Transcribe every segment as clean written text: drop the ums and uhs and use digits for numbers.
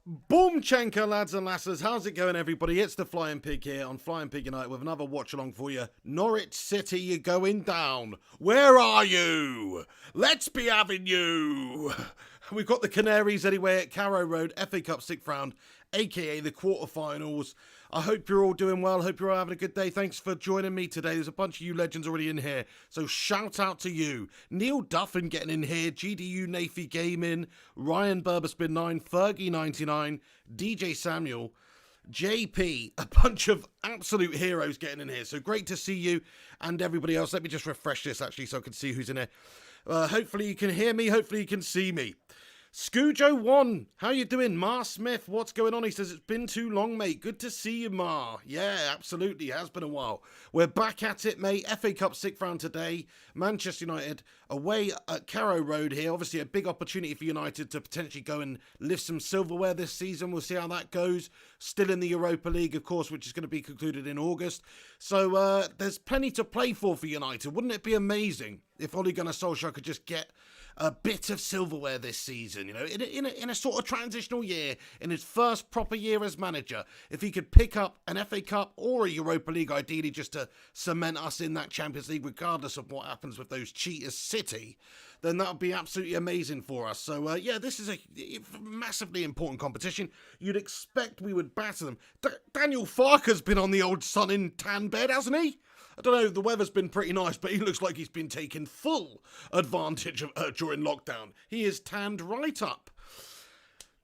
Boomchenko, lads and lasses, how's it going, everybody? It's the Flying Pig here on Flying Pig United with another watch along for you. Norwich City, you're going down. Where are you? Let's be having you. We've got the Canaries anyway at Carrow Road, FA Cup 6th round, aka the quarterfinals. I hope you're all doing well. Hope you're all having a good day. Thanks for joining me today. There's a bunch of you legends already in here, so shout out to you. Neil Duffin getting in here, GDU Nafy Gaming, Ryan Berberspin 9, Fergie 99, DJ Samuel, JP, a bunch of absolute heroes getting in here. So great to see you and everybody else. Let me just refresh this actually so I can see who's in here. Hopefully you can hear me. Hopefully you can see me. Scoojo1, how you doing? Mar Smith, what's going on? He says, it's been too long, mate. Good to see you, Mar. Yeah, absolutely. It has been a while. We're back at it, mate. FA Cup 6th round today. Manchester United away at Carrow Road here. Obviously, a big opportunity for United to potentially go and lift some silverware this season. We'll see how that goes. Still in the Europa League, of course, which is going to be concluded in August. So there's plenty to play for United. Wouldn't it be amazing if Ole Gunnar Solskjaer could just get a bit of silverware this season, you know, in a sort of transitional year, in his first proper year as manager, if he could pick up an FA Cup or a Europa League, ideally just to cement us in that Champions League, regardless of what happens with those cheaters City, then that would be absolutely amazing for us. So, yeah, this is a massively important competition. You'd expect we would batter them. Daniel Farker's been on the old sun in tan bed, hasn't he? I don't know, the weather's been pretty nice, but he looks like he's been taking full advantage of during lockdown. He is tanned right up.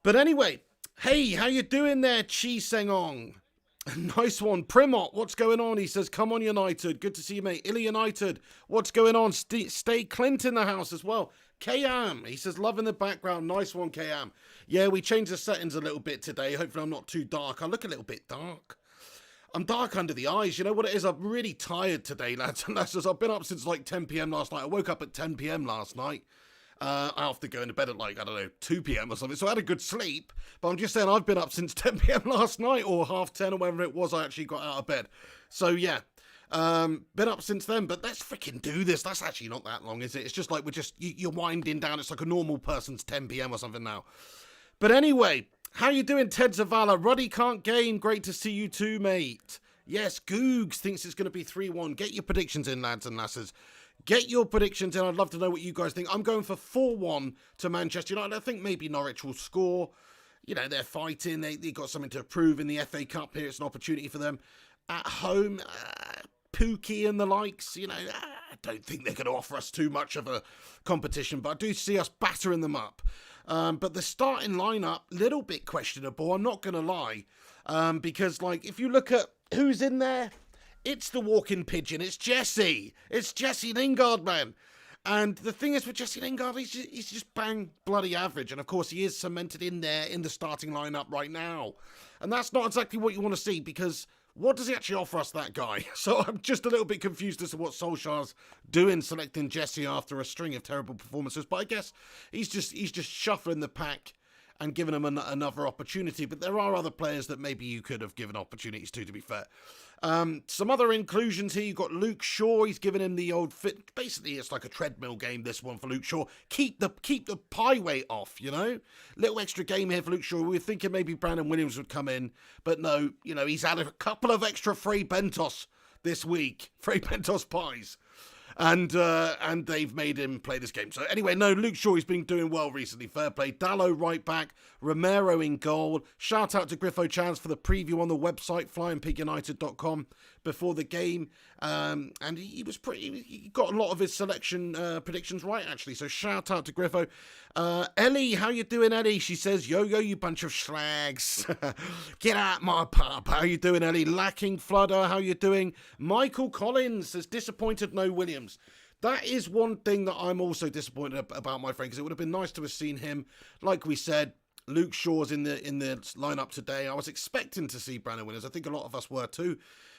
But anyway, hey, how you doing there, Chi Sengong? Nice one. Primot, what's going on? He says, come on, United. Good to see you, mate. Illy United, what's going on? Stay Clint in the house as well. Kayam, he says, love in the background. Nice one, Kayam. Yeah, we changed the settings a little bit today. Hopefully I'm not too dark. I look a little bit dark. I'm dark under the eyes. You know what it is? I'm really tired today, lads and lasses. I've been up since like 10 p.m. last night. I woke up at 10 p.m. last night. I have to go into bed at like, I don't know, 2 p.m. or something. So I had a good sleep. But I'm just saying I've been up since 10 p.m. last night or half 10 or whatever it was I actually got out of bed. So yeah, been up since then. But let's freaking do this. That's actually not that long, is it? It's just like you're winding down. It's like a normal person's 10 p.m. or something now. But anyway, how you doing, Ted Zavala? Ruddy can't game. Great to see you too, mate. Yes, Googs thinks it's going to be 3-1. Get your predictions in, lads and lasses. Get your predictions in. I'd love to know what you guys think. I'm going for 4-1 to Manchester United. I think maybe Norwich will score. You know, they're fighting. They got something to prove in the FA Cup here. It's an opportunity for them. At home, Pookie and the likes, you know, I don't think they're going to offer us too much of a competition, but I do see us battering them up. But the starting lineup, little bit questionable, I'm not going to lie. Because, like, if you look at who's in there, it's the walking pigeon. It's Jesse. It's Jesse Lingard, man. And the thing is with Jesse Lingard, he's just bang bloody average. And, of course, he is cemented in there in the starting lineup right now. And that's not exactly what you want to see because what does he actually offer us, that guy? So I'm just a little bit confused as to what Solskjaer's doing selecting Jesse after a string of terrible performances. But I guess he's just shuffling the pack and giving them another opportunity. But there are other players that maybe you could have given opportunities to be fair. Some other inclusions here. You've got Luke Shaw. He's given him the old fit. Basically, it's like a treadmill game, this one for Luke Shaw. Keep the pie weight off, you know? Little extra game here for Luke Shaw. We were thinking maybe Brandon Williams would come in. But no, you know, he's had a couple of extra Frey Bentos this week. Frey Bentos pies. And they've made him play this game. So anyway, no, Luke Shaw, he's been doing well recently. Fair play. Dallo right back. Romero in goal. Shout out to Griffo Chance for the preview on the website, flyingpigunited.com, before the game. And he was he got a lot of his selection predictions right, actually. So shout out to Griffo. Ellie, how you doing, Ellie? She says, yo, you bunch of slags. Get out my pub. How you doing, Ellie? Lacking Fludder, how you doing? Michael Collins says, disappointed no Williams. That is one thing that I'm also disappointed about, my friend, because it would have been nice to have seen him. Like we said, Luke Shaw's in the lineup today. I was expecting to see Brandon Williams. I think a lot of us were too.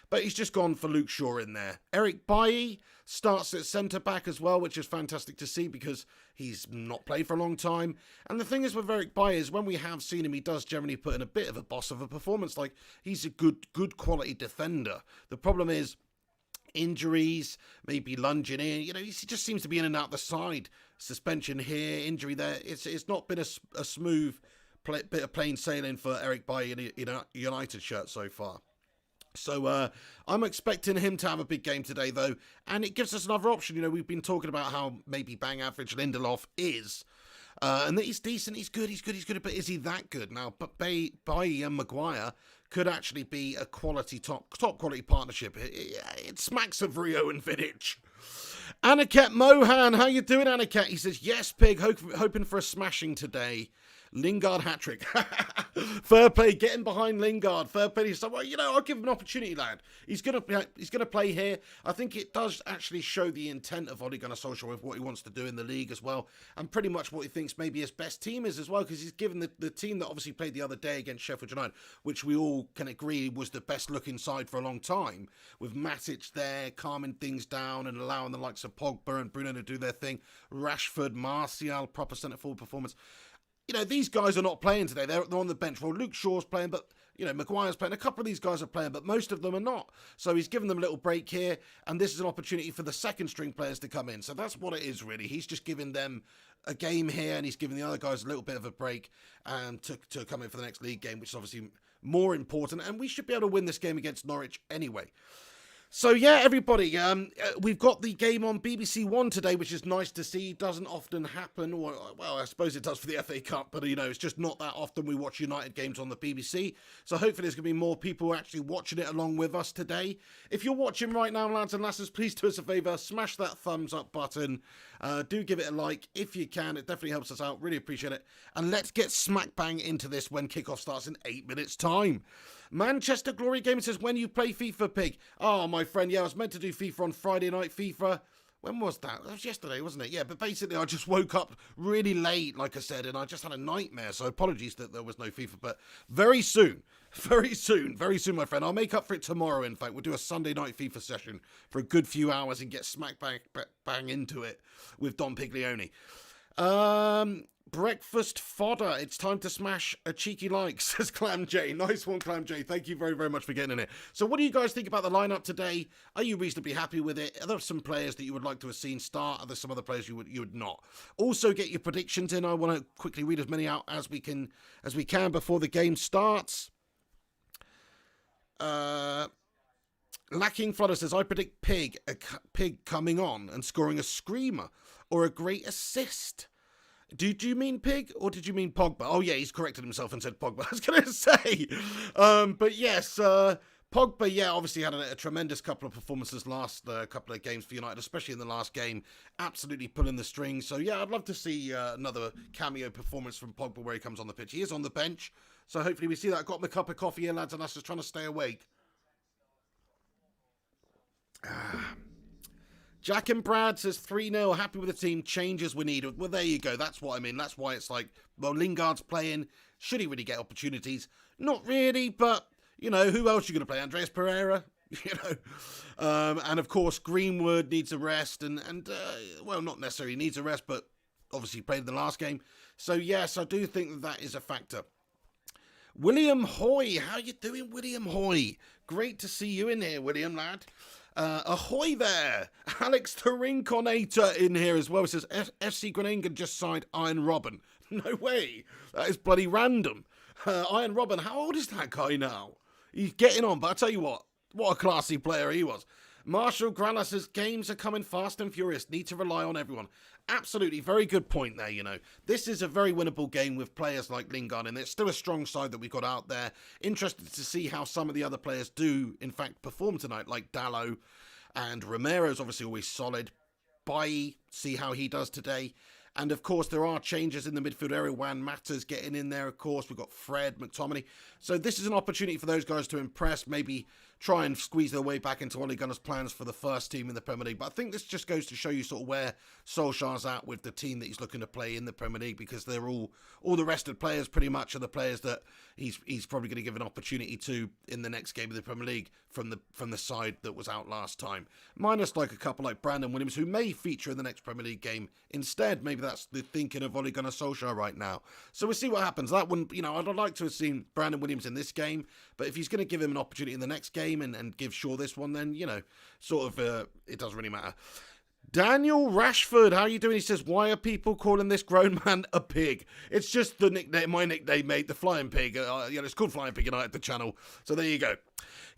But he's just gone for Luke Shaw in there. Eric Bailly starts at centre-back as well, which is fantastic to see because he's not played for a long time. And the thing is with Eric Bailly is when we have seen him, he does generally put in a bit of a boss of a performance. Like, he's a good quality defender. The problem is injuries, maybe lunging in. You know, he just seems to be in and out the side. Suspension here, injury there. It's not been a smooth bit of plain sailing for Eric Bailly in a United shirt so far. So I'm expecting him to have a big game today, though, and it gives us another option. You know, we've been talking about how maybe bang average Lindelof is, and that he's decent, he's good, but is he that good? Now, but Bailly and Maguire could actually be a quality top quality partnership. It smacks of Rio and Vidic. Aniket Mohan, how you doing, Aniket? He says, yes, Pig, hoping for a smashing today. Lingard hat-trick. Fair play, getting behind Lingard. Fair play. He said, well, you know, I'll give him an opportunity, lad. He's gonna play here. I think it does actually show the intent of Ole Gunnar Solskjaer with what he wants to do in the league as well, and pretty much what he thinks maybe his best team is as well, because he's given the team that obviously played the other day against Sheffield United, which we all can agree was the best looking side for a long time, with Matic there calming things down and allowing the likes of Pogba and Bruno to do their thing. Rashford, Martial, proper centre-forward performance. You know, these guys are not playing today. They're on the bench. Well, Luke Shaw's playing, but, you know, Maguire's playing. A couple of these guys are playing, but most of them are not. So he's given them a little break here, and this is an opportunity for the second-string players to come in. So that's what it is, really. He's just giving them a game here, and he's giving the other guys a little bit of a break to come in for the next league game, which is obviously more important. And we should be able to win this game against Norwich anyway. So, yeah, everybody, we've got the game on BBC One today, which is nice to see. Doesn't often happen. Well, I suppose it does for the FA Cup, but, you know, it's just not that often we watch United games on the BBC. So hopefully there's going to be more people actually watching it along with us today. If you're watching right now, lads and lasses, please do us a favour. Smash that thumbs up button. Do give it a like if you can. It definitely helps us out. Really appreciate it. And let's get smack bang into this when kickoff starts in 8 minutes' time. Manchester Glory Gaming says, when you play FIFA, Pig? Oh, my friend, yeah, I was meant to do FIFA on Friday night. FIFA, when was that? That was yesterday, wasn't it? Yeah, but basically I just woke up really late, like I said, and I just had a nightmare. So apologies that there was no FIFA, but very soon, my friend. I'll make up for it tomorrow, in fact. We'll do a Sunday night FIFA session for a good few hours and get smack bang into it with Don Piglioni. Breakfast fodder. It's time to smash a cheeky like, says Clam J. Nice one, Clam J. Thank you very, very much for getting in it. So what do you guys think about the lineup today? Are you reasonably happy with it? Are there some players that you would like to have seen start? Are there some other players you would not? Also get your predictions in. I want to quickly read as many out as we can before the game starts. Lacking Fludder says, I predict Pig coming on and scoring a screamer or a great assist. Do you mean Pig or did you mean Pogba? Oh, yeah, he's corrected himself and said Pogba. I was going to say. But yes, Pogba, yeah, obviously had a tremendous couple of performances last couple of games for United, especially in the last game. Absolutely pulling the strings. So, yeah, I'd love to see another cameo performance from Pogba where he comes on the pitch. He is on the bench, so hopefully we see that. Got my cup of coffee here, lads, and us just trying to stay awake. Jack and Brad says 3-0, happy with the team, changes we need. Well, there you go. That's what I mean. That's why it's like, well, Lingard's playing. Should he really get opportunities? Not really, but, you know, who else are you going to play? Andreas Pereira? You know? And, of course, Greenwood needs a rest. And well, not necessarily needs a rest, but obviously played in the last game. So, yes, I do think that is a factor. William Hoy. How you doing, William Hoy? Great to see you in here, William, lad. Ahoy there! Alex the Rinconator in here as well. It says FC Groningen just signed Iron Robben. No way! That is bloody random. Iron Robben, how old is that guy now? He's getting on, but I tell you what a classy player he was. Marshall Grana says games are coming fast and furious. Need to rely on everyone. Absolutely, very good point there, you know. This is a very winnable game with players like Lingard, and it's still a strong side that we've got out there. Interested to see how some of the other players do, in fact, perform tonight, like Dalot, and Romero's obviously always solid. Bailly, see how he does today. And, of course, there are changes in the midfield area. Juan Mata's getting in there, of course. We've got Fred, McTominay. So this is an opportunity for those guys to impress, maybe try and squeeze their way back into Ole Gunnar's plans for the first team in the Premier League. But I think this just goes to show you sort of where Solskjaer's at with the team that he's looking to play in the Premier League, because they're all the rested players pretty much are the players that he's probably going to give an opportunity to in the next game of the Premier League from the side that was out last time. Minus like a couple like Brandon Williams, who may feature in the next Premier League game instead. Maybe that's the thinking of Ole Gunnar Solskjaer right now. So we'll see what happens. That one, you know, I'd like to have seen Brandon Williams in this game, but if he's going to give him an opportunity in the next game and give Shaw this one, then, you know, sort of it doesn't really matter. Daniel Rashford, how are you doing? He says, why are people calling this grown man a pig? It's just the nickname, my nickname, mate, the Flying Pig. It's called Flying Pig United, the channel. So there you go.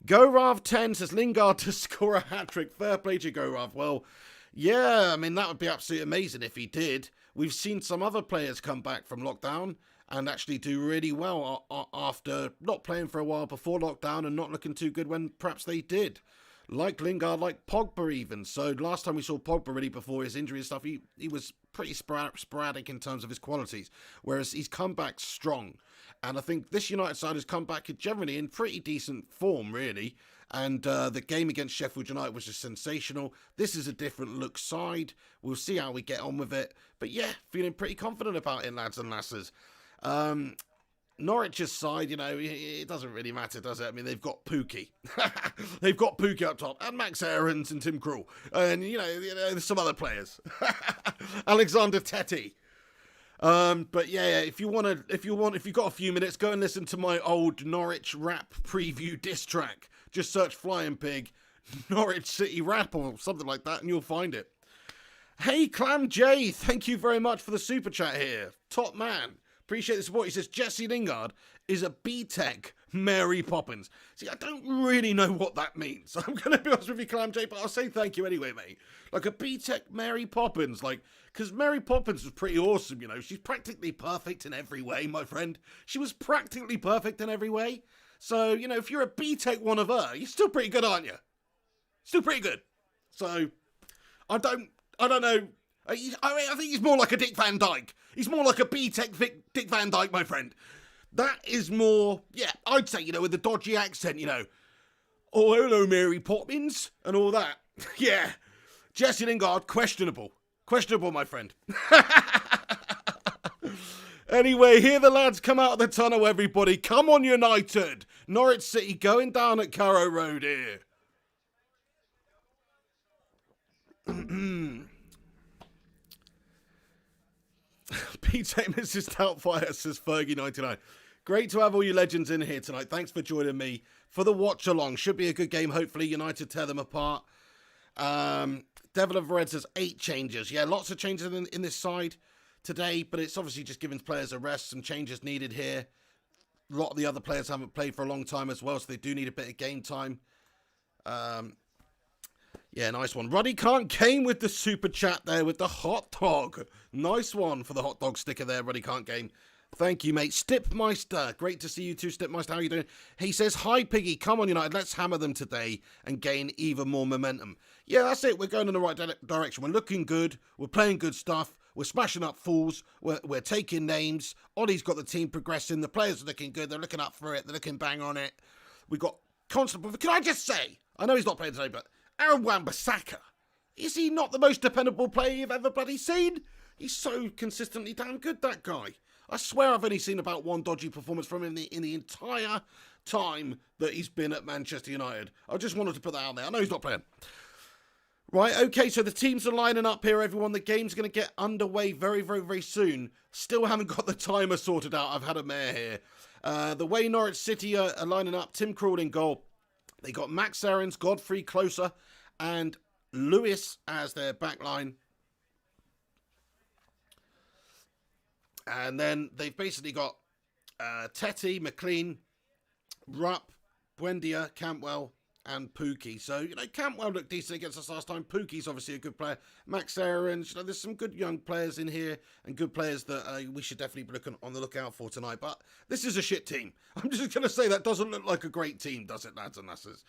GoRav10 says, Lingard to score a hat-trick. Fair play to GoRav. Well, yeah, I mean, that would be absolutely amazing if he did. We've seen some other players come back from lockdown and actually do really well after not playing for a while before lockdown and not looking too good when perhaps they did. Like Lingard, like Pogba even. So last time we saw Pogba really before his injury and stuff, he was pretty sporadic in terms of his qualities. Whereas he's come back strong. And I think this United side has come back generally in pretty decent form, really. And the game against Sheffield United was just sensational. This is a different look side. We'll see how we get on with it. But yeah, feeling pretty confident about it, lads and lasses. Norwich's side, you know, it doesn't really matter, does it? I mean, they've got Pookie. They've got Pookie up top, and Max Aarons and Tim Krul. And, you know there's some other players. Alexander Teti. But yeah, if you've got a few minutes, go and listen to my old Norwich rap preview diss track. Just search Flying Pig, Norwich City rap or something like that, and you'll find it. Hey, Clam J, thank you very much for the super chat here. Top man. Appreciate the support. He says, Jesse Lingard is a B-Tech Mary Poppins. See, I don't really know what that means. I'm going to be honest with you, Clam J, but I'll say thank you anyway, mate. Like a B-Tech Mary Poppins. Like, because Mary Poppins was pretty awesome, you know. She's practically perfect in every way, my friend. She was practically perfect in every way. So, you know, if you're a B-Tech one of her, you're still pretty good, aren't you? Still pretty good. So, I don't know. I think he's more like a Dick Van Dyke. He's more like a B-Tech Dick Van Dyke, my friend. That is more, yeah, I'd say, you know, with the dodgy accent, you know. Oh, hello, Mary Poppins, and all that. Yeah. Jesse Lingard, questionable. Questionable, my friend. Anyway, here the lads come out of the tunnel, everybody. Come on, United. Norwich City going down at Carrow Road here. P-Tech Mrs. Doubtfire says Fergie99. Great to have all you legends in here tonight. Thanks for joining me for the watch along. Should be a good game. Hopefully United tear them apart. Devil of Red says 8 changes. Yeah, lots of changes in this side today, but it's obviously just giving players a rest. Some changes needed here. A lot of the other players haven't played for a long time as well, so they do need a bit of game time. Yeah, nice one. Ruddy Can't Game with the super chat there with the hot dog. Nice one for the hot dog sticker there, Ruddy Can't Game. Thank you, mate. Stipmeister. Great to see you too, Stipmeister. How are you doing? He says, hi, Piggy. Come on, United. Let's hammer them today and gain even more momentum. Yeah, that's it. We're going in the right direction. We're looking good. We're playing good stuff. We're smashing up fools. We're taking names. Ollie's got the team progressing. The players are looking good. They're looking up for it. They're looking bang on it. We've got constant... Can I just say, I know he's not playing today, but Aaron Wan-Bissaka, is he not the most dependable player you've ever bloody seen? He's so consistently damn good, that guy. I swear I've only seen about one dodgy performance from him in the entire time that he's been at Manchester United. I just wanted to put that out there. I know he's not playing. Right, okay, so the teams are lining up here, everyone. The game's going to get underway very, very, very soon. Still haven't got the timer sorted out. I've had a mare here. The way Norwich City are lining up, Tim Krul in goal. They got Max Aarons, Godfrey Closer, and Lewis as their backline. And then they've basically got Teti, McLean, Rupp, Buendia, Campbell, and Pookie. So, you know, Campbell looked decent against us last time. Pookie's obviously a good player. Max Aarons, you know, there's some good young players in here and good players that we should definitely be looking on the lookout for tonight. But this is a shit team. I'm just going to say that doesn't look like a great team, does it, lads and lasses?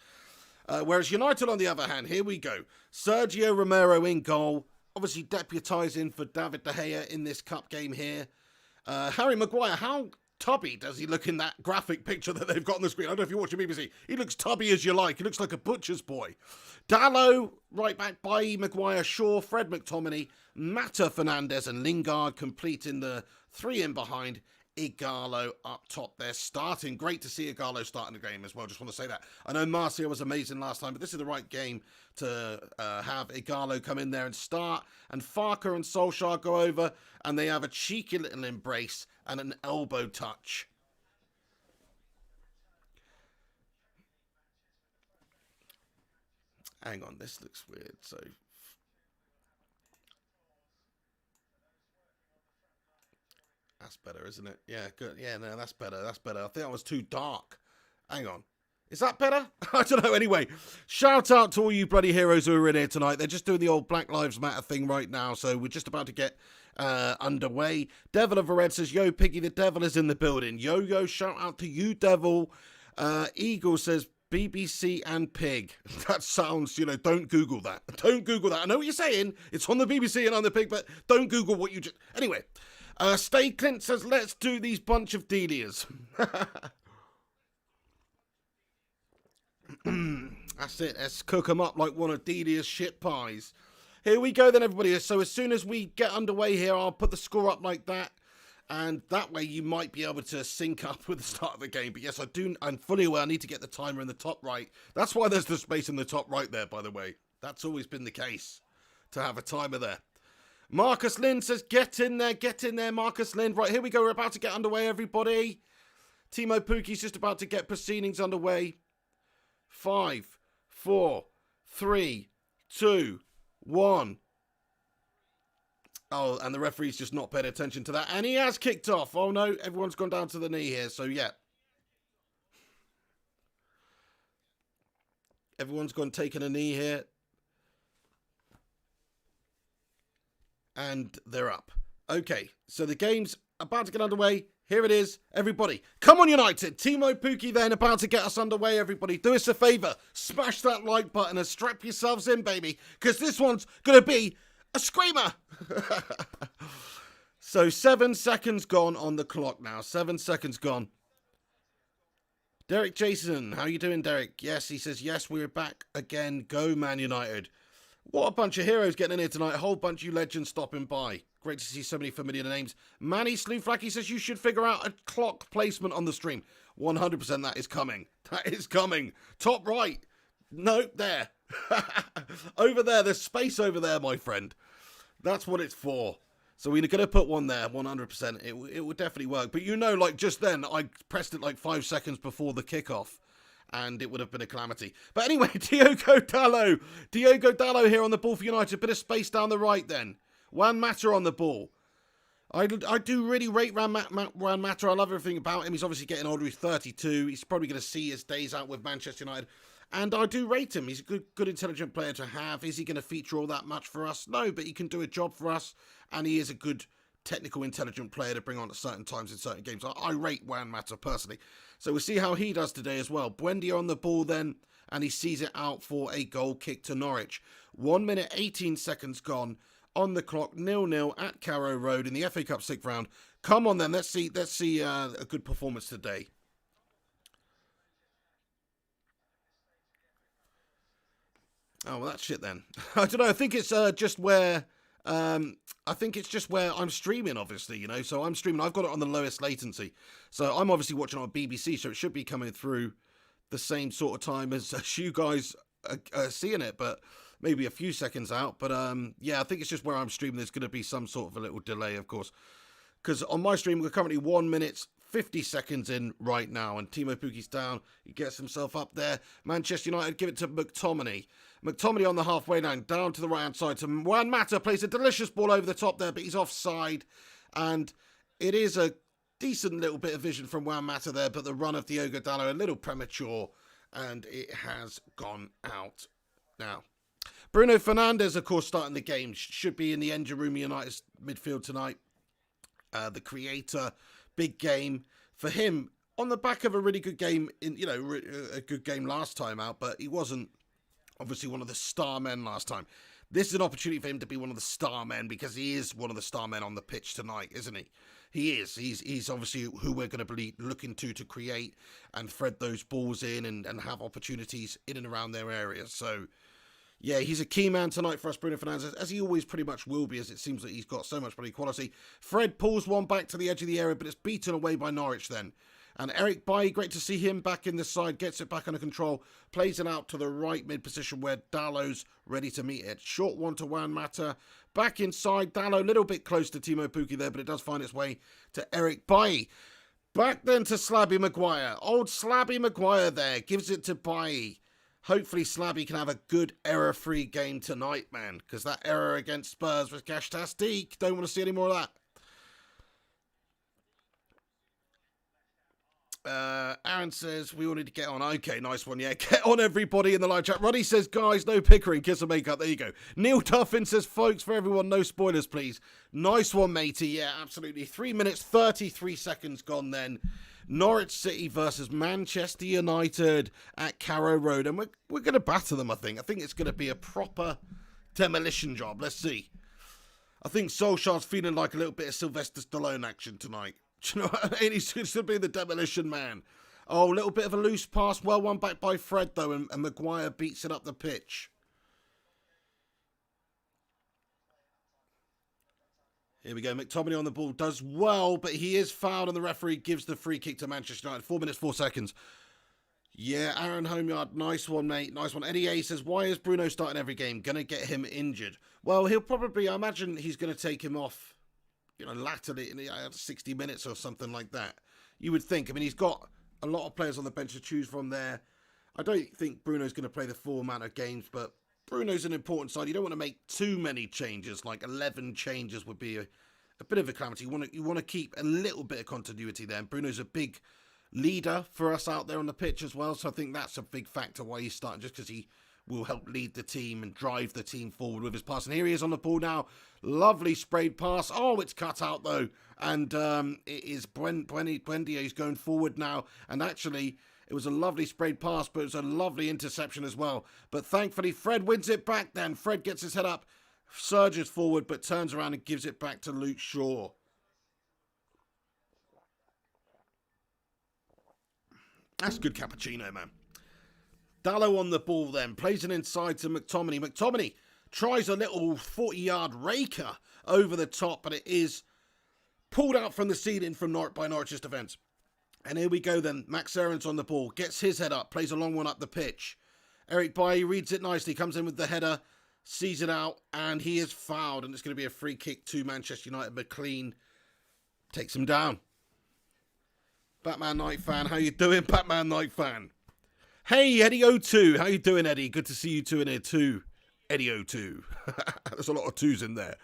Whereas United, on the other hand, here we go. Sergio Romero in goal. Obviously deputising for David De Gea in this cup game here. Harry Maguire, how tubby does he look in that graphic picture that they've got on the screen? I don't know if you're watching BBC. He looks tubby as you like. He looks like a butcher's boy. Dallo, right back, Bailly, Maguire, Shaw, Fred McTominay, Mata, Fernandez and Lingard completing the 3 in behind. Igalo up top there starting. Great to see Igalo starting the game as well. Just want to say that. I know Marcia was amazing last time, but this is the right game to have Igalo come in there and start. And Farker and Solskjaer go over and they have a cheeky little embrace and an elbow touch. Hang on, this looks weird. So That's better, isn't it? Yeah, good. Yeah, no, that's better. That's better. I think that was too dark. Hang on. Is that better? I don't know. Anyway, shout out to all you bloody heroes who are in here tonight. They're just doing the old Black Lives Matter thing right now, so we're just about to get underway. Devil of a Red says, yo, Piggy, the devil is in the building. Yo, shout out to you, devil. Eagle says, BBC and pig. That sounds, don't Google that. Don't Google that. I know what you're saying. It's on the BBC and on the pig, but don't Google what you just... Anyway, Stay Clint says, let's do these bunch of Delias. That's it. Let's cook them up like one of Delia's shit pies. Here we go then, everybody. So as soon as we get underway here, I'll put the score up like that. And that way you might be able to sync up with the start of the game. But yes, I'm fully aware I need to get the timer in the top right. That's why there's the space in the top right there, by the way. That's always been the case, to have a timer there. Marcus Lind says, get in there, Marcus Lind. Right, here we go. We're about to get underway, everybody. Timo Pukki's just about to get proceedings underway. 5, 4, 3, 2, 1. Oh, and the referee's just not paid attention to that. And he has kicked off. Oh, no. Everyone's gone down to the knee here. So, yeah. Everyone's gone taking a knee here. And they're up. Okay. So, the game's about to get underway. Here it is. Everybody, come on, United. Timo Pukki then about to get us underway, everybody. Do us a favour. Smash that like button and strap yourselves in, baby. Because this one's going to be a screamer. So 7 seconds gone on the clock now. 7 seconds gone. Derek Jason, how you doing, Derek? Yes, he says, yes, we're back again. Go, Man United. What a bunch of heroes getting in here tonight. A whole bunch of you legends stopping by. Great to see so many familiar names. Manny Slewflacky says you should figure out a clock placement on the stream. 100% that is coming. That is coming. Top right. No, there. Over there. There's space over there, my friend. That's what it's for. So we're going to put one there, 100%. It would definitely work. But like just then, I pressed it like 5 seconds before the kickoff. And it would have been a calamity. But anyway, Diogo Dallo. Diogo Dallo here on the ball for United. A bit of space down the right then. Juan Mata on the ball. I do really rate Juan Mata. I love everything about him. He's obviously getting older. He's 32. He's probably going to see his days out with Manchester United. And I do rate him. He's a good intelligent player to have. Is he going to feature all that much for us? No, but he can do a job for us. And he is a good technical, intelligent player to bring on at certain times in certain games. I rate Juan Mata personally. So we'll see how he does today as well. Buendia on the ball then. And he sees it out for a goal kick to Norwich. 1 minute, 18 seconds gone. On the clock, 0-0 at Carrow Road in the FA Cup 6th round. Come on then, let's see a good performance today. Oh, well, that's shit then. I don't know. I think it's just where I'm streaming, obviously, So I'm streaming. I've got it on the lowest latency. So I'm obviously watching on BBC, so it should be coming through the same sort of time as you guys are seeing it, but maybe a few seconds out. But yeah, I think it's just where I'm streaming. There's going to be some sort of a little delay, of course. Because on my stream, we're currently 1 minute, 50 seconds in right now. And Timo Pukki's down. He gets himself up there. Manchester United give it to McTominay. McTominay on the halfway line, down to the right-hand side. So Juan Mata plays a delicious ball over the top there, but he's offside. And it is a decent little bit of vision from Juan Mata there, but the run of Diogo Dallo a little premature. And it has gone out now. Bruno Fernandes, of course, starting the game. Should be in the engine room of United's midfield tonight. The creator, big game for him on the back of a really good game, a good game last time out, but he wasn't obviously one of the star men last time. This is an opportunity for him to be one of the star men because he is one of the star men on the pitch tonight, isn't he? He is. He's obviously who we're going to be looking to create and thread those balls in and have opportunities in and around their areas. So, yeah, he's a key man tonight for us, Bruno Fernandes, as he always pretty much will be, as it seems that he's got so much bloody quality. Fred pulls one back to the edge of the area, but it's beaten away by Norwich then. And Eric Bailly, great to see him back in the side, gets it back under control, plays it out to the right mid position where Dallo's ready to meet it. Short one to Juan Mata, back inside, Dallo, a little bit close to Timo Pukki there, but it does find its way to Eric Bailly. Back then to Slabby Maguire. Old Slabby Maguire there, gives it to Bailly. Hopefully Slabby can have a good error-free game tonight, man, because that error against Spurs was cash-tastique. Don't want to see any more of that. Aaron says we all need to get on. Okay, nice one. Yeah, get on everybody in the live chat. Roddy says, guys, no Pickering, kiss and makeup. There you go. Neil Duffin says, folks, for everyone, no spoilers, please. Nice one, matey. Yeah, absolutely. 3 minutes, 33 seconds gone then. Norwich City versus Manchester United at Carrow Road. And we're going to batter them, I think. I think it's going to be a proper demolition job. Let's see. I think Solskjaer's feeling like a little bit of Sylvester Stallone action tonight. Do you know what I mean? He's going to be the demolition man. Oh, a little bit of a loose pass. Well, one back by Fred, though, and Maguire beats it up the pitch. Here we go. McTominay on the ball does well, but he is fouled, and the referee gives the free kick to Manchester United. 4 minutes, 4 seconds. Yeah, Aaron Homeyard, nice one, mate. Nice one. Eddie A says, why is Bruno starting every game? Going to get him injured. Well, he'll probably, I imagine he's going to take him off, latterly in 60 minutes or something like that. You would think. I mean, he's got a lot of players on the bench to choose from there. I don't think Bruno's going to play the full amount of games, but Bruno's an important side. You don't want to make too many changes. Like 11 changes would be a bit of a calamity. You want to keep a little bit of continuity there. And Bruno's a big leader for us out there on the pitch as well. So I think that's a big factor why he's starting, just because he will help lead the team and drive the team forward with his pass. And here he is on the ball now. Lovely sprayed pass. Oh, it's cut out though. And it is Buendia. He's going forward now. And actually, it was a lovely sprayed pass, but it was a lovely interception as well. But thankfully, Fred wins it back then. Fred gets his head up, surges forward, but turns around and gives it back to Luke Shaw. That's good cappuccino, man. Dallow on the ball then, plays it inside to McTominay. McTominay tries a little 40-yard raker over the top, but it is pulled out from the ceiling by Norwich's defence. And here we go then, Max Aarons on the ball, gets his head up, plays a long one up the pitch. Eric Bailly reads it nicely, comes in with the header, sees it out, and he is fouled, and it's going to be a free kick to Manchester United. McLean takes him down. Batman Night Fan, how you doing, Batman Night Fan? Hey, Eddie O2. How you doing, Eddie? Good to see you two in here too. Eddie O2. There's a lot of twos in there.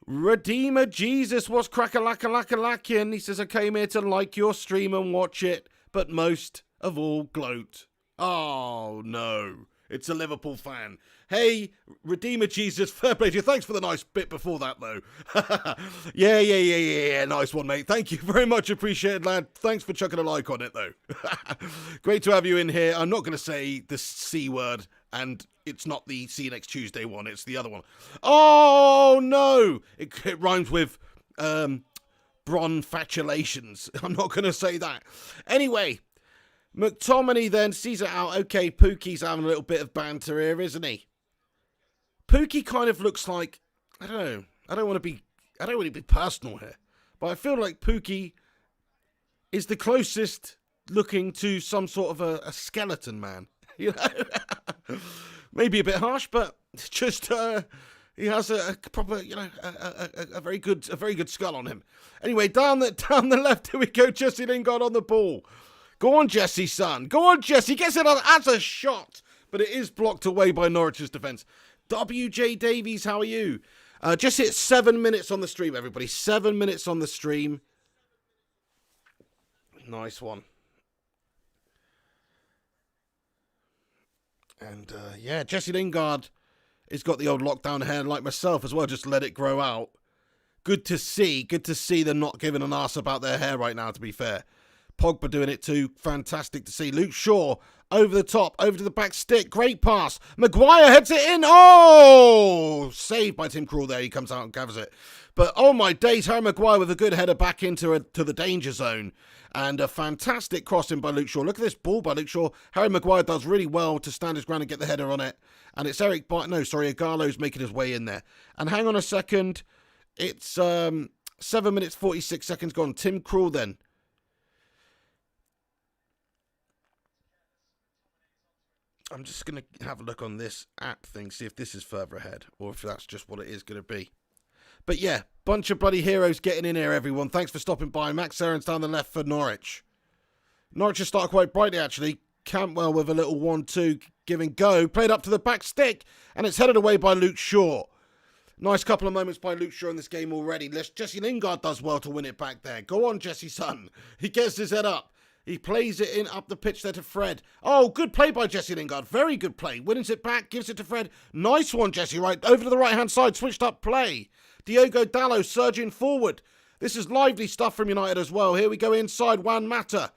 Redeemer Jesus was crack-a-lack-a-lack-a-lackin'. He says, I came here to like your stream and watch it, but most of all gloat. Oh, no. It's a Liverpool fan. Hey, Redeemer Jesus, fair play to you. Thanks for the nice bit before that, though. Yeah. Nice one, mate. Thank you very much. Appreciate it, lad. Thanks for chucking a like on it, though. Great to have you in here. I'm not going to say the C word, and it's not the see you next Tuesday one. It's the other one. Oh, no. It rhymes with bronfatulations. I'm not going to say that. Anyway, McTominay then sees it out. Okay, Pookie's having a little bit of banter here, isn't he? Pookie kind of looks like, I don't know, I don't want to be personal here, but I feel like Pookie is the closest looking to some sort of a skeleton man. You know, maybe a bit harsh, but just he has a proper, a very good skull on him. Anyway, down the left, here we go. Jesse Lingard on the ball. Go on, Jesse, son. Go on, Jesse. Gets it as a shot, but it is blocked away by Norwich's defence. WJ Davies, how are you? Just hit 7 minutes on the stream, everybody. 7 minutes on the stream. Nice one. And, yeah, Jesse Lingard has got the old lockdown hair like myself as well. Just let it grow out. Good to see. Good to see them not giving an arse about their hair right now, to be fair. Pogba doing it too. Fantastic to see. Luke Shaw over the top, over to the back stick. Great pass. Maguire heads it in. Oh! Saved by Tim Krul there. He comes out and gathers it. But oh my days, Harry Maguire with a good header back into to the danger zone. And a fantastic crossing by Luke Shaw. Look at this ball by Luke Shaw. Harry Maguire does really well to stand his ground and get the header on it. And it's Igalo's making his way in there. And hang on a second. It's 7 minutes 46 seconds gone. Tim Krul then. I'm just going to have a look on this app thing, see if this is further ahead, or if that's just what it is going to be. But yeah, bunch of bloody heroes getting in here, everyone. Thanks for stopping by. Max Aarons down the left for Norwich. Norwich has started quite brightly, actually. Campbell with a little 1-2, give and go. Played up to the back stick, and it's headed away by Luke Shaw. Nice couple of moments by Luke Shaw in this game already. Jesse Lingard does well to win it back there. Go on, Jesse, son. He gets his head up. He plays it in up the pitch there to Fred. Oh, good play by Jesse Lingard. Very good play. Wins it back, gives it to Fred. Nice one, Jesse. Right over to the right-hand side. Switched up play. Diogo Dalot surging forward. This is lively stuff from United as well. Here we go inside. Juan Mata.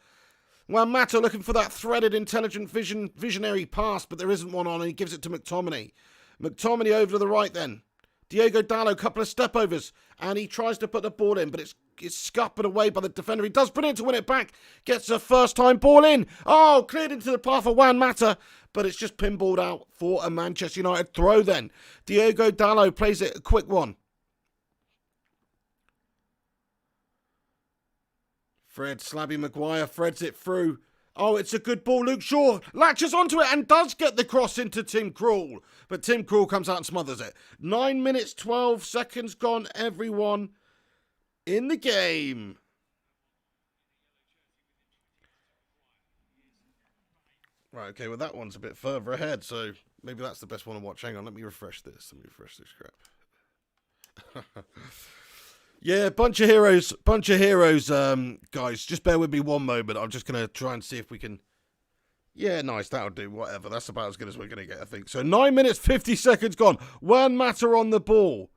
Juan Mata looking for that threaded, intelligent, visionary pass, but there isn't one on, and he gives it to McTominay. McTominay over to the right then. Diogo Dalot, couple of step-overs, and he tries to put the ball in, but it's scuppered away by the defender. He does brilliant to win it back. Gets a first-time ball in. Oh, cleared into the path of Juan Mata, but it's just pinballed out for a Manchester United throw then. Diogo Dalot plays it a quick one. Fred, Slabby Maguire, Freds it through. Oh, it's a good ball. Luke Shaw latches onto it and does get the cross into Tim Krul. But Tim Krul comes out and smothers it. 9 minutes, 12 seconds gone, everyone in the game. Right, okay, well, that one's a bit further ahead, so maybe that's the best one to watch. Hang on, let me refresh this. Crap. Yeah, bunch of heroes, guys. Just bear with me one moment. I'm just going to try and see if we can... Yeah, nice, that'll do, whatever. That's about as good as we're going to get, I think. So 9 minutes, 50 seconds gone. Juan Mata on the ball.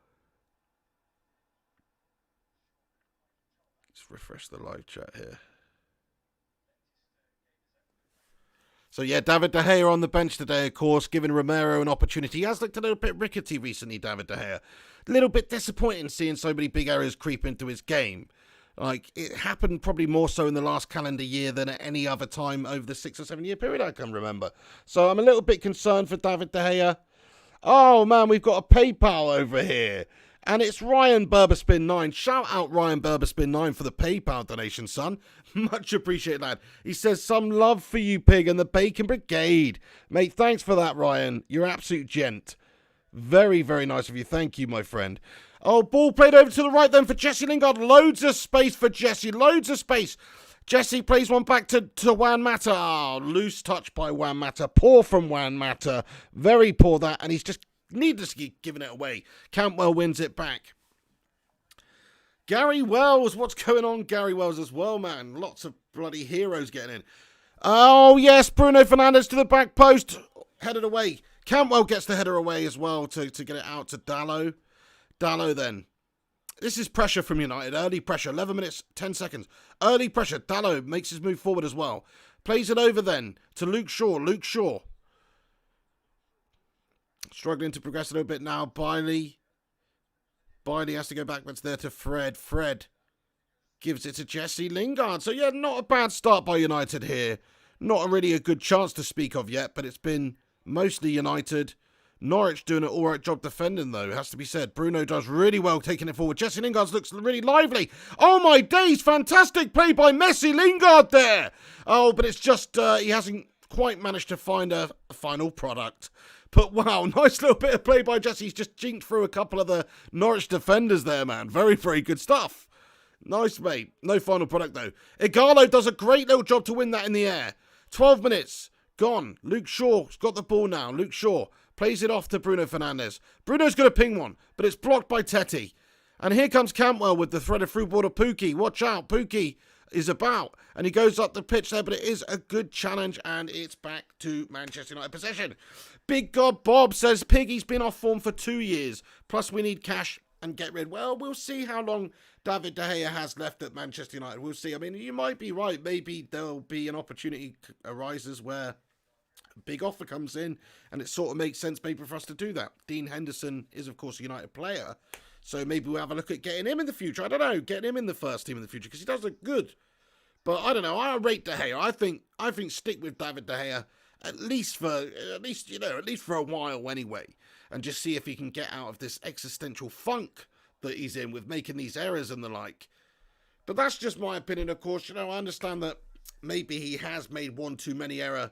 Let's refresh the live chat here. So yeah, David De Gea on the bench today, of course, giving Romero an opportunity. He has looked a little bit rickety recently, David De Gea. A little bit disappointing seeing so many big errors creep into his game. Like, it happened probably more so in the last calendar year than at any other time over the 6 or 7 year period I can remember. So I'm a little bit concerned for David De Gea. Oh man, we've got a PayPal over here. And it's Ryan Berberspin9. Shout out Ryan Berberspin9 for the PayPal donation, son. Much appreciated, lad. He says, some love for you, Pig, and the Bacon Brigade. Mate, thanks for that, Ryan. You're an absolute gent. Very, very nice of you. Thank you, my friend. Oh, ball played over to the right then for Jesse Lingard. Loads of space for Jesse. Loads of space. Jesse plays one back to Juan Mata. Oh, loose touch by Juan Mata. Poor from Juan Mata. Very poor that. And he's just needlessly giving it away. Cantwell wins it back. Gary Wells. What's going on, Gary Wells, as well, man? Lots of bloody heroes getting in. Oh, yes. Bruno Fernandes to the back post. Headed away. Cantwell gets the header away as well to get it out to Dalot. Dalot then. This is pressure from United. Early pressure. 11 minutes, 10 seconds. Early pressure. Dalot makes his move forward as well. Plays it over then to Luke Shaw. Luke Shaw. Struggling to progress a little bit now. Bailey has to go backwards there to Fred. Fred gives it to Jesse Lingard. So yeah, not a bad start by United here. Not really a good chance to speak of yet, but it's been mostly United. Norwich doing an alright job defending, though, has to be said. Bruno does really well taking it forward. Jesse Lingard looks really lively. Oh my days, fantastic play by Messi Lingard there. Oh, but it's just he hasn't quite managed to find a final product. But wow, nice little bit of play by Jesse. He's just jinked through a couple of the Norwich defenders there, man. Very, very good stuff. Nice, mate. No final product, though. Igalo does a great little job to win that in the air. 12 minutes gone. Luke Shaw's got the ball now. Luke Shaw plays it off to Bruno Fernandes. Bruno's going to ping one, but it's blocked by Tete. And here comes Cantwell with the threaded through ball to Pukki. Watch out, Pukki is about. And he goes up the pitch there, but it is a good challenge, and it's back to Manchester United possession. Big God Bob says Piggy's been off form for 2 years. Plus we need cash and get rid. Well, we'll see how long David De Gea has left at Manchester United. We'll see. I mean, you might be right. Maybe there'll be an opportunity arises where big offer comes in, and it sort of makes sense maybe for us to do that. Dean Henderson is, of course, a United player, so maybe we'll have a look at getting him in the future. I don't know, getting him in the first team in the future, because he does look good. But I don't know, I rate De Gea. I think stick with David De Gea at least for a while anyway, and just see if he can get out of this existential funk that he's in with making these errors and the like. But that's just my opinion, of course. I understand that maybe he has made one too many error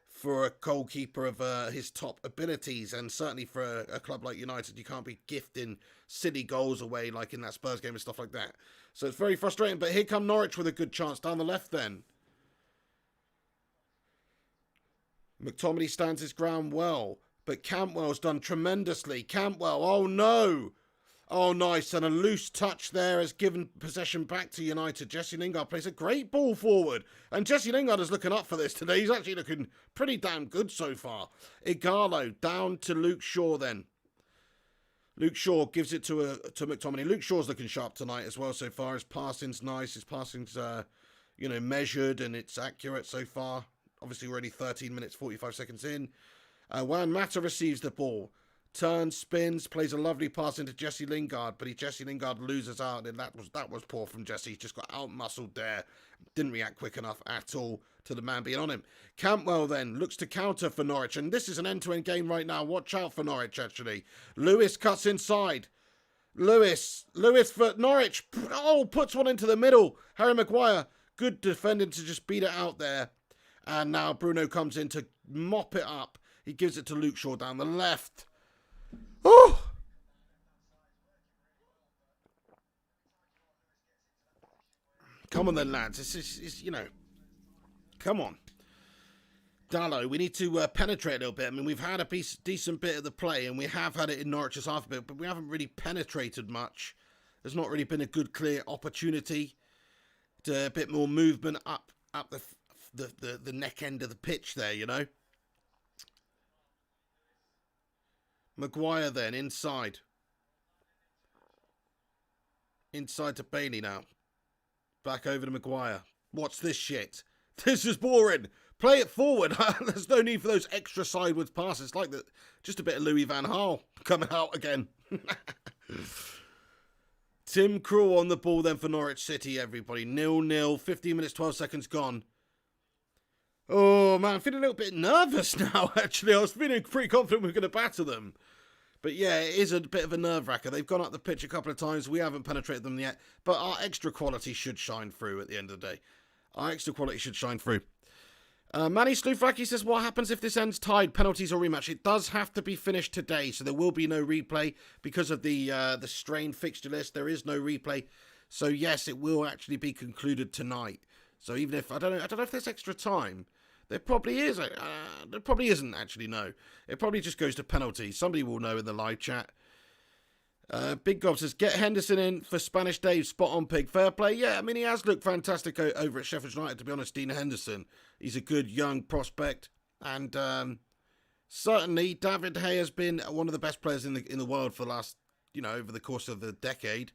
for a goalkeeper of his top abilities, and certainly for a club like United, you can't be gifting silly goals away like in that Spurs game and stuff like that. So it's very frustrating, but here come Norwich with a good chance down the left then. McTominay stands his ground well, but Cantwell's done tremendously. Cantwell, oh no! Oh, nice. And a loose touch there has given possession back to United. Jesse Lingard plays a great ball forward. And Jesse Lingard is looking up for this today. He's actually looking pretty damn good so far. Igalo down to Luke Shaw then. Luke Shaw gives it to McTominay. Luke Shaw's looking sharp tonight as well so far. His passing's nice. His passing's, measured and it's accurate so far. Obviously, we're only 13 minutes, 45 seconds in. Juan Mata receives the ball. Turns, spins, plays a lovely pass into Jesse Lingard, but Jesse Lingard loses out, and that was poor from Jesse. He just got out-muscled there. Didn't react quick enough at all to the man being on him. Campbell then looks to counter for Norwich, and this is an end-to-end game right now. Watch out for Norwich, actually. Lewis cuts inside. Lewis for Norwich. Oh, puts one into the middle. Harry Maguire, good defending to just beat it out there. And now Bruno comes in to mop it up. He gives it to Luke Shaw down the left. Oh! Come on then, lads. It's come on. Dalot, we need to penetrate a little bit. I mean, we've had a decent bit of the play, and we have had it in Norwich's half a bit, but we haven't really penetrated much. There's not really been a good, clear opportunity to a bit more movement up the neck end of the pitch there, you know. Maguire then, inside. Inside to Bailey now. Back over to Maguire. What's this shit? This is boring. Play it forward. There's no need for those extra sideways passes. Like just a bit of Louis van Gaal coming out again. Tim Krul on the ball then for Norwich City, everybody. 0-0. 15 minutes, 12 seconds gone. Oh, man, I'm feeling a little bit nervous now, actually. I was feeling pretty confident we were going to batter them. But yeah, it is a bit of a nerve-wracker. They've gone up the pitch a couple of times. We haven't penetrated them yet. But our extra quality should shine through at the end of the day. Our extra quality should shine through. Manny Sloufraki says, what happens if this ends tied, penalties or rematch? It does have to be finished today, so there will be no replay. Because of the strained fixture list, there is no replay. So yes, it will actually be concluded tonight. So even if, I don't know if there's extra time. There probably is. There probably isn't, actually, no. It probably just goes to penalties. Somebody will know in the live chat. Big Gob says, get Henderson in for Spanish Dave. Spot on, Pig. Fair play. Yeah, I mean, he has looked fantastic over at Sheffield United, to be honest, Dean Henderson. He's a good young prospect. And certainly, David Hay has been one of the best players in the world for the last, over the course of the decade.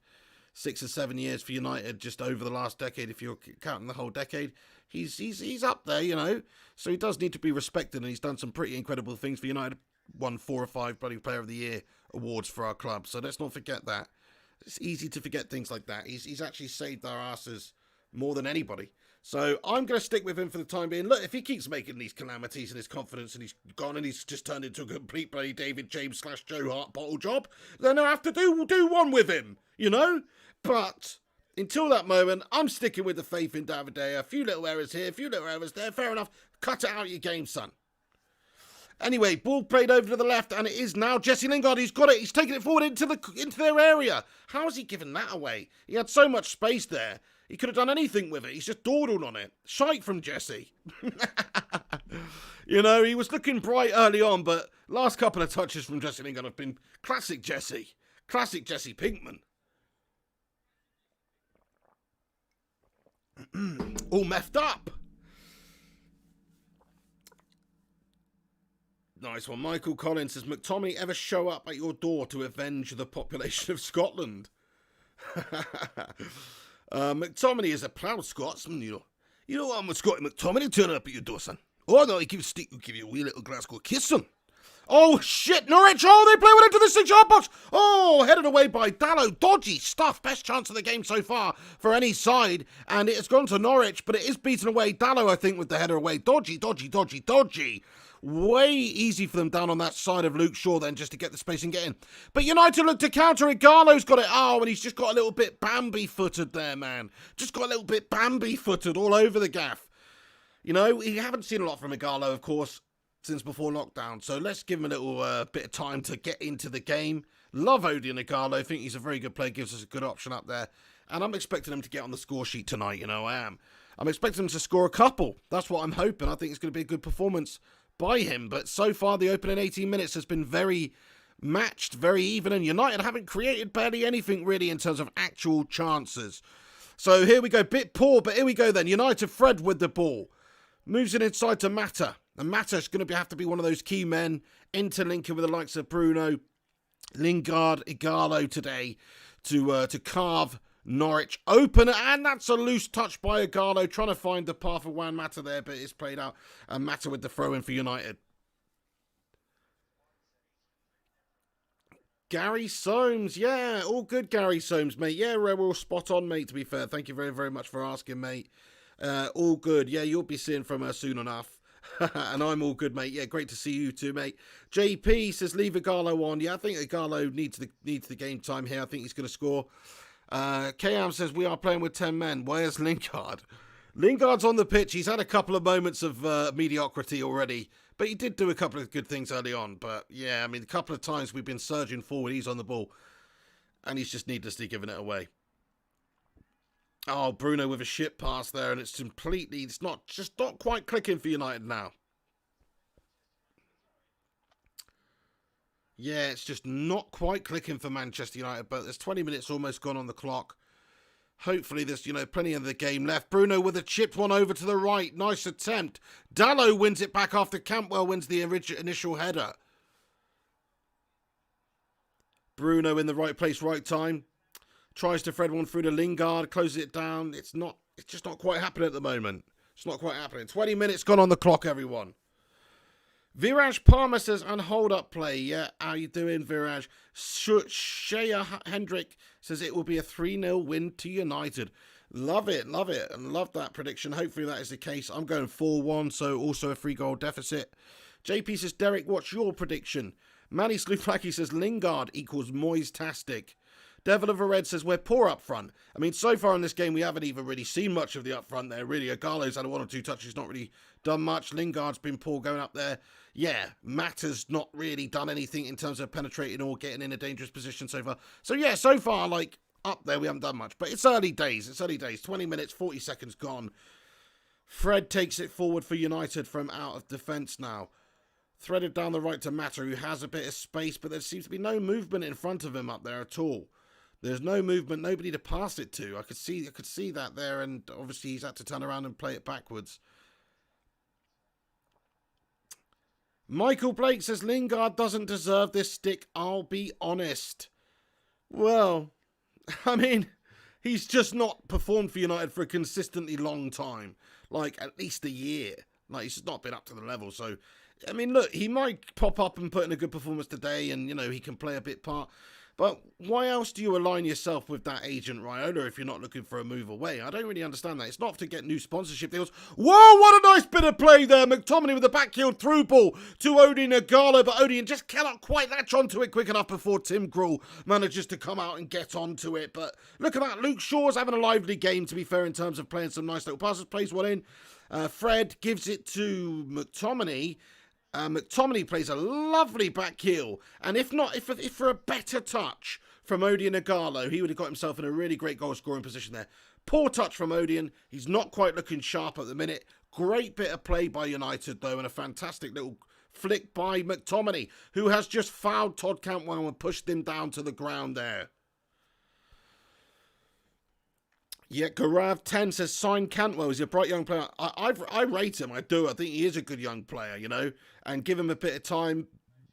6 or 7 years for United, just over the last decade, if you're counting the whole decade. He's up there, So he does need to be respected, and he's done some pretty incredible things for United. Won 4 or 5 bloody Player of the Year awards for our club, so let's not forget that. It's easy to forget things like that. He's actually saved our asses more than anybody. So I'm going to stick with him for the time being. Look, if he keeps making these calamities and his confidence and he's gone and he's just turned into a complete bloody David James / Joe Hart bottle job, then I have to do one with him, But until that moment, I'm sticking with the faith in David Day. A few little errors here, a few little errors there. Fair enough. Cut it out of your game, son. Anyway, ball played over to the left, and it is now Jesse Lingard. He's got it. He's taking it forward into their area. How has he given that away? He had so much space there. He could have done anything with it. He's just dawdled on it. Shite from Jesse. He was looking bright early on, but last couple of touches from Jesse Lingard have been classic Jesse. Classic Jesse Pinkman. All meffed up. Nice one. Michael Collins says, McTominay ever show up at your door to avenge the population of Scotland? McTominay is a proud Scotsman, You know what, I'm a Scotty McTominay turning up at your door, son. Oh, no, he'll give you a wee little Glasgow kiss, son. Oh, shit, Norwich. Oh, they play one into the 6-yard box. Oh, headed away by Dalot. Dodgy stuff. Best chance of the game so far for any side. And it has gone to Norwich, but it is beaten away. Dalot, I think, with the header away. Dodgy. Way easy for them down on that side of Luke Shaw then just to get the space and get in. But United look to counter. Igalo's got it. Oh, and he's just got a little bit Bambi-footed there, man. Just got a little bit Bambi-footed all over the gaff. We haven't seen a lot from Igalo, of course, since before lockdown. So let's give him a little bit of time to get into the game. Love Odion Igalo. I think he's a very good player. Gives us a good option up there. And I'm expecting him to get on the score sheet tonight. I am. I'm expecting him to score a couple. That's what I'm hoping. I think it's going to be a good performance by him. But so far, the opening 18 minutes has been very, matched, very even, and United haven't created barely anything really in terms of actual chances. So here we go, bit poor, but here we go then. United, Fred with the ball. Moves it inside to Mata. And Mata's going to have to be one of those key men, interlinking with the likes of Bruno, Lingard, Igalo today to carve Norwich open. And that's a loose touch by Igalo, trying to find the path of Juan Mata there, but it's played out. And Mata with the throw-in for United. Gary Soames, yeah, all good, Gary Soames, mate. Yeah, we're all spot on, mate, to be fair. Thank you very, very much for asking, mate. All good. Yeah, you'll be seeing from her soon enough. And I'm all good, mate. Yeah, great to see you too, mate. JP says leave Igalo on. Yeah, I think Igalo needs the game time here. I think he's going to score. KM says we are playing with 10 men. Where's Lingard? Lingard's on the pitch. He's had a couple of moments of mediocrity already. But he did do a couple of good things early on. But yeah, I mean, a couple of times we've been surging forward. He's on the ball. And he's just needlessly giving it away. Oh, Bruno with a shit pass there. And it's not quite clicking for United now. Yeah, it's just not quite clicking for Manchester United. But there's 20 minutes almost gone on the clock. Hopefully there's, plenty of the game left. Bruno with a chipped one over to the right. Nice attempt. Dallo wins it back after Cantwell wins the initial header. Bruno in the right place, right time. Tries to thread one through to Lingard. Closes it down. It's just not quite happening at the moment. It's not quite happening. 20 minutes gone on the clock, everyone. Viraj Palmer says, and hold up play. Yeah, how you doing, Viraj? Shea Hendrick says it will be a 3-0 win to United. Love it, and love that prediction. Hopefully that is the case. I'm going 4-1, so also a 3-goal deficit. JP says, Derek, what's your prediction? Manny Sluflaki says, Lingard equals Moyes-tastic. Devil of a Red says, we're poor up front. I mean, so far in this game, we haven't even really seen much of the up front there, really. Igalo's had 1 or 2 touches, not really done much. Lingard's been poor going up there. Yeah, Mata's not really done anything in terms of penetrating or getting in a dangerous position so far. So yeah, so far, up there, we haven't done much. But it's early days. 20 minutes, 40 seconds gone. Fred takes it forward for United from out of defence now. Threaded down the right to Mata, who has a bit of space, but there seems to be no movement in front of him up there at all. There's no movement, nobody to pass it to. I could see that there, and obviously he's had to turn around and play it backwards. Michael Blake says, Lingard doesn't deserve this stick, I'll be honest. Well, I mean, he's just not performed for United for a consistently long time. At least a year. He's just not been up to the level. So, I mean, look, he might pop up and put in a good performance today and, he can play a bit part. But why else do you align yourself with that agent Raiola if you're not looking for a move away? I don't really understand that. It's not to get new sponsorship deals. Whoa, what a nice bit of play there. McTominay with the backheel through ball to Odion Igalo, but Odion just cannot quite latch onto it quick enough before Tim Krul manages to come out and get onto it. But look at that. Luke Shaw's having a lively game, to be fair, in terms of playing some nice little passes. Plays one in. Fred gives it to McTominay. McTominay plays a lovely back heel, and if for a better touch from Odion Igalo, he would have got himself in a really great goal scoring position there. Poor touch from Odion. He's not quite looking sharp at the minute. Great bit of play by United though, and a fantastic little flick by McTominay, who has just fouled Todd Cantwell and pushed him down to the ground there. Yeah, Garav 10 says, sign Cantwell. He's a bright young player. I rate him. I do. I think he is a good young player, and give him a bit of time,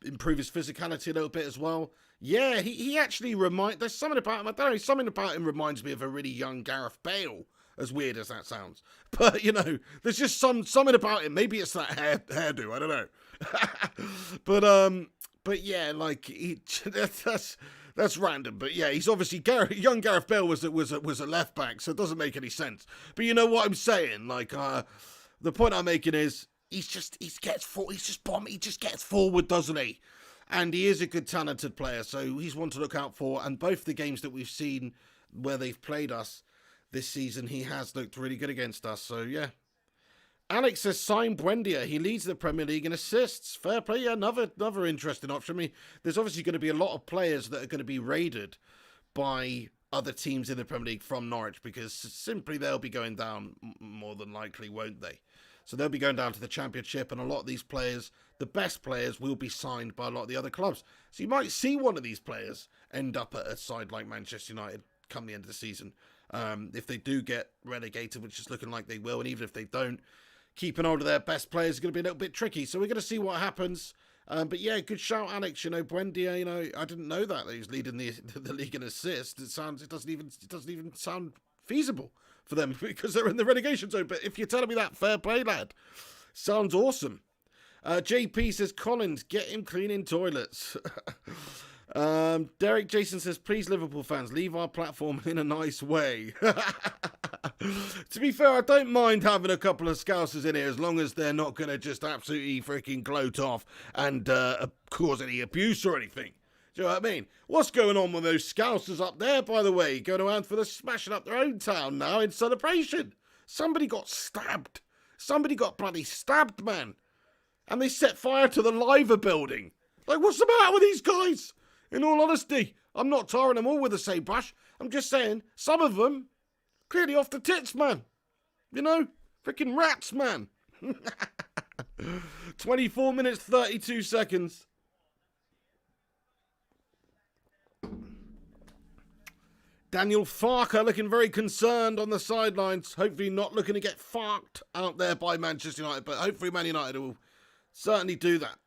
improve his physicality a little bit as well. Yeah, he actually there's something about him. I don't know. Something about him reminds me of a really young Gareth Bale, as weird as that sounds. But, there's just something about him. Maybe it's that hairdo. I don't know. But yeah, that's random, but yeah, he's obviously young Gareth Bale was a left back, so it doesn't make any sense. But you know what I'm saying? The point I'm making is he just gets forward, doesn't he? And he is a good, talented player, so he's one to look out for. And both the games that we've seen where they've played us this season, he has looked really good against us. So yeah. Alex says, sign Buendia. He leads the Premier League in assists. Fair play. Yeah, another interesting option. I mean, there's obviously going to be a lot of players that are going to be raided by other teams in the Premier League from Norwich, because simply they'll be going down more than likely, won't they? So they'll be going down to the Championship, and a lot of these players, the best players, will be signed by a lot of the other clubs. So you might see one of these players end up at a side like Manchester United come the end of the season. If they do get relegated, which is looking like they will, and even if they don't, keeping hold of their best players is going to be a little bit tricky. So we're going to see what happens. But yeah, good shout, Alex. Buendia, I didn't know that he's leading the league in assists. It doesn't even sound feasible for them because they're in the relegation zone. But if you're telling me that, fair play, lad. Sounds awesome. JP says, Collins, get him cleaning toilets. Derek Jason says, please, Liverpool fans, leave our platform in a nice way. To be fair, I don't mind having a couple of Scousers in here as long as they're not going to just absolutely freaking gloat off and cause any abuse or anything. Do you know what I mean? What's going on with those Scousers up there, by the way? Going around for the smashing up their own town now in celebration. Somebody got stabbed. Somebody got bloody stabbed, man. And they set fire to the Liver building. Like, what's the matter with these guys? In all honesty, I'm not tarring them all with the same brush. I'm just saying, some of them, clearly off the tits, man. Freaking rats, man. 24 minutes, 32 seconds. Daniel Farker looking very concerned on the sidelines. Hopefully not looking to get fucked out there by Manchester United, but hopefully Man United will certainly do that.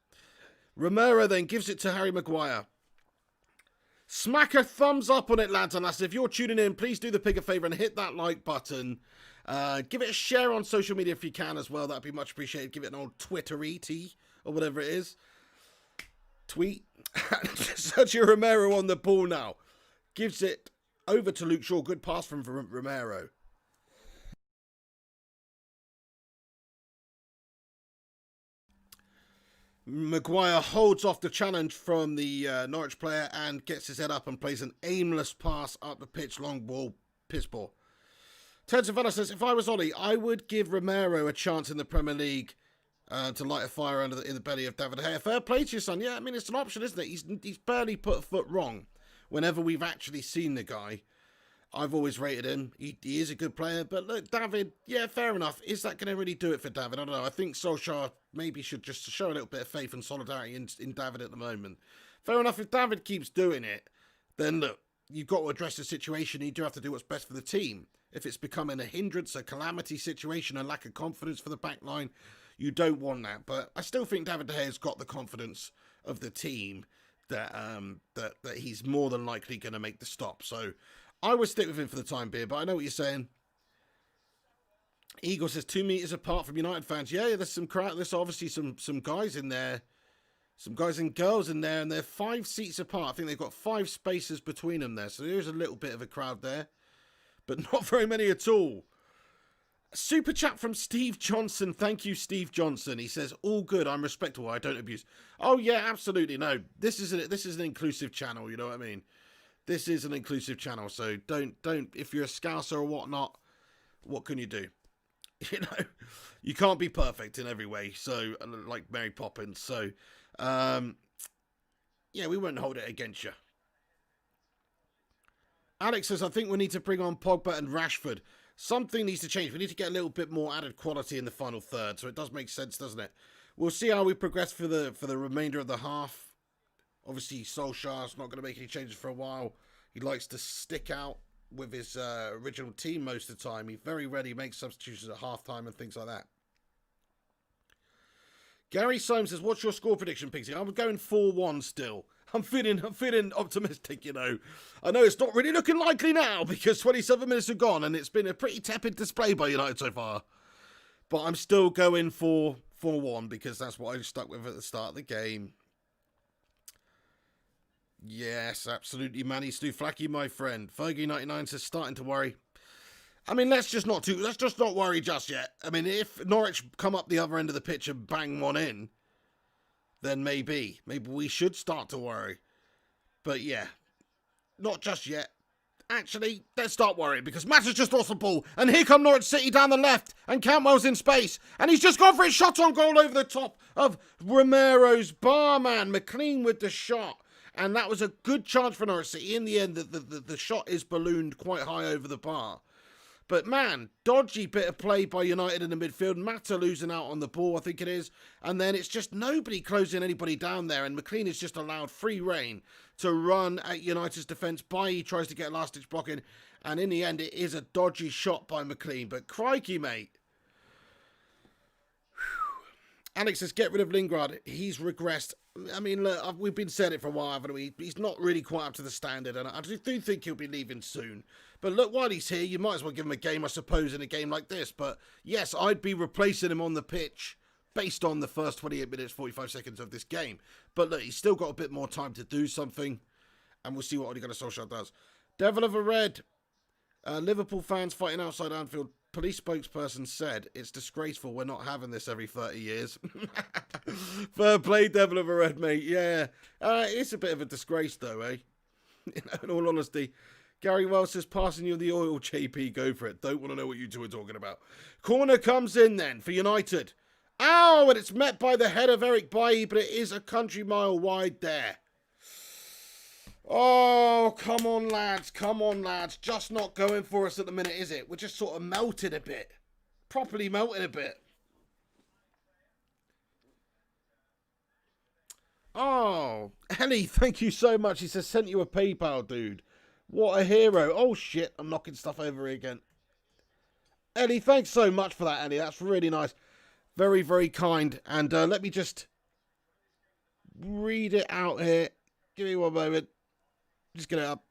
Romero then gives it to Harry Maguire. Smack a thumbs up on it, lads and lasses. If you're tuning in, please do the pig a favour and hit that like button. Give it a share on social media if you can as well. That'd be much appreciated. Give it an old Twittery or whatever it is. Tweet. Sergio Romero on the ball now. Gives it over to Luke Shaw. Good pass from Romero. Maguire holds off the challenge from the Norwich player and gets his head up and plays an aimless pass up the pitch, long ball, piss ball. Terence Vella says, if I was Ollie, I would give Romero a chance in the Premier League to light a fire in the belly of David De Gea. Fair play to your son. Yeah, I mean, it's an option, isn't it? He's barely put a foot wrong whenever we've actually seen the guy. I've always rated him. He is a good player. But look, David, yeah, fair enough. Is that going to really do it for David? I don't know. I think Solskjaer maybe should just show a little bit of faith and solidarity in David at the moment. Fair enough. If David keeps doing it, then look, you've got to address the situation. You do have to do what's best for the team. If it's becoming a hindrance, a calamity situation, a lack of confidence for the back line, you don't want that. But I still think David De Gea's got the confidence of the team that he's more than likely going to make the stop. So I would stick with him for the time being, but I know what you're saying. Eagle says 2 meters apart from United fans. Yeah, there's some crowd. There's obviously some guys in there, some guys and girls in there, and they're 5 seats apart. I think they've got 5 spaces between them there, so there's a little bit of a crowd there, but not very many at all. Super chat from Steve Johnson. Thank you, Steve Johnson. He says, all good. I'm respectable. I don't abuse. Oh yeah, absolutely. No, this is an inclusive channel. You know what I mean? This is an inclusive channel, so don't, if you're a Scouser or whatnot, what can you do? You can't be perfect in every way, so, like Mary Poppins, so, yeah, we won't hold it against you. Alex says, I think we need to bring on Pogba and Rashford. Something needs to change. We need to get a little bit more added quality in the final third, so it does make sense, doesn't it? We'll see how we progress for the remainder of the half. Obviously, Solskjaer's not going to make any changes for a while. He likes to stick out with his original team most of the time. He very rarely makes substitutions at halftime and things like that. Gary Soames says, what's your score prediction, Pixie? I'm going 4-1 still. I'm feeling optimistic, I know it's not really looking likely now because 27 minutes have gone and it's been a pretty tepid display by United so far. But I'm still going for 4-1 because that's what I stuck with at the start of the game. Yes, absolutely, Manny Stu Flacky, my friend. Fergie99 says, starting to worry. I mean, let's just not worry just yet. I mean, if Norwich come up the other end of the pitch and bang one in, then maybe we should start to worry. But yeah, not just yet. Actually, let's start worrying because Matt has just lost the ball and here come Norwich City down the left and Cantwell's in space and he's just gone for his shot on goal over the top of Romero's bar, man. McLean with the shot. And that was a good chance for Norwich City. In the end, the shot is ballooned quite high over the bar. But man, dodgy bit of play by United in the midfield. Mata losing out on the ball, I think it is. And then it's just nobody closing anybody down there. And McLean is just allowed free reign to run at United's defence. Bailly tries to get last-ditch blocking. And in the end, it is a dodgy shot by McLean. But crikey, mate. Alex says, get rid of Lingard. He's regressed. I mean, look, we've been saying it for a while, haven't we? He's not really quite up to the standard, and I do think he'll be leaving soon. But look, while he's here, you might as well give him a game, I suppose, in a game like this. But yes, I'd be replacing him on the pitch based on the first 28 minutes, 45 seconds of this game. But look, he's still got a bit more time to do something, and we'll see what Ole Gunnar Solskjaer does. Devil of a Red. Liverpool fans fighting outside Anfield. Police spokesperson said, it's disgraceful we're not having this every 30 years. Fair play, Devil of a Red, mate. Yeah. It's a bit of a disgrace, though, eh? In all honesty. Gary Wells says, passing you the oil, JP, go for it. Don't want to know what you two are talking about. Corner comes in, then, for United. Ow, and it's met by the head of Eric Bailly, but it is a country mile wide there. Oh, come on, lads. Come on, lads. Just not going for us at the minute, is it? We're just sort of melted a bit. Properly melted a bit. Oh, Ellie, thank you so much. He says, sent you a PayPal, dude. What a hero. Oh, shit. I'm knocking stuff over again. Ellie, thanks so much for that, Ellie. That's really nice. Very, very kind. And let me just read it out here. Give me one moment. Just get it up.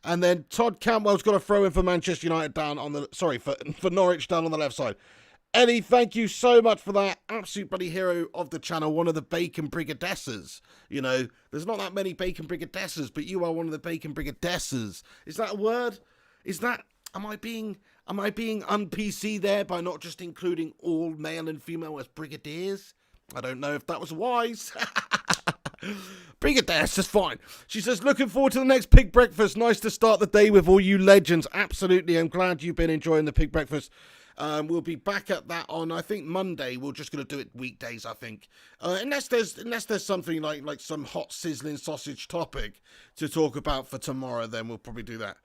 And then Todd Cantwell's got a throw in for Manchester United down on the... Sorry, for Norwich down on the left side. Ellie, thank you so much for that. Absolute bloody hero of the channel. One of the Bacon Brigadessers. You know, there's not that many Bacon Brigadessers, but you are one of the Bacon Brigadessers. Is that a word? Is that... Am I being un-PC there by not just including all male and female as brigadiers? I don't know if that was wise. Brigadess is fine. She says, looking forward to the next pig breakfast. Nice to start the day with all you legends. Absolutely. I'm glad you've been enjoying the pig breakfast. We'll be back at that on, I think, Monday. We're just going to do it weekdays, I think. Unless there's something like some hot sizzling sausage topic to talk about for tomorrow, then we'll probably do that.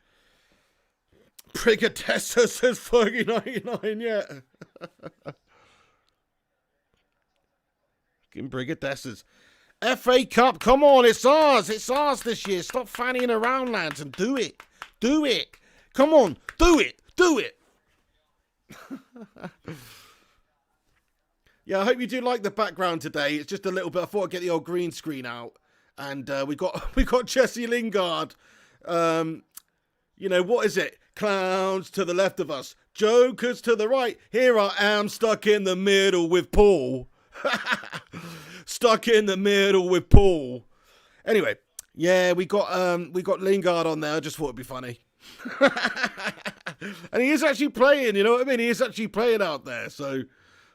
Brigadessa says $40.99, yeah. Fucking Brigadessers. FA Cup, come on, it's ours this year. Stop fannying around, lads, and do it. Do it. Come on, do it. Yeah, I hope you do like the background today. It's just a little bit. I thought I'd get the old green screen out, and we got Jesse Lingard. You know, what is it? Clowns to the left of us, jokers to the right. Here I am, stuck in the middle with Paul. Stuck in the middle with Paul. Anyway, yeah, we got Lingard on there. I just thought it'd be funny. And he is actually playing, you know what I mean? He is actually playing out there, so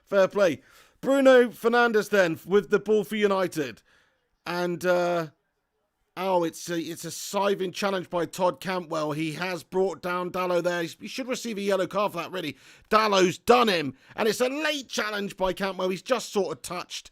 fair play. Bruno Fernandes then with the ball for United. And it's a siving challenge by Todd Cantwell. He has brought down Dalot there. He should receive a yellow card for that, really. Dalot's done him. And it's a late challenge by Cantwell. He's just sort of touched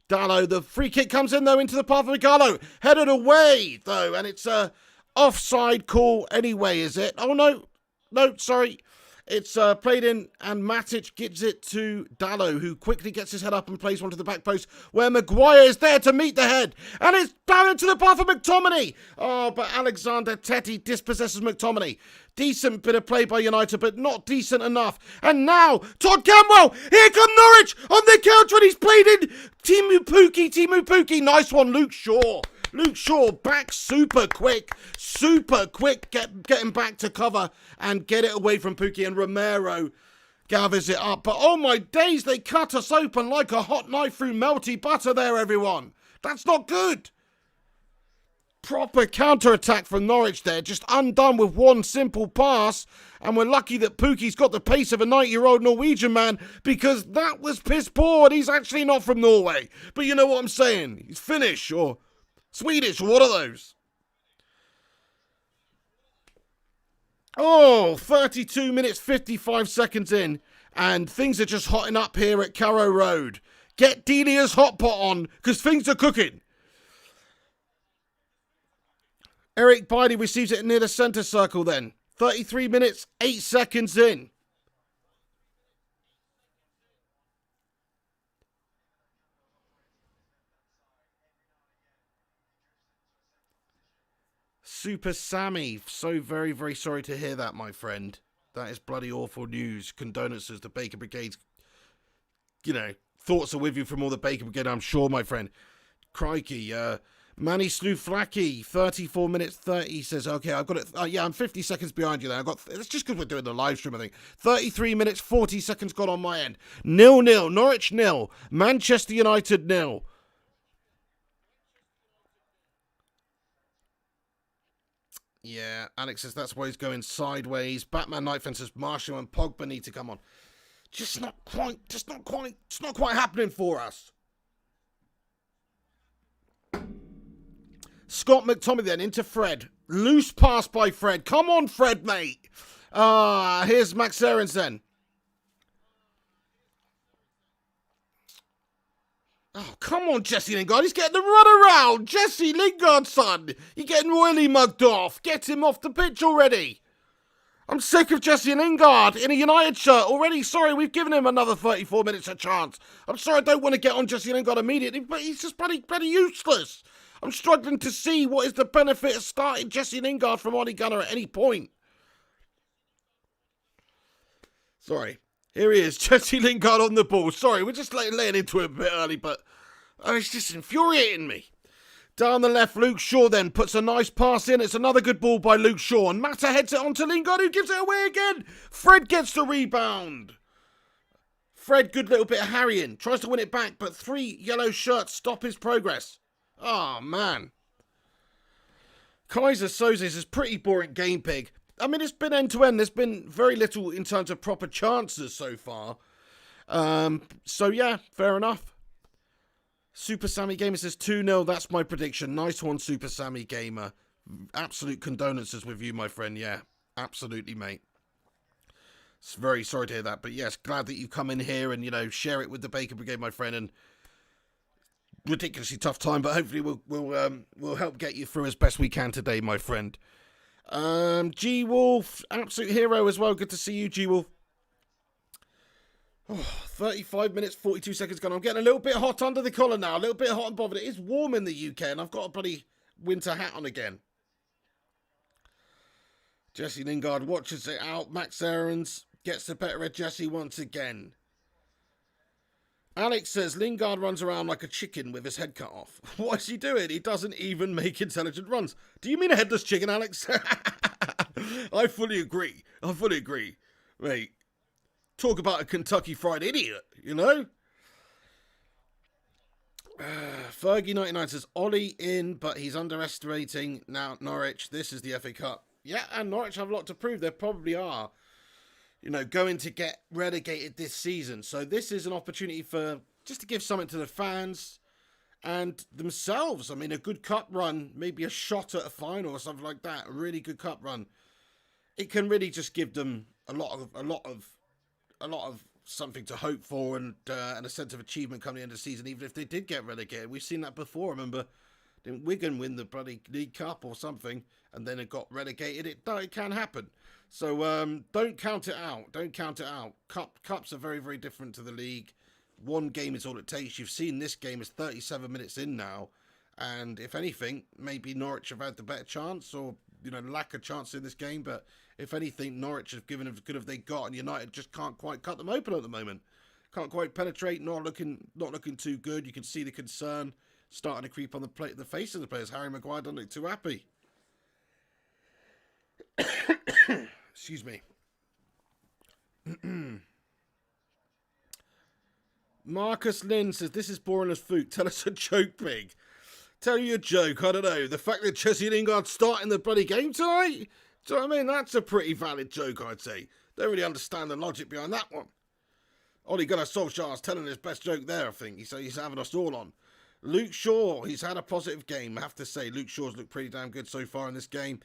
Dalot. The free kick comes in, though, into the path of Igalo. Headed away, though. And it's a offside call anyway, is it? Oh, no. No, sorry. It's played in, and Matic gives it to Dalot, who quickly gets his head up and plays one to the back post, where Maguire is there to meet the head. And it's down into the path of McTominay. Oh, but Alexander Tettey dispossesses McTominay. Decent bit of play by United, but not decent enough. And now, Todd Cantwell. Here come Norwich on the counter, and he's played in. Timu Pukki. Nice one, Luke Shaw. Luke Shaw back super quick, getting back to cover and get it away from Pukki, and Romero gathers it up. But oh my days, they cut us open like a hot knife through melty butter there, everyone. That's not good. Proper counter-attack from Norwich there, just undone with one simple pass. And we're lucky that Pukki's got the pace of a 90-year-old Norwegian man, because that was piss poor, and he's actually not from Norway. But you know what I'm saying? He's Finnish or Swedish, what are those? Oh, 32 minutes, 55 seconds in, and things are just hotting up here at Carrow Road. Get Delia's hot pot on, because things are cooking. Eric Bailly receives it near the centre circle then. 33 minutes, 8 seconds in. Super Sammy, so very, very sorry to hear that, my friend. That is bloody awful news. Condolences to Baker Brigade's, thoughts are with you from all the Baker Brigade, I'm sure, my friend. Crikey, Manny Slouflaki, 34 minutes 30, says, okay, I've got it. I'm 50 seconds behind you there. It's just because we're doing the live stream, I think. 33 minutes, 40 seconds gone on my end. 0-0, Norwich 0, Manchester United 0. Yeah, Alex says that's why he's going sideways. Batman Nightfence says Marshall and Pogba need to come on. It's not quite happening for us. Scott McTominay then into Fred. Loose pass by Fred. Come on, Fred, mate. Here's Max Aarons then. Oh, come on, Jesse Lingard. He's getting the run around. Jesse Lingard, son. You're getting royally mugged off. Get him off the pitch already. I'm sick of Jesse Lingard in a United shirt already. Sorry, we've given him another 34 minutes a chance. I'm sorry, I don't want to get on Jesse Lingard immediately, but he's just bloody useless. I'm struggling to see what is the benefit of starting Jesse Lingard from Ole Gunnar at any point. Sorry. Here he is, Jesse Lingard on the ball. Sorry, we're just laying into it a bit early, but it's just infuriating me. Down the left, Luke Shaw then puts a nice pass in. It's another good ball by Luke Shaw. And Mata heads it on to Lingard, who gives it away again. Fred gets the rebound. Fred, good little bit of harrying. Tries to win it back, but 3 yellow shirts stop his progress. Oh, man. Kaiser Soze is a pretty boring game, Pig. I mean, it's been end-to-end. There's been very little in terms of proper chances so far. So, yeah, fair enough. Super Sammy Gamer says 2-0. That's my prediction. Nice one, Super Sammy Gamer. Absolute condolences with you, my friend. Yeah, absolutely, mate. It's very sorry to hear that. But, yes, glad that you come in here and, share it with the Baker Brigade, my friend. And ridiculously tough time, but hopefully we'll help get you through as best we can today, my friend. G Wolf, absolute hero as well. Good to see you, G Wolf. 35 minutes, 42 seconds gone. I'm getting a little bit hot under the collar now. A little bit hot and bothered. It is warm in the UK, and I've got a bloody winter hat on again. Jesse Lingard watches it out. Max Aarons gets the better of Jesse once again. Alex says Lingard runs around like a chicken with his head cut off. What is he doing? He doesn't even make intelligent runs. Do you mean a headless chicken, Alex? I fully agree. Mate, talk about a Kentucky Fried Idiot, Fergie99 says Ollie in, but he's underestimating now Norwich. This is the FA Cup. Yeah, and Norwich have a lot to prove. They probably are. Going to get relegated this season. So this is an opportunity for just to give something to the fans and themselves. I mean, a good cup run, maybe a shot at a final or something like that. A really good cup run. It can really just give them a lot of something to hope for and a sense of achievement coming into the season, even if they did get relegated. We've seen that before. Remember, didn't Wigan win the bloody League Cup or something, and then it got relegated? It can happen. So don't count it out. Cups are very, very different to the league. One game is all it takes. You've seen this game is 37 minutes in now. And if anything, maybe Norwich have had the better chance or, lack of chance in this game. But if anything, Norwich have given as good as they got, and United just can't quite cut them open at the moment. Can't quite penetrate, not looking too good. You can see the concern starting to creep on the face of the players. Harry Maguire doesn't look too happy. Excuse me. Marcus Lynn says, this is boring as food. Tell us a joke, Pig. Tell you a joke, I don't know. The fact that Jesse Lingard's starting the bloody game tonight? Do you know what I mean? That's a pretty valid joke, I'd say. Don't really understand the logic behind that one. Ole Gunnar Solskjaer's telling his best joke there, I think. He's having us all on. Luke Shaw, he's had a positive game. I have to say, Luke Shaw's looked pretty damn good so far in this game.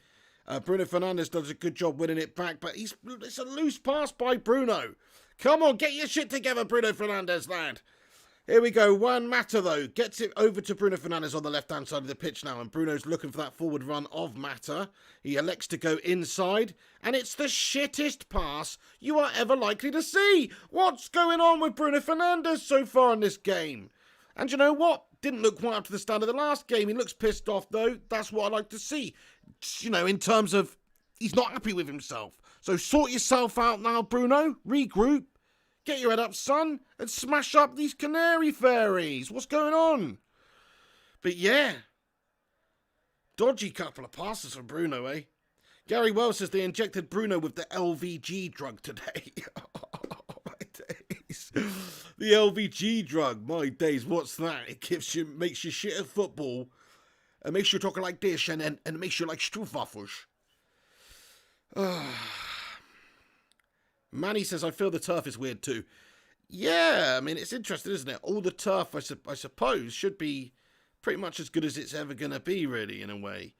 Bruno Fernandes does a good job winning it back, but it's a loose pass by Bruno. Come on, get your shit together, Bruno Fernandes, lad. Here we go. Juan Mata, though, gets it over to Bruno Fernandes on the left-hand side of the pitch now, and Bruno's looking for that forward run of Mata. He elects to go inside, and it's the shittest pass you are ever likely to see. What's going on with Bruno Fernandes so far in this game? And you know what? Didn't look quite up to the standard of the last game. He looks pissed off, though. That's what I like to see. you know, in terms of he's not happy with himself. So sort yourself out now, Bruno. Regroup. Get your head up, son, and smash up these Canary Fairies. What's going on? But yeah, dodgy couple of passes from Bruno, eh? Gary Wells says they injected Bruno with the LVG drug today. Oh, my days. The LVG drug, my days. What's that? It makes you shit at football, and makes you talk like this, and it makes you like Strufwaffles. Manny says, I feel the turf is weird too. Yeah, I mean, it's interesting, isn't it? All the turf, I suppose, should be pretty much as good as it's ever going to be, really, in a way.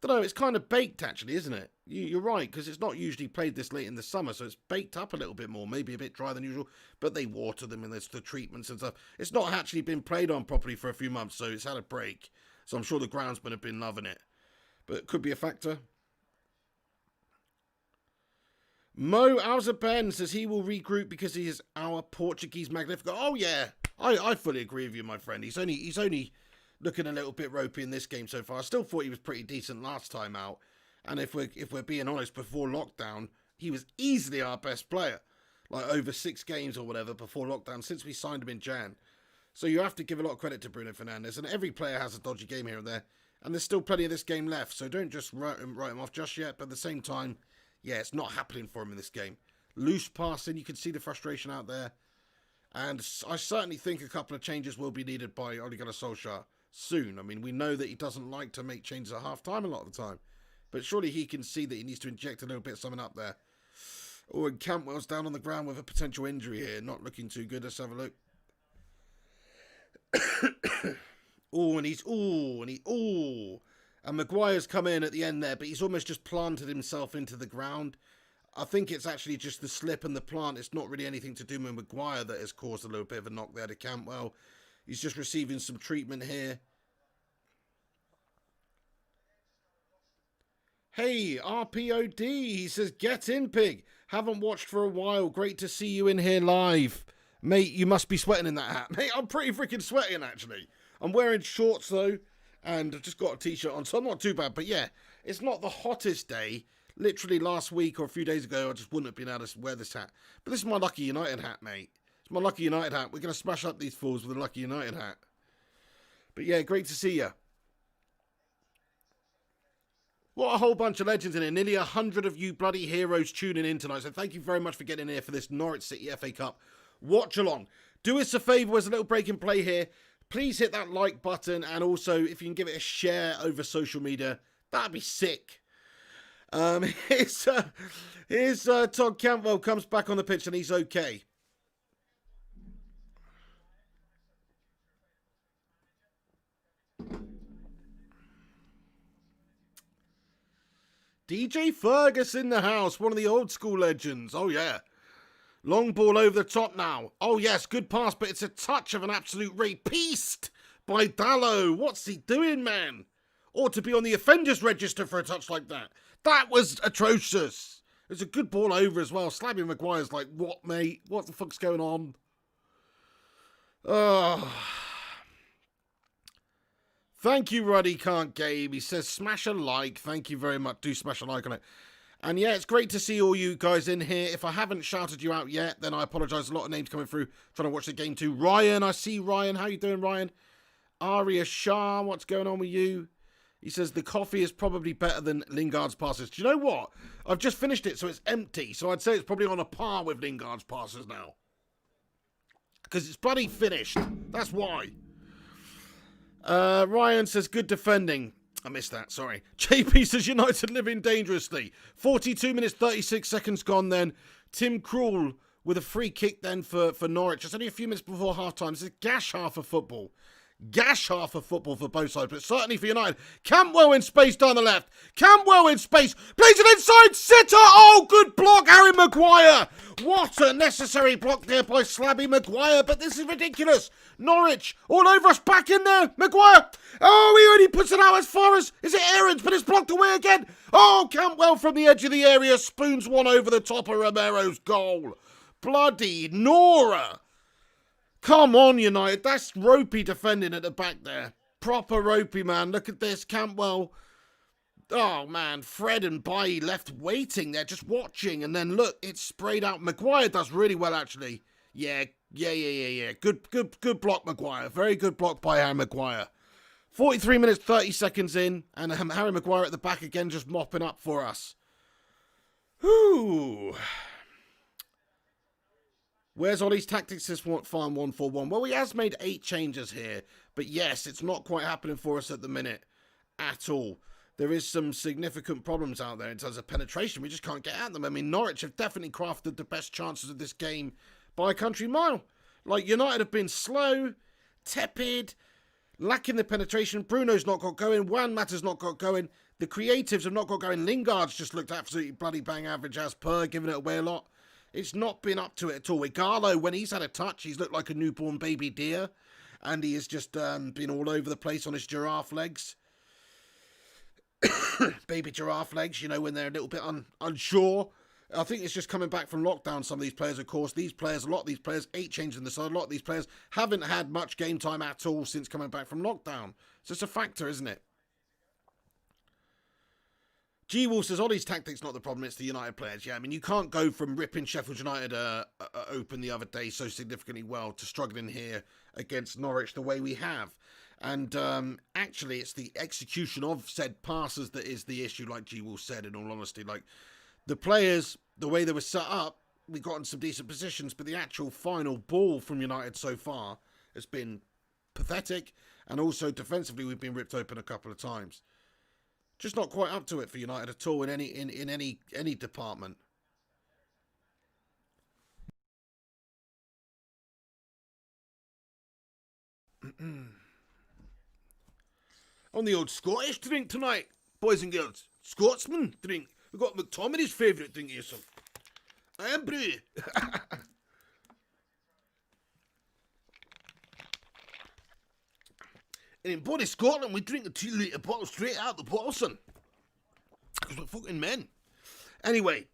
I don't know, it's kind of baked, actually, isn't it? You're right, because it's not usually played this late in the summer, so it's baked up a little bit more, maybe a bit drier than usual, but they water them and there's the treatments and stuff. It's not actually been played on properly for a few months, so it's had a break. So I'm sure the groundsmen have been loving it. But it could be a factor. Mo Alzaben says he will regroup because he is our Portuguese Magnifico. Oh yeah, I fully agree with you, my friend. He's only looking a little bit ropey in this game so far. I still thought he was pretty decent last time out. And if we're being honest, before lockdown, he was easily our best player. Like over 6 games or whatever before lockdown since we signed him in Jan. So you have to give a lot of credit to Bruno Fernandes. And every player has a dodgy game here and there. And there's still plenty of this game left. So don't just write him off just yet. But at the same time, yeah, it's not happening for him in this game. Loose passing, you can see the frustration out there. And I certainly think a couple of changes will be needed by Ole Gunnar Solskjaer soon. I mean, we know that he doesn't like to make changes at half-time a lot of the time. But surely he can see that he needs to inject a little bit of something up there. Oh, and Campbell's down on the ground with a potential injury here. Not looking too good. Let's have a look. And Maguire's come in at the end there, but he's almost just planted himself into the ground. I think it's actually just the slip and the plant. It's not really anything to do with Maguire that has caused a little bit of a knock there to Campbell. He's just receiving some treatment here. Hey, RPOD, he says, get in, pig. Haven't watched for a while. Great to see you in here live. Mate, you must be sweating in that hat. Mate, I'm pretty freaking sweating, actually. I'm wearing shorts, though, and I've just got a t-shirt on, so I'm not too bad. But yeah, it's not the hottest day. Literally last week or a few days ago, I just wouldn't have been able to wear this hat. But this is my Lucky United hat, mate. It's my Lucky United hat. We're going to smash up these fools with a Lucky United hat. But yeah, great to see you. What a whole bunch of legends in here. Nearly 100 of you bloody heroes tuning in tonight. So thank you very much for getting in here for this Norwich City FA Cup watch along. Do us a favour, there's a little break in play here. Please hit that like button, and also if you can give it a share over social media, that'd be sick. Here's Todd Cantwell comes back on the pitch and he's okay. DJ Fergus in the house, one of the old school legends. Oh, yeah. Long ball over the top now. Oh, yes, good pass, but it's a touch of an absolute rapiste by Dallo. What's he doing, man? Ought to be on the offenders register for a touch like that. That was atrocious. It was a good ball over as well. Slabby Maguire's like, what, mate? What the fuck's going on? Oh. Thank you, Ruddy Can't Game. He says, smash a like. Thank you very much. Do smash a like on it. And yeah, it's great to see all you guys in here. If I haven't shouted you out yet, then I apologise. A lot of names coming through. Trying to watch the game too. Ryan, I see Ryan. How you doing, Ryan? Aria Shah, what's going on with you? He says, the coffee is probably better than Lingard's passes. Do you know what? I've just finished it, so it's empty. So I'd say it's probably on a par with Lingard's passes now. Because it's bloody finished. That's why. Ryan says, good defending. I missed that, sorry. JP says, United living dangerously. 42 minutes, 36 seconds gone then. Tim Krul with a free kick then for Norwich. It's only a few minutes before half-time. It's a gash half of football. Gash half of football for both sides, but certainly for United. Campbell in space down the left. Campbell in space. Plays it inside. Sitter. Oh, good block, Harry Maguire. What a necessary block there by Slabby Maguire, but this is ridiculous. Norwich all over us. Back in there. Maguire. Oh, he only puts it out as far as, is it Aaron's, but it's blocked away again. Oh, Campbell from the edge of the area spoons one over the top of Romero's goal. Bloody Nora. Come on, United. That's ropey defending at the back there. Proper ropey, man. Look at this. Campbell. Oh, man, Fred and Bailly left waiting there, just watching. And then, look, it's sprayed out. Maguire does really well, actually. Yeah. Good block, Maguire. Very good block by Harry Maguire. 43 minutes, 30 seconds in. And Harry Maguire at the back again, just mopping up for us. Whew. Where's Ollie's tactics this farm 141? Well, he has made 8 changes here. But yes, it's not quite happening for us at the minute. At all. There is some significant problems out there in terms of penetration. We just can't get at them. I mean, Norwich have definitely crafted the best chances of this game by a country mile. Like, United have been slow, tepid, lacking the penetration. Bruno's not got going. Juan Mata's not got going. The creatives have not got going. Lingard's just looked absolutely bloody bang average as per, giving it away a lot. It's not been up to it at all. Igalo, when he's had a touch, he's looked like a newborn baby deer. And he has just been all over the place on his giraffe legs. Baby giraffe legs, you know, when they're a little bit unsure. I think it's just coming back from lockdown, some of these players, of course. These players, a lot of these players, 8 changes in the side. A lot of these players haven't had much game time at all since coming back from lockdown. It's just a factor, isn't it? G-Wolf says, Ollie's tactics not the problem, it's the United players. Yeah, I mean, you can't go from ripping Sheffield United open the other day so significantly well to struggling here against Norwich the way we have. And actually, it's the execution of said passes that is the issue, like G-Wolf said, in all honesty. Like, the players, the way they were set up, we got in some decent positions, but the actual final ball from United so far has been pathetic. And also, defensively, we've been ripped open a couple of times. Just not quite up to it for United at all in any department. On the old Scottish drink tonight, boys and girls. Scotsman drink. We've got McTominay's favourite drink here, some. I am brew. And in bloody Scotland, we drink a 2-litre bottle straight out the bottle, son. Because we're fucking men. Anyway,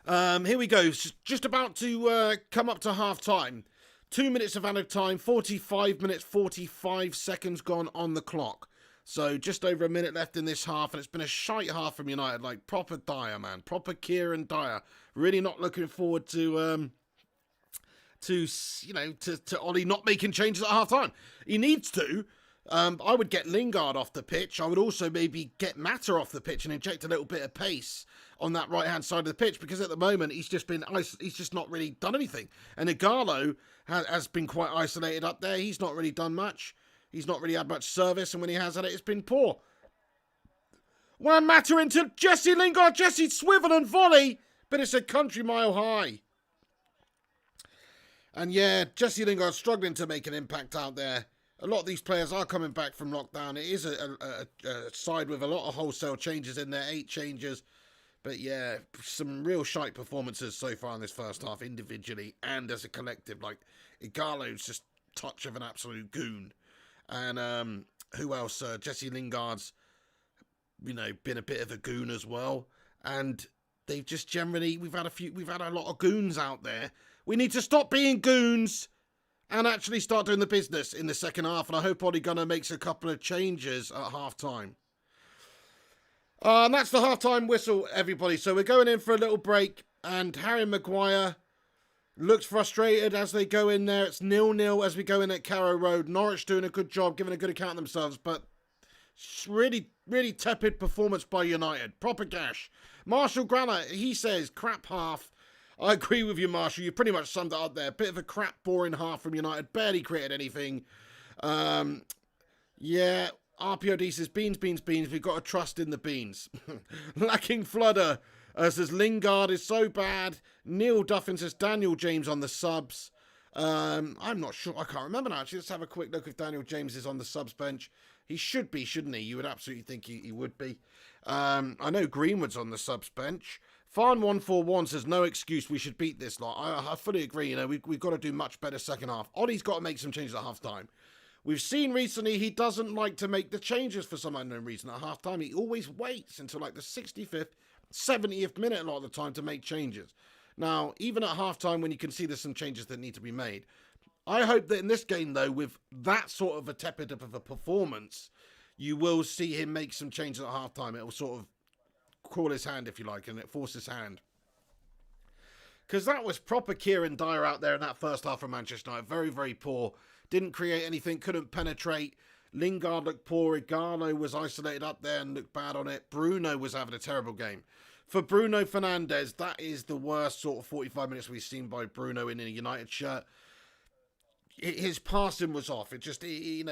here we go. Just about to come up to half-time. 2 minutes of added time, 45 minutes, 45 seconds gone on the clock. So just over a minute left in this half, and it's been a shite half from United. Like, proper dire, man. Proper Kieran Dyer. Really not looking forward to Ollie not making changes at half-time. He needs to. I would get Lingard off the pitch. I would also maybe get Mata off the pitch and inject a little bit of pace on that right-hand side of the pitch, because at the moment he's just not really done anything. And Igalo has been quite isolated up there. He's not really done much. He's not really had much service, and when he has had it, it's been poor. Juan Mata into Jesse Lingard. Jesse swivel and volley, but it's a country mile high. And yeah, Jesse Lingard struggling to make an impact out there. A lot of these players are coming back from lockdown. It is a side with a lot of wholesale changes in there, 8 changes. But yeah, some real shite performances so far in this first half, individually and as a collective. Like, Igalo's just touch of an absolute goon. And who else? Jesse Lingard's, been a bit of a goon as well. And they've just generally, we've had a lot of goons out there. We need to stop being goons and actually start doing the business in the second half. And I hope Ole Gunnar makes a couple of changes at half-time. And that's the half-time whistle, everybody. So we're going in for a little break. And Harry Maguire looks frustrated as they go in there. It's 0-0 as we go in at Carrow Road. Norwich doing a good job, giving a good account of themselves. But really, really tepid performance by United. Proper gash. Marshall Granite, he says, crap half. I agree with you, Marshall. You pretty much summed it up there. Bit of a crap, boring half from United. Barely created anything. Yeah, RPOD says, beans. We've got to trust in the beans. Lacking Fludder says, Lingard is so bad. Neil Duffin says, Daniel James on the subs. I'm not sure. I can't remember now. Actually, let's have a quick look if Daniel James is on the subs bench. He should be, shouldn't he? You would absolutely think he would be. I know Greenwood's on the subs bench. Farn141 says, no excuse, we should beat this lot. I fully agree. We've got to do much better second half. Ollie's got to make some changes at half-time. We've seen recently he doesn't like to make the changes for some unknown reason at half-time. He always waits until like the 65th, 70th minute a lot of the time to make changes. Now, even at half-time when you can see there's some changes that need to be made, I hope that in this game, though, with that sort of a tepid of a performance, you will see him make some changes at halftime. It will sort of call his hand, if you like, and it force his hand. Because that was proper Kieran Dyer out there in that first half of Manchester United. Very, very poor. Didn't create anything, couldn't penetrate. Lingard looked poor. Igalo was isolated up there and looked bad on it. Bruno was having a terrible game. For Bruno Fernandes, that is the worst sort of 45 minutes we've seen by Bruno in a United shirt. His passing was off. It just, he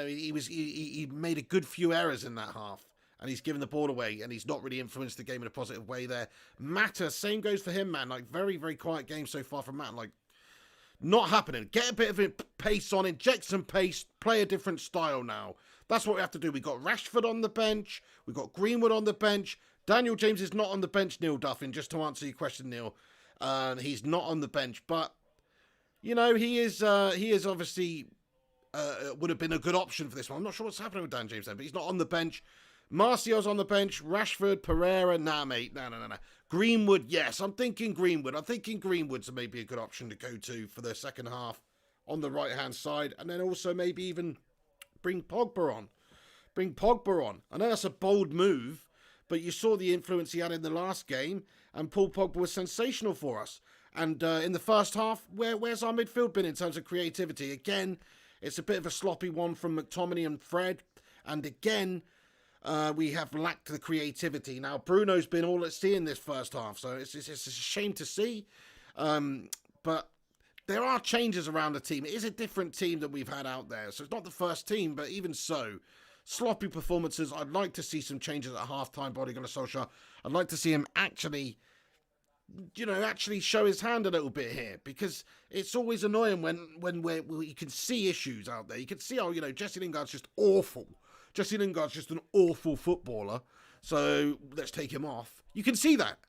made a good few errors in that half. And he's given the ball away, and he's not really influenced the game in a positive way there. Mata, same goes for him, man. Like, very, very quiet game so far from Mata. Like, not happening. Get a bit of pace on, inject some pace, play a different style now. That's what we have to do. We got Rashford on the bench. We got Greenwood on the bench. Daniel James is not on the bench, Neil Duffin, just to answer your question, Neil. He's not on the bench, but, you know, he is obviously, would have been a good option for this one. I'm not sure what's happening with Dan James then, but he's not on the bench. Marcial's on the bench. Rashford, Pereira, nah, mate. No. Greenwood, yes. I'm thinking Greenwood. I'm thinking Greenwood's maybe a good option to go to for the second half on the right-hand side. And then also maybe even bring Pogba on. I know that's a bold move, but you saw the influence he had in the last game, and Paul Pogba was sensational for us. And in the first half, where's our midfield been in terms of creativity? Again, it's a bit of a sloppy one from McTominay and Fred. And again, we have lacked the creativity. Now, Bruno's been all at sea in this first half, so it's a shame to see. But there are changes around the team. It is a different team that we've had out there. So it's not the first team, but even so, sloppy performances. I'd like to see some changes at halftime, Ole Gunnar Solskjaer. I'd like to see him actually show his hand a little bit here, because it's always annoying when you can see issues out there. You can see how, Jesse Lingard's just awful. Jesse Lingard's just an awful footballer, so let's take him off. You can see that.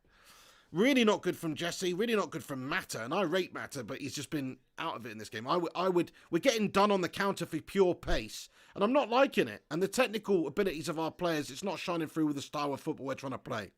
Really not good from Jesse, really not good from Mata, and I rate Mata, but he's just been out of it in this game. We're getting done on the counter for pure pace, and I'm not liking it. And the technical abilities of our players, it's not shining through with the style of football we're trying to play.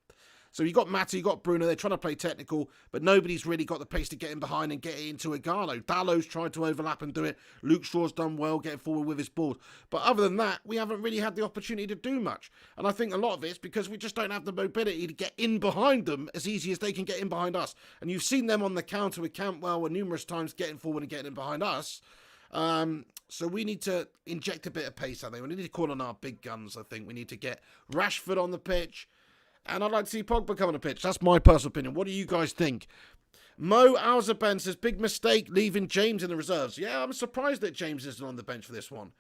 So you got Mata, you got Bruno, they're trying to play technical, but nobody's really got the pace to get in behind and get it into Igalo. Dallow's tried to overlap and do it. Luke Shaw's done well getting forward with his ball. But other than that, we haven't really had the opportunity to do much. And I think a lot of it's because we just don't have the mobility to get in behind them as easy as they can get in behind us. And you've seen them on the counter with Campbell numerous times getting forward and getting in behind us. So we need to inject a bit of pace, I think. We need to call on our big guns, I think. We need to get Rashford on the pitch. And I'd like to see Pogba come on the pitch. That's my personal opinion. What do you guys think? Mo Alzaben says, big mistake leaving James in the reserves. Yeah, I'm surprised that James isn't on the bench for this one.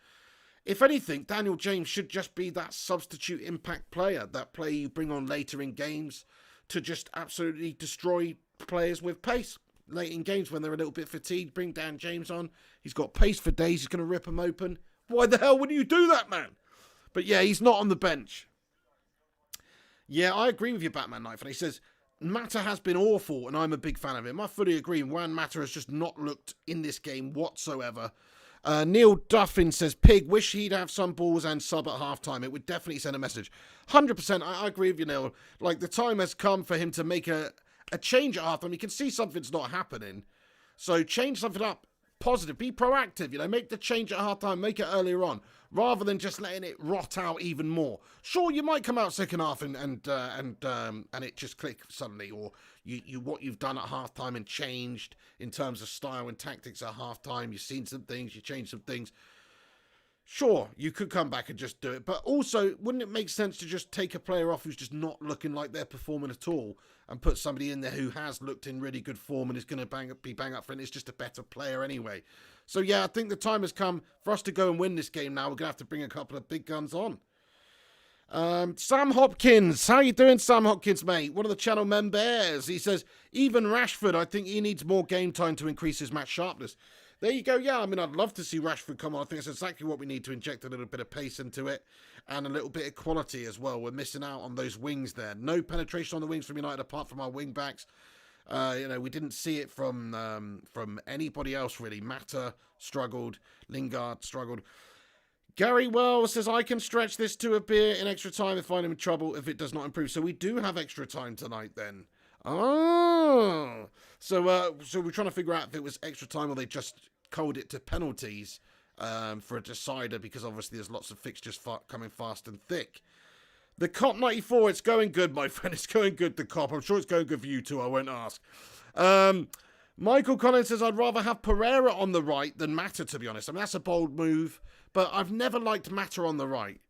If anything, Daniel James should just be that substitute impact player. That player you bring on later in games to just absolutely destroy players with pace. Late in games when they're a little bit fatigued, bring Dan James on. He's got pace for days. He's going to rip them open. Why the hell would you do that, man? But yeah, he's not on the bench. Yeah, I agree with you, Batman Knife. And he says, Mata has been awful, and I'm a big fan of him. I fully agree. Juan Mata has just not looked in this game whatsoever. Neil Duffin says, Pig, wish he'd have some balls and sub at halftime. It would definitely send a message. 100%, I agree with you, Neil. Like, the time has come for him to make a change at halftime. You can see something's not happening. So change something up. Positive. Be proactive. Make the change at halftime. Make it earlier on, rather than just letting it rot out even more. Sure, you might come out second half and it just click suddenly, or what you've done at halftime and changed in terms of style and tactics at halftime. You've seen some things. You changed some things. Sure, you could come back and just do it, but also, wouldn't it make sense to just take a player off who's just not looking like they're performing at all, and put somebody in there who has looked in really good form and is going to be bang up for it, and is just a better player anyway. So yeah, I think the time has come for us to go and win this game now. We're going to have to bring a couple of big guns on. Sam Hopkins, how you doing, Sam Hopkins, mate? One of the channel members. He says, even Rashford, I think he needs more game time to increase his match sharpness. There you go. Yeah, I mean, I'd love to see Rashford come on. I think it's exactly what we need to inject a little bit of pace into it and a little bit of quality as well. We're missing out on those wings there. No penetration on the wings from United apart from our wing backs. We didn't see it from anybody else really. Mata struggled. Lingard struggled. Gary Wells says, I can stretch this to a beer in extra time if I'm in trouble if it does not improve. So we do have extra time tonight then. Oh, so we're trying to figure out if it was extra time or they just called it to penalties for a decider, because obviously there's lots of fixtures coming fast and thick. The Cop 94, it's going good, my friend. It's going good, the Cop. I'm sure it's going good for you too. I won't ask. Michael Collins says, I'd rather have Pereira on the right than Mata, to be honest. I mean, that's a bold move, but I've never liked Mata on the right.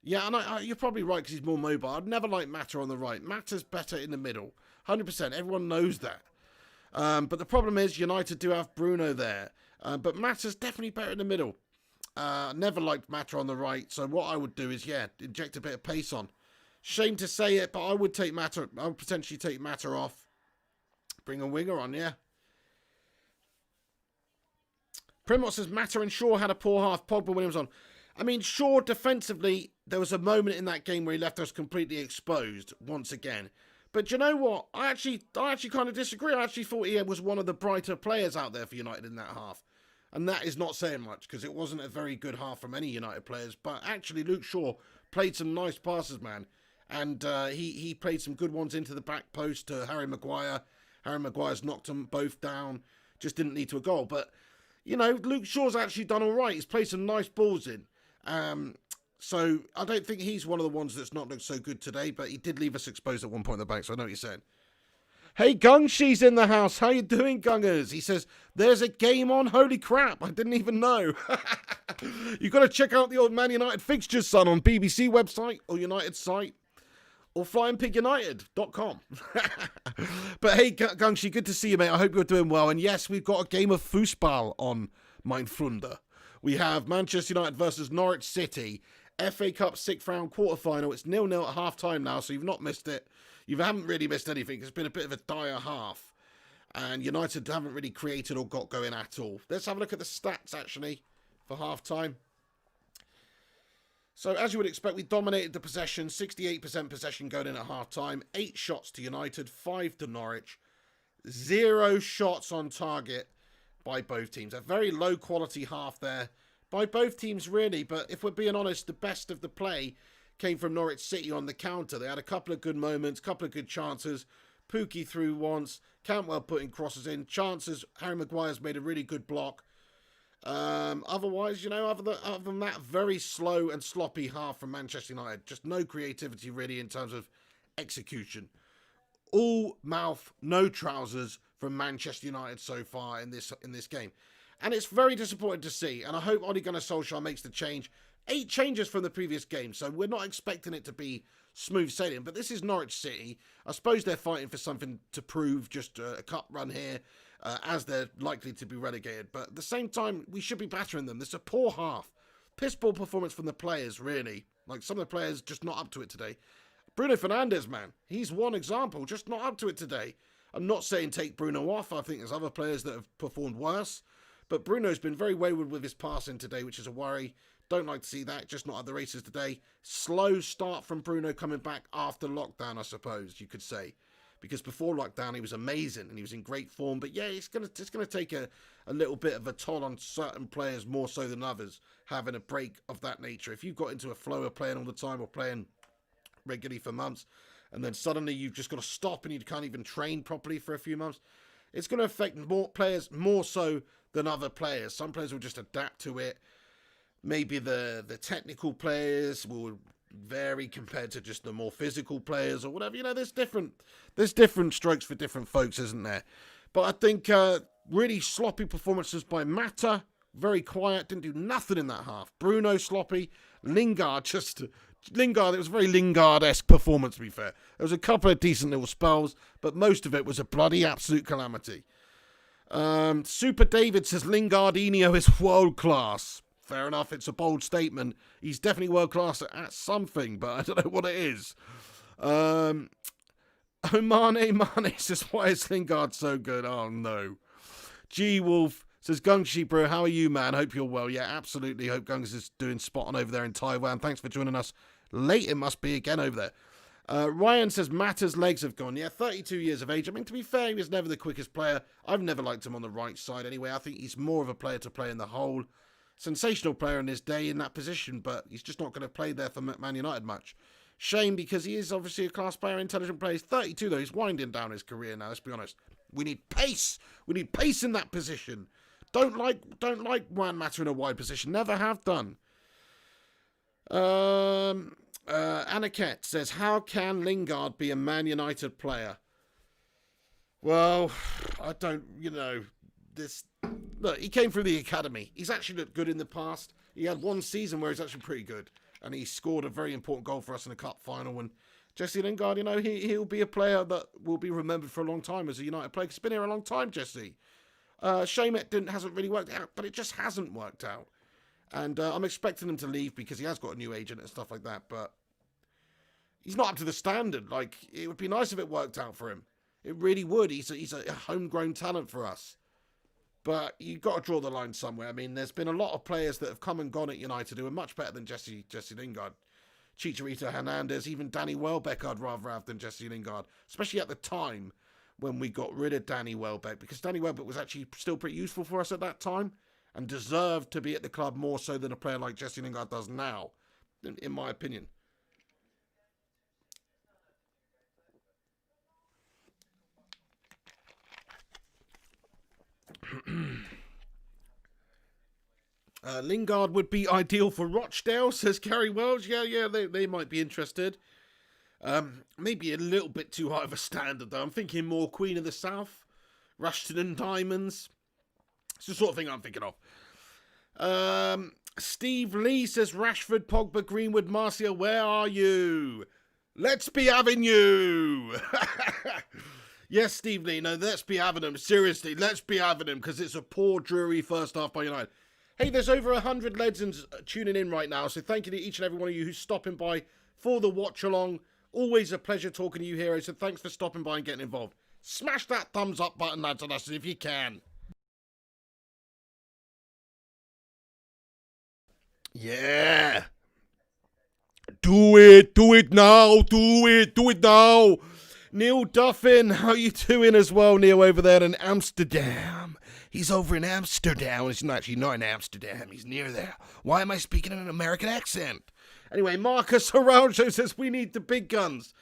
Yeah, and you're probably right because he's more mobile. I'd never like Mata on the right. Mata's better in the middle. 100%. Everyone knows that. But the problem is United do have Bruno there. But Mata's definitely better in the middle. Never liked Mata on the right. So what I would do is, inject a bit of pace on. Shame to say it, but I would take Mata. I would potentially take Mata off. Bring a winger on, yeah. Primot says Mata and Shaw had a poor half. Pogba, Williams on. I mean, Shaw defensively, there was a moment in that game where he left us completely exposed once again. But you know what? I actually kind of disagree. I actually thought he was one of the brighter players out there for United in that half. And that is not saying much because it wasn't a very good half from any United players. But actually, Luke Shaw played some nice passes, man. And he played some good ones into the back post to Harry Maguire. Harry Maguire's knocked them both down. Just didn't lead to a goal. But, you know, Luke Shaw's actually done all right. He's played some nice balls in. So I don't think he's one of the ones that's not looked so good today, but he did leave us exposed at one point in the bank, so I know what you're saying. Hey, Gungshi's in the house. How you doing, Gungers? He says, there's a game on. Holy crap, I didn't even know. You've got to check out the old Man United fixtures, son, on BBC website or United site or flyingpigunited.com. But hey, Gungshi, good to see you, mate. I hope you're doing well. And yes, we've got a game of foosball on, mein Freunde. We have Manchester United versus Norwich City, FA Cup 6th round quarter-final. It's 0-0 at half-time now, so you've not missed it. You haven't really missed anything. It's been a bit of a dire half. And United haven't really created or got going at all. Let's have a look at the stats, actually, for half-time. So, as you would expect, we dominated the possession. 68% possession going in at half-time. 8 shots to United, 5 to Norwich. 0 shots on target by both teams. A very low-quality half there by both teams, really. But if we're being honest, the best of the play came from Norwich City on the counter. They had a couple of good moments, couple of good chances. Pukki through once. Cantwell putting crosses in. Chances. Harry Maguire's made a really good block. Otherwise, you know, other than that, very slow and sloppy half from Manchester United. Just no creativity, really, in terms of execution. All mouth, no trousers from Manchester United so far in this game. And it's very disappointing to see. And I hope Ole Gunnar Solskjaer makes the change. 8 changes from the previous game, so we're not expecting it to be smooth sailing. But this is Norwich City. I suppose they're fighting for something to prove, just a cup run here, as they're likely to be relegated. But at the same time, we should be battering them. This is a poor half. Piss poor performance from the players, really. Like, some of the players just not up to it today. Bruno Fernandes, man, he's one example, just not up to it today. I'm not saying take Bruno off. I think there's other players that have performed worse. But Bruno's been very wayward with his passing today, which is a worry. Don't like to see that, just not at the races today. Slow start from Bruno coming back after lockdown, I suppose you could say. Because before lockdown, he was amazing and he was in great form. But yeah, it's gonna take a little bit of a toll on certain players more so than others, having a break of that nature. If you've got into a flow of playing all the time or playing regularly for months, and then suddenly you've just got to stop and you can't even train properly for a few months, it's going to affect more players more so than other players. Some players will just adapt to it. Maybe the technical players will vary compared to just the more physical players or whatever. You know, there's different strokes for different folks, isn't there? But I think really sloppy performances by Mata. Very quiet, didn't do nothing in that half. Bruno sloppy. Lingard, it was a very Lingard-esque performance, to be fair. There was a couple of decent little spells, but most of it was a bloody absolute calamity. Super David says Lingardinho is world class. Fair enough, it's a bold statement. He's definitely world class at something, but I don't know what it is. Mane says, why is Lingard so good? Oh no. G Wolf says, Gungshi bro, how are you, man? Hope you're well. Yeah, absolutely. Hope Gungs is doing spot on over there in Taiwan. Thanks for joining us. Late it must be again over there. Ryan says Mata's legs have gone. Yeah, 32 years of age. I mean, to be fair, he was never the quickest player. I've never liked him on the right side anyway. I think he's more of a player to play in the hole. Sensational player in his day in that position, but he's just not going to play there for Man United much. Shame, because he is obviously a class player, intelligent player. He's 32 though. He's winding down his career now, let's be honest. We need pace. We need pace in that position. Don't like Juan Mata in a wide position. Never have done. Anaket says, how can Lingard be a Man United player? Well, I don't, look, he came through the academy. He's actually looked good in the past. He had one season where he's actually pretty good. And he scored a very important goal for us in the cup final. And Jesse Lingard, he'll be a player that will be remembered for a long time as a United player. He's been here a long time, Jesse. Shame it hasn't really worked out, but it just hasn't worked out. And I'm expecting him to leave because he has got a new agent and stuff like that. But he's not up to the standard. Like, it would be nice if it worked out for him. It really would. He's a homegrown talent for us. But you've got to draw the line somewhere. I mean, there's been a lot of players that have come and gone at United who are much better than Jesse Lingard. Chicharito Hernandez, even Danny Welbeck I'd rather have than Jesse Lingard. Especially at the time when we got rid of Danny Welbeck. Because Danny Welbeck was actually still pretty useful for us at that time. And deserved to be at the club more so than a player like Jesse Lingard does now. In my opinion. Lingard would be ideal for Rochdale, says Gary Wells. Yeah, they might be interested. Maybe a little bit too high of a standard, though. I'm thinking more Queen of the South, Rushton and Diamonds. It's the sort of thing I'm thinking of. Steve Lee says Rashford, Pogba, Greenwood, Martial, where are you? Let's be having you. Yes, Steve Lee, no, let's be having him. Seriously, let's be having him because it's a poor, dreary first half by United. Hey, there's over 100 legends tuning in right now, so thank you to each and every one of you who's stopping by for the watch-along. Always a pleasure talking to you, heroes, so thanks for stopping by and getting involved. Smash that thumbs up button, lads and lasses, if you can. Yeah. Do it now. Neil Duffin, how you doing as well, Neil, over there in Amsterdam? He's over in Amsterdam. He's actually not in Amsterdam. He's near there. Why am I speaking in an American accent? Anyway, Marcus Araujo says we need the big guns.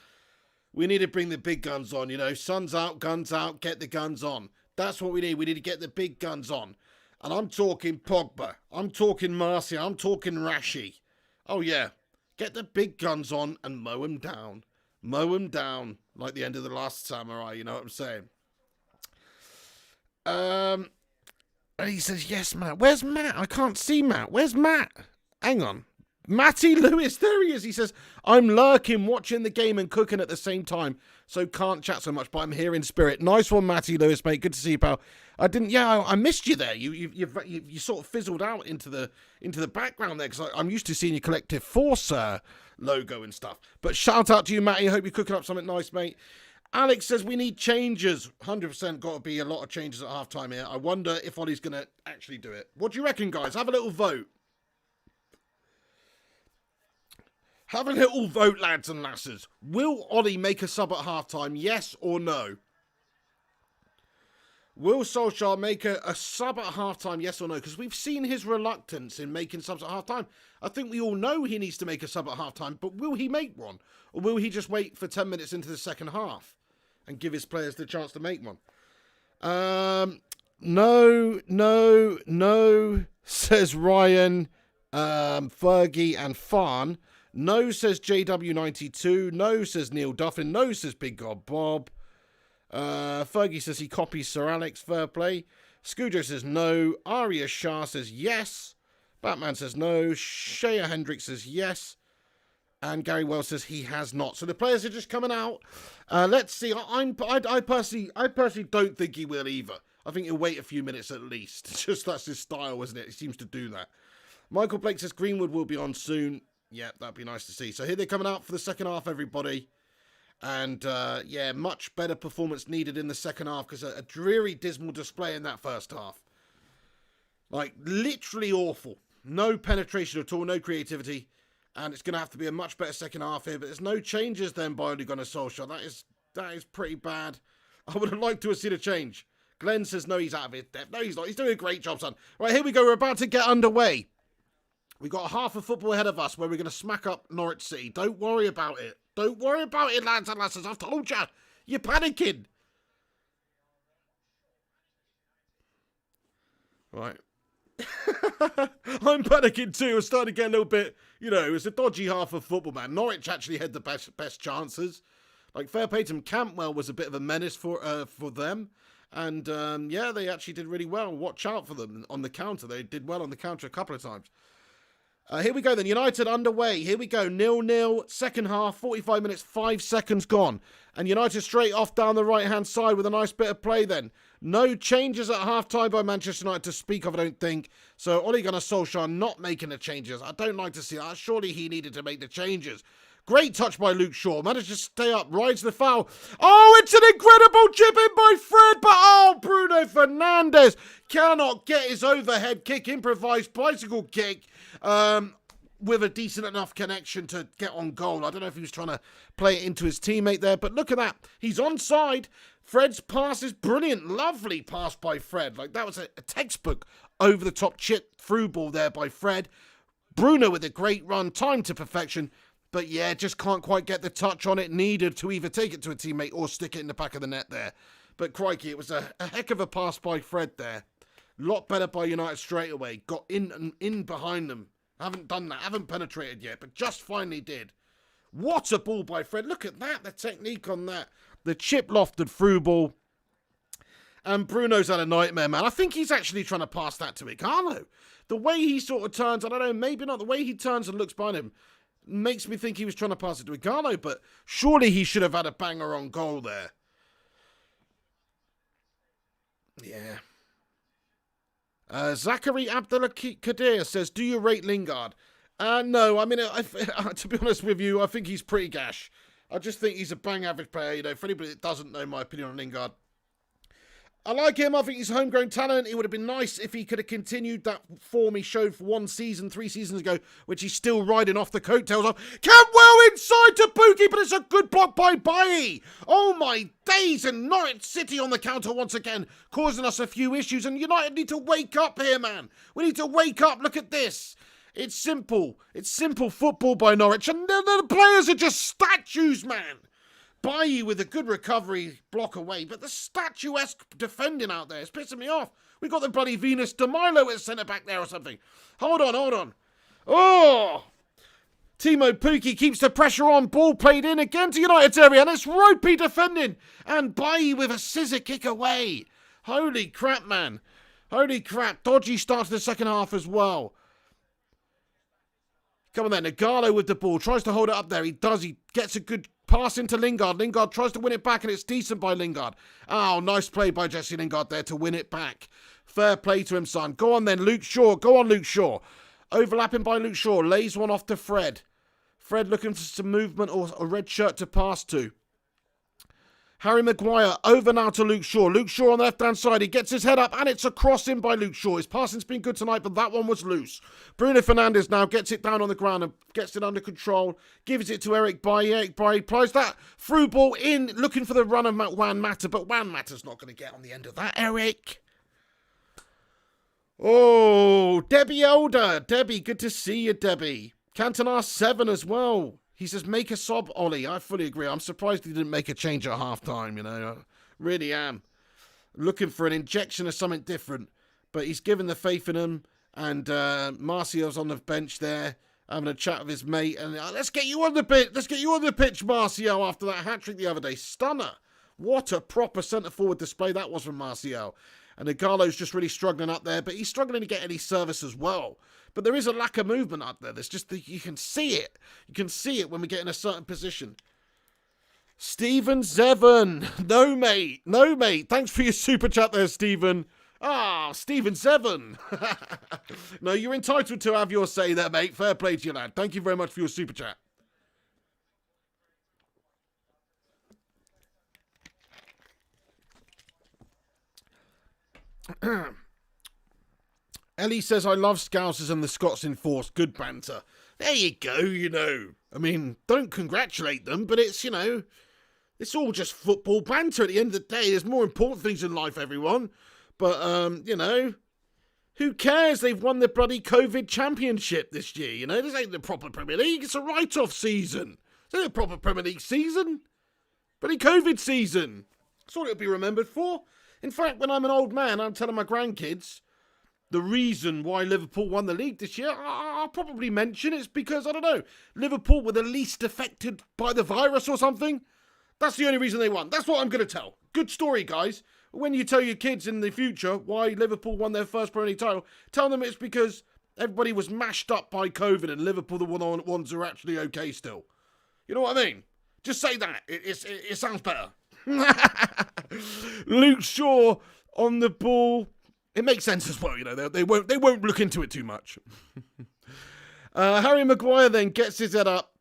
We need to bring the big guns on, Suns out, guns out, get the guns on. That's what we need. We need to get the big guns on. And I'm talking Pogba. I'm talking Martial. I'm talking Rashi. Oh, yeah. Get the big guns on and mow them down. Mow him down like the end of The Last Samurai, you know what I'm saying? And he says, yes, Matt. Where's Matt? I can't see Matt. Where's Matt? Hang on. Matty Lewis, there he is. He says, I'm lurking, watching the game and cooking at the same time, so can't chat so much, but I'm here in spirit. Nice one, Matty Lewis, mate. Good to see you, pal. I missed you there. You sort of fizzled out into the background there, because I'm used to seeing your Collective Force logo and stuff. But shout out to you, Matty. I hope you're cooking up something nice, mate. Alex says we need changes. 100% got to be a lot of changes at halftime here. I wonder if Ollie's going to actually do it. What do you reckon, guys? Have a little vote. Have a little vote, lads and lasses. Will Ollie make a sub at halftime? Yes or no? Will Solskjaer make a sub at halftime? Yes or no? Because we've seen his reluctance in making subs at halftime. I think we all know he needs to make a sub at halftime, but will he make one? Or will he just wait for 10 minutes into the second half and give his players the chance to make one? No, says Ryan, Fergie and Farn. No, says JW92. No, says Neil Duffin. No, says Big God Bob. Fergie says he copies Sir Alex. Fair play. Scujo says no. Aria Shah says yes. Batman says no. Shea Hendricks says yes. And Gary Wells says he has not. So the players are just coming out. Let's see. I personally don't think he will either. I think he'll wait a few minutes at least. It's just that's his style, isn't it? He seems to do that. Michael Blake says Greenwood will be on soon. Yeah, that'd be nice to see. So here they're coming out for the second half, everybody. And, yeah, much better performance needed in the second half because a dreary, dismal display in that first half. Like, literally awful. No penetration at all, no creativity. And it's going to have to be a much better second half here. But there's no changes then by Ole Gunnar Solskjaer. That is pretty bad. I would have liked to have seen a change. Glenn says, no, he's out of his depth. No, he's not. He's doing a great job, son. Right, here we go. We're about to get underway. We've got half of football ahead of us where we're going to smack up Norwich City. Don't worry about it. Don't worry about it, lads and lasses. I've told you. You're panicking. Right. I'm panicking too. I'm starting to get a little bit, it's a dodgy half of football, man. Norwich actually had the best chances. Like, fair play to them. Campbell was a bit of a menace for them. And, they actually did really well. Watch out for them on the counter. They did well on the counter a couple of times. Here we go then. United underway. Here we go. 0-0. Second half. 45 minutes. 5 seconds gone. And United straight off down the right-hand side with a nice bit of play then. No changes at half-time by Manchester United to speak of, I don't think. So Ole Gunnar Solskjaer not making the changes. I don't like to see that. Surely he needed to make the changes. Great touch by Luke Shaw. Managed to stay up. Rides the foul. Oh, it's an incredible chip in by Fred. But, Bruno Fernandes cannot get his overhead kick. Improvised bicycle kick. With a decent enough connection to get on goal. I don't know if he was trying to play it into his teammate there. But look at that. He's onside. Fred's pass is brilliant. Lovely pass by Fred. Like, that was a textbook over-the-top chip through ball there by Fred. Bruno with a great run. Time to perfection. But yeah, just can't quite get the touch on it needed to either take it to a teammate or stick it in the back of the net there. But crikey, it was a heck of a pass by Fred there. Lot better by United straight away. Got in behind them. Haven't done that. Haven't penetrated yet, but just finally did. What a ball by Fred. Look at that. The technique on that. The chip lofted through ball. And Bruno's had a nightmare, man. I think he's actually trying to pass that to Igalo. The way he sort of turns, I don't know, maybe not. The way he turns and looks behind him makes me think he was trying to pass it to Igalo, but surely he should have had a banger on goal there. Yeah. Zachary Abdelkadir says, do you rate Lingard? No, I mean, to be honest with you, I think he's pretty gash. I just think he's a bang average player. For anybody that doesn't know my opinion on Lingard, I like him. I think he's a homegrown talent. It would have been nice if he could have continued that form he showed for 1 season, 3 seasons ago, which he's still riding off the coattails of. Campbell inside to Pookie, but it's a good block by Bailly. Oh my days, and Norwich City on the counter once again, causing us a few issues, and United need to wake up here, man. We need to wake up. Look at this. It's simple. It's simple football by Norwich, and the players are just statues, man. Bailly with a good recovery block away, but the statuesque defending out there is pissing me off. We got the bloody Venus de Milo at centre-back there or something. Hold on. Oh! Timo Pukki keeps the pressure on. Ball played in again to United's area, and it's ropey defending. And Bailly with a scissor kick away. Holy crap, man. Holy crap. Dodgy start to the second half as well. Come on then. Igalo with the ball. Tries to hold it up there. He does. He gets a good pass into Lingard. Lingard tries to win it back, and it's decent by Lingard. Oh, nice play by Jesse Lingard there to win it back. Fair play to him, son. Go on then, Luke Shaw. Go on, Luke Shaw. Overlapping by Luke Shaw. Lays one off to Fred. Fred looking for some movement or a red shirt to pass to. Harry Maguire over now to Luke Shaw. Luke Shaw on the left-hand side. He gets his head up, and it's a crossing by Luke Shaw. His passing's been good tonight, but that one was loose. Bruno Fernandes now gets it down on the ground and gets it under control. Gives it to Eric Bailly. Eric Bailly plies that through ball in, looking for the run of Juan Mata, but Juan Mata's not going to get on the end of that, Eric. Oh, Debbie Elder. Debbie, good to see you, Debbie. Cantona 7 as well. He says, make a sob, Ollie. I fully agree. I'm surprised he didn't make a change at half-time, I really am. Looking for an injection of something different. But he's given the faith in him. And Marcial's on the bench there, having a chat with his mate. And let's get you on the pitch. Let's get you on the pitch, Marcial, after that hat-trick the other day. Stunner. What a proper centre-forward display that was from Marcial. And Igalo's just really struggling up there. But he's struggling to get any service as well. But there is a lack of movement up there. There's just you can see it. You can see it when we get in a certain position. Stephen Zevon. No, mate. No, mate. Thanks for your super chat there, Stephen. Stephen Zevon. No, you're entitled to have your say there, mate. Fair play to you, lad. Thank you very much for your super chat. Ellie says, I love Scousers and the Scots in force. Good banter. There you go, I mean, don't congratulate them, but it's, it's all just football banter at the end of the day. There's more important things in life, everyone. But, who cares? They've won the bloody COVID championship this year, This ain't the proper Premier League. It's a write-off season. It's not a proper Premier League season. Bloody COVID season. That's all it'll be remembered for. In fact, when I'm an old man, I'm telling my grandkids, the reason why Liverpool won the league this year, I'll probably mention it's because, I don't know, Liverpool were the least affected by the virus or something. That's the only reason they won. That's what I'm going to tell. Good story, guys. When you tell your kids in the future why Liverpool won their first Premier League title, tell them it's because everybody was mashed up by COVID and Liverpool the ones who are actually okay still. You know what I mean? Just say that. It sounds better. Luke Shaw on the ball. It makes sense as well, you know. They won't look into it too much. Harry Maguire then gets his head up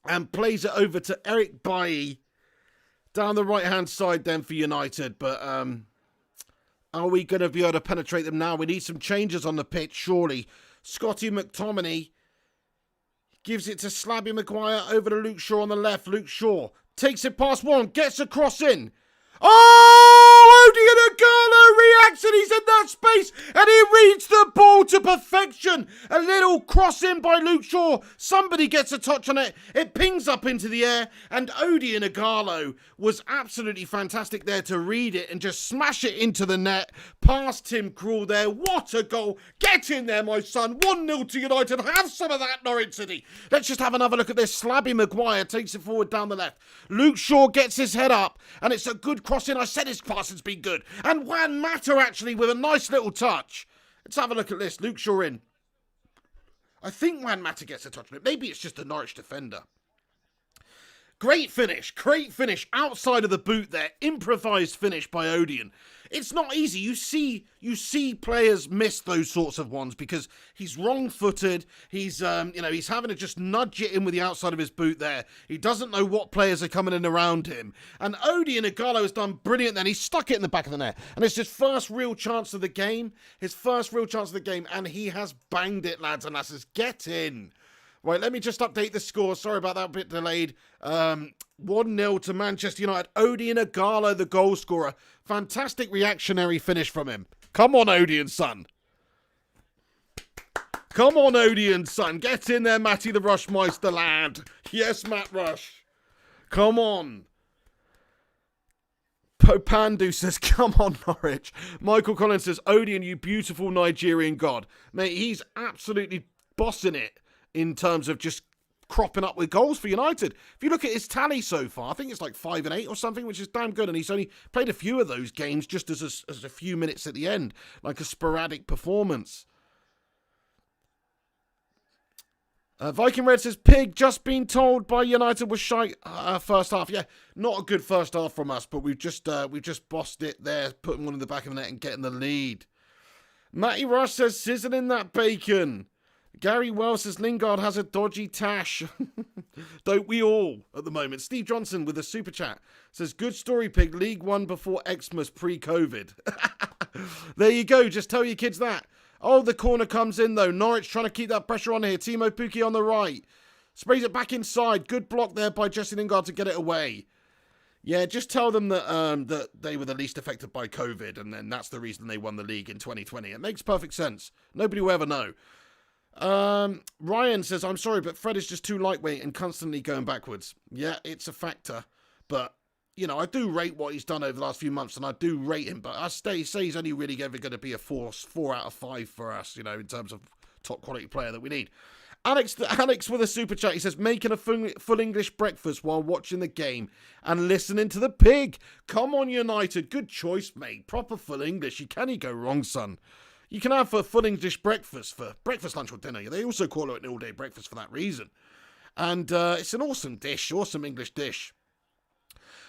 and plays it over to Eric Bailly down the right-hand side then for United. But are we going to be able to penetrate them now? We need some changes on the pitch, surely. Scotty McTominay gives it to Slabby Maguire over to Luke Shaw on the left. Luke Shaw takes it past one, gets a cross in. Oh, Odion Ighalo reacts and he's in that space and he reads the ball to perfection. A little cross in by Luke Shaw. Somebody gets a touch on it. It pings up into the air and Odion Ighalo was absolutely fantastic there to read it and just smash it into the net. Past Tim Krul there. What a goal. Get in there, my son. 1-0 to United. Have some of that, Norwich City. Let's just have another look at this. Slabby Maguire takes it forward down the left. Luke Shaw gets his head up and it's a good crossing. I said his passing's been good. And Juan Mata actually with a nice little touch. Let's have a look at this. Luke Shaw in. I think Juan Mata gets a touch on it. Maybe it's just a Norwich defender. Great finish outside of the boot there. Improvised finish by Odion. It's not easy. You see players miss those sorts of ones because he's wrong-footed. He's he's having to just nudge it in with the outside of his boot there. He doesn't know what players are coming in around him. And Odion Ighalo has done brilliant then. He stuck it in the back of the net. And it's his first real chance of the game. And he has banged it, lads and lasses. Get in. Right, let me just update the score. Sorry about that, a bit delayed. 1-0 to Manchester United. Odion Ighalo, the goal scorer. Fantastic reactionary finish from him. Come on, Odion, son. Come on, Odion, son. Get in there, Matty the Rushmeister, lad. Yes, Matt Rush. Come on. Popandu says, come on, Norwich. Michael Collins says, Odion, you beautiful Nigerian god. Mate, he's absolutely bossing it in terms of just cropping up with goals for United. If you look at his tally so far, I think it's like 5 and 8 or something, which is damn good. And he's only played a few of those games just as a few minutes at the end, like a sporadic performance. Viking Red says, Pig just been told by United was shy first half. Yeah, not a good first half from us, but we've just bossed it there, putting one in the back of the net and getting the lead. Matty Rush says, sizzling that bacon. Gary Wells says Lingard has a dodgy tash. Don't we all at the moment? Steve Johnson with a super chat says, good story, Pig. League One before Xmas pre-COVID. There you go. Just tell your kids that. Oh, the corner comes in though. Norwich trying to keep that pressure on here. Timo Pukki on the right. Sprays it back inside. Good block there by Jesse Lingard to get it away. Yeah, just tell them that that they were the least affected by COVID and then that's the reason they won the league in 2020. It makes perfect sense. Nobody will ever know. Ryan says, I'm sorry, but Fred is just too lightweight and constantly going backwards. Yeah, it's a factor. But, you know, I do rate what he's done over the last few months, and I do rate him. But I say he's only really ever going to be a 4 out of 5 for us, you know, in terms of top quality player that we need. Alex with a super chat, he says, making a full English breakfast while watching the game and listening to the Pig. Come on, United. Good choice, mate. Proper full English. You can't go wrong, son. You can have a full English breakfast for breakfast, lunch or dinner. They also call it an all-day breakfast for that reason. And it's an awesome dish, awesome English dish.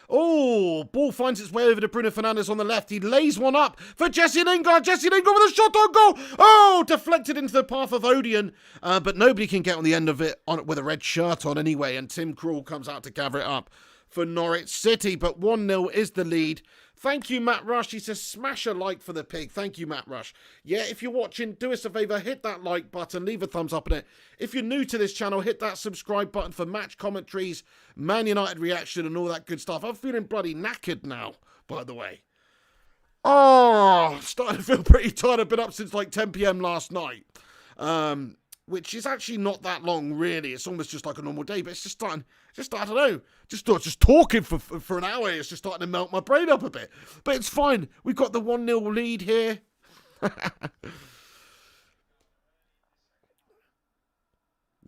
Oh, ball finds its way over to Bruno Fernandes on the left. He lays one up for Jesse Lingard. Jesse Lingard with a shot on goal. Oh, deflected into the path of Odion. But nobody can get on the end of it with a red shirt on anyway. And Tim Krul comes out to gather it up for Norwich City. But 1-0 is the lead. Thank you, Matt Rush. He says, smash a like for the Pig. Thank you, Matt Rush. Yeah, if you're watching, do us a favour, hit that like button, leave a thumbs up on it. If you're new to this channel, hit that subscribe button for match commentaries, Man United reaction and all that good stuff. I'm feeling bloody knackered now, by the way. Oh, starting to feel pretty tired. I've been up since like 10 p.m. last night. Which is actually not that long, really. It's almost just like a normal day, but it's just I don't know, just talking for an hour. It's just starting to melt my brain up a bit. But it's fine. We've got the 1-0 lead here.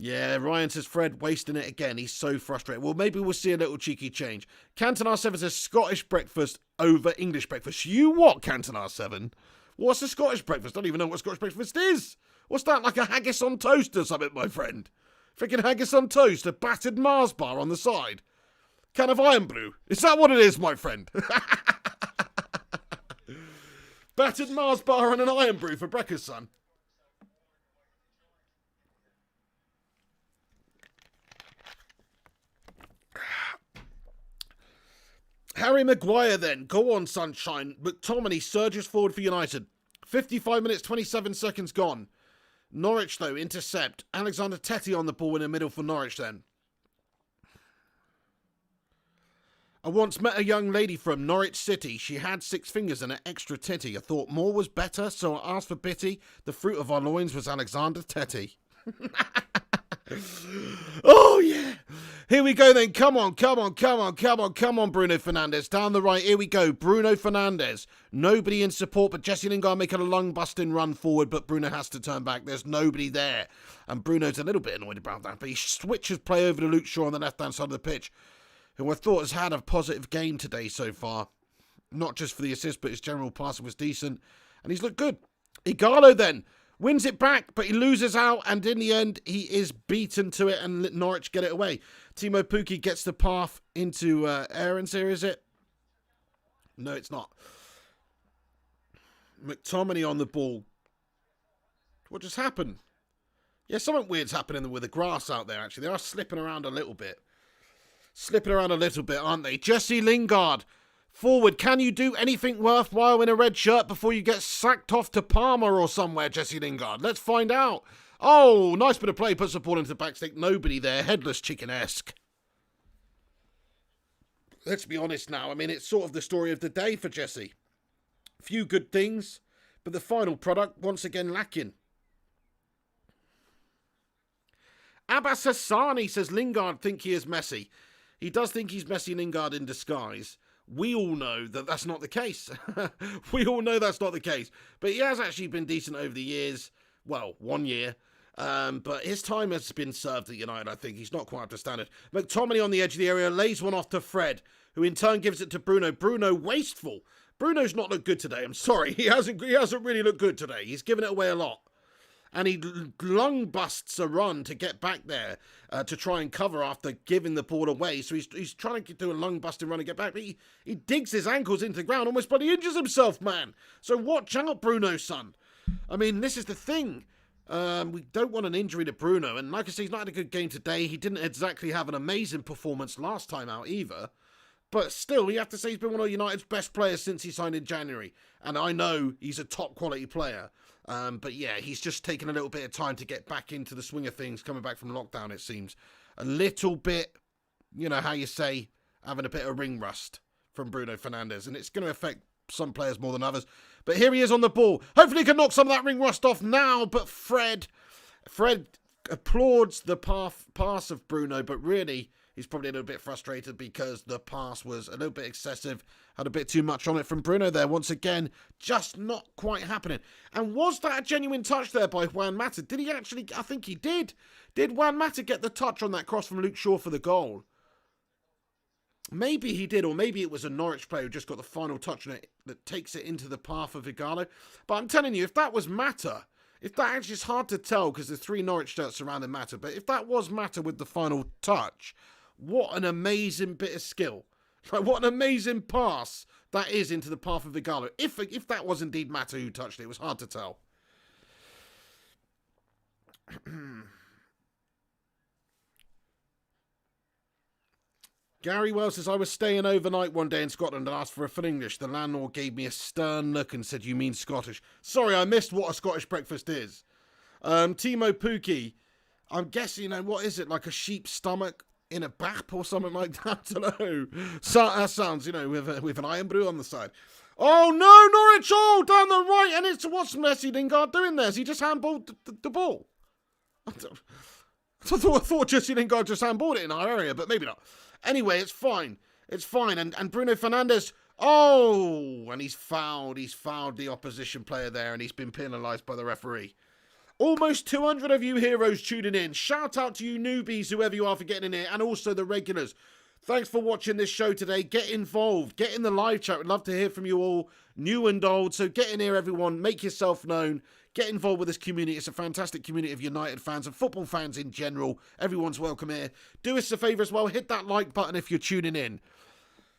Yeah, Ryan says Fred wasting it again. He's so frustrated. Well, maybe we'll see a little cheeky change. Canton R7 says Scottish breakfast over English breakfast. You what, Canton R7? What's a Scottish breakfast? I don't even know what Scottish breakfast is. What's that, like a haggis on toast or something, my friend? Freaking haggis on toast, a battered Mars bar on the side. Can of Iron Brew. Is that what it is, my friend? Battered Mars bar and an Iron Brew for breakfast, son. Harry Maguire then. Go on, sunshine. McTominay surges forward for United. 55 minutes, 27 seconds gone. Norwich, though, intercept. Alexander Tettey on the ball in the middle for Norwich then. I once met a young lady from Norwich City. She had 6 fingers and an extra titty. I thought more was better, so I asked for bitty. The fruit of our loins was Alexander Tettey. Oh, yeah. Here we go then. Come on, Bruno Fernandes. Down the right, here we go. Bruno Fernandes. Nobody in support, but Jesse Lingard making a lung-busting run forward, but Bruno has to turn back. There's nobody there. And Bruno's a little bit annoyed about that, but he switches play over to Luke Shaw on the left-hand side of the pitch, who I thought has had a positive game today so far. Not just for the assist, but his general passing was decent. And he's looked good. Igalo then wins it back, but he loses out, and in the end, he is beaten to it, and Norwich get it away. Timo Pukki gets the path into Aaron's here, is it? No, it's not. McTominay on the ball. What just happened? Yeah, something weird's happening with the grass out there, actually. They are slipping around a little bit. Aren't they? Jesse Lingard. Forward, can you do anything worthwhile in a red shirt before you get sacked off to Parma or somewhere, Jesse Lingard? Let's find out. Oh, nice bit of play, puts the ball into the back stick. Nobody there, headless chicken-esque. Let's be honest now, I mean, it's sort of the story of the day for Jesse. Few good things, but the final product once again lacking. Abbas Hassani says Lingard think he is Messi. He does think he's Messi Lingard in disguise. We all know that that's not the case. But he has actually been decent over the years. Well, 1 year. But his time has been served at United, I think. He's not quite up to standard. McTominay on the edge of the area lays one off to Fred, who in turn gives it to Bruno. Bruno wasteful. Bruno's not looked good today. I'm sorry. He hasn't really looked good today. He's given it away a lot. And he lung busts a run to get back there to try and cover after giving the ball away. So he's trying to do a lung busting run and get back. But he digs his ankles into the ground, almost bloody injures himself, man. So watch out, Bruno, son. I mean, this is the thing. We don't want an injury to Bruno. And like I say, he's not had a good game today. He didn't exactly have an amazing performance last time out either. But still, you have to say he's been one of United's best players since he signed in January. And I know he's a top quality player. But yeah, he's just taken a little bit of time to get back into the swing of things, coming back from lockdown, it seems. A little bit, you know how you say, having a bit of ring rust from Bruno Fernandes. And it's going to affect some players more than others. But here he is on the ball. Hopefully he can knock some of that ring rust off now. But Fred applauds the pass of Bruno, but really he's probably a little bit frustrated because the pass was a little bit excessive, had a bit too much on it from Bruno there. Once again, just not quite happening. And was that a genuine touch there by Juan Mata? Did he actually? I think he did. Did Juan Mata get the touch on that cross from Luke Shaw for the goal? Maybe he did, or maybe it was a Norwich player who just got the final touch on it that takes it into the path of Igalo. But I'm telling you, if that was Mata, if that actually is hard to tell because there's 3 Norwich shirts surrounding Mata, but if that was Mata with the final touch, what an amazing bit of skill. Like, what an amazing pass that is into the path of Igalo. If that was indeed Mata who touched it, it was hard to tell. Gary Wells says, I was staying overnight one day in Scotland and asked for a full English. The landlord gave me a stern look and said, you mean Scottish? Sorry, I missed what a Scottish breakfast is. Timo Pukki, I'm guessing, what is it, like a sheep's stomach in a bap or something like that? I don't know. So, that sounds, with an iron brew on the side. Oh, no, Norwich, down the right. And it's what's Messi Lingard doing there? Has he just handballed the ball? I thought Jesse Lingard just handballed it in our area, but maybe not. Anyway, it's fine. It's fine. And Bruno Fernandes, and he's fouled the opposition player there, and he's been penalised by the referee. Almost 200 of you heroes tuning in. Shout out to you newbies, whoever you are, for getting in here, and also the regulars. Thanks for watching this show today. Get involved. Get in the live chat. We'd love to hear from you all, new and old. So get in here, everyone. Make yourself known. Get involved with this community. It's a fantastic community of United fans and football fans in general. Everyone's welcome here. Do us a favour as well. Hit that like button if you're tuning in.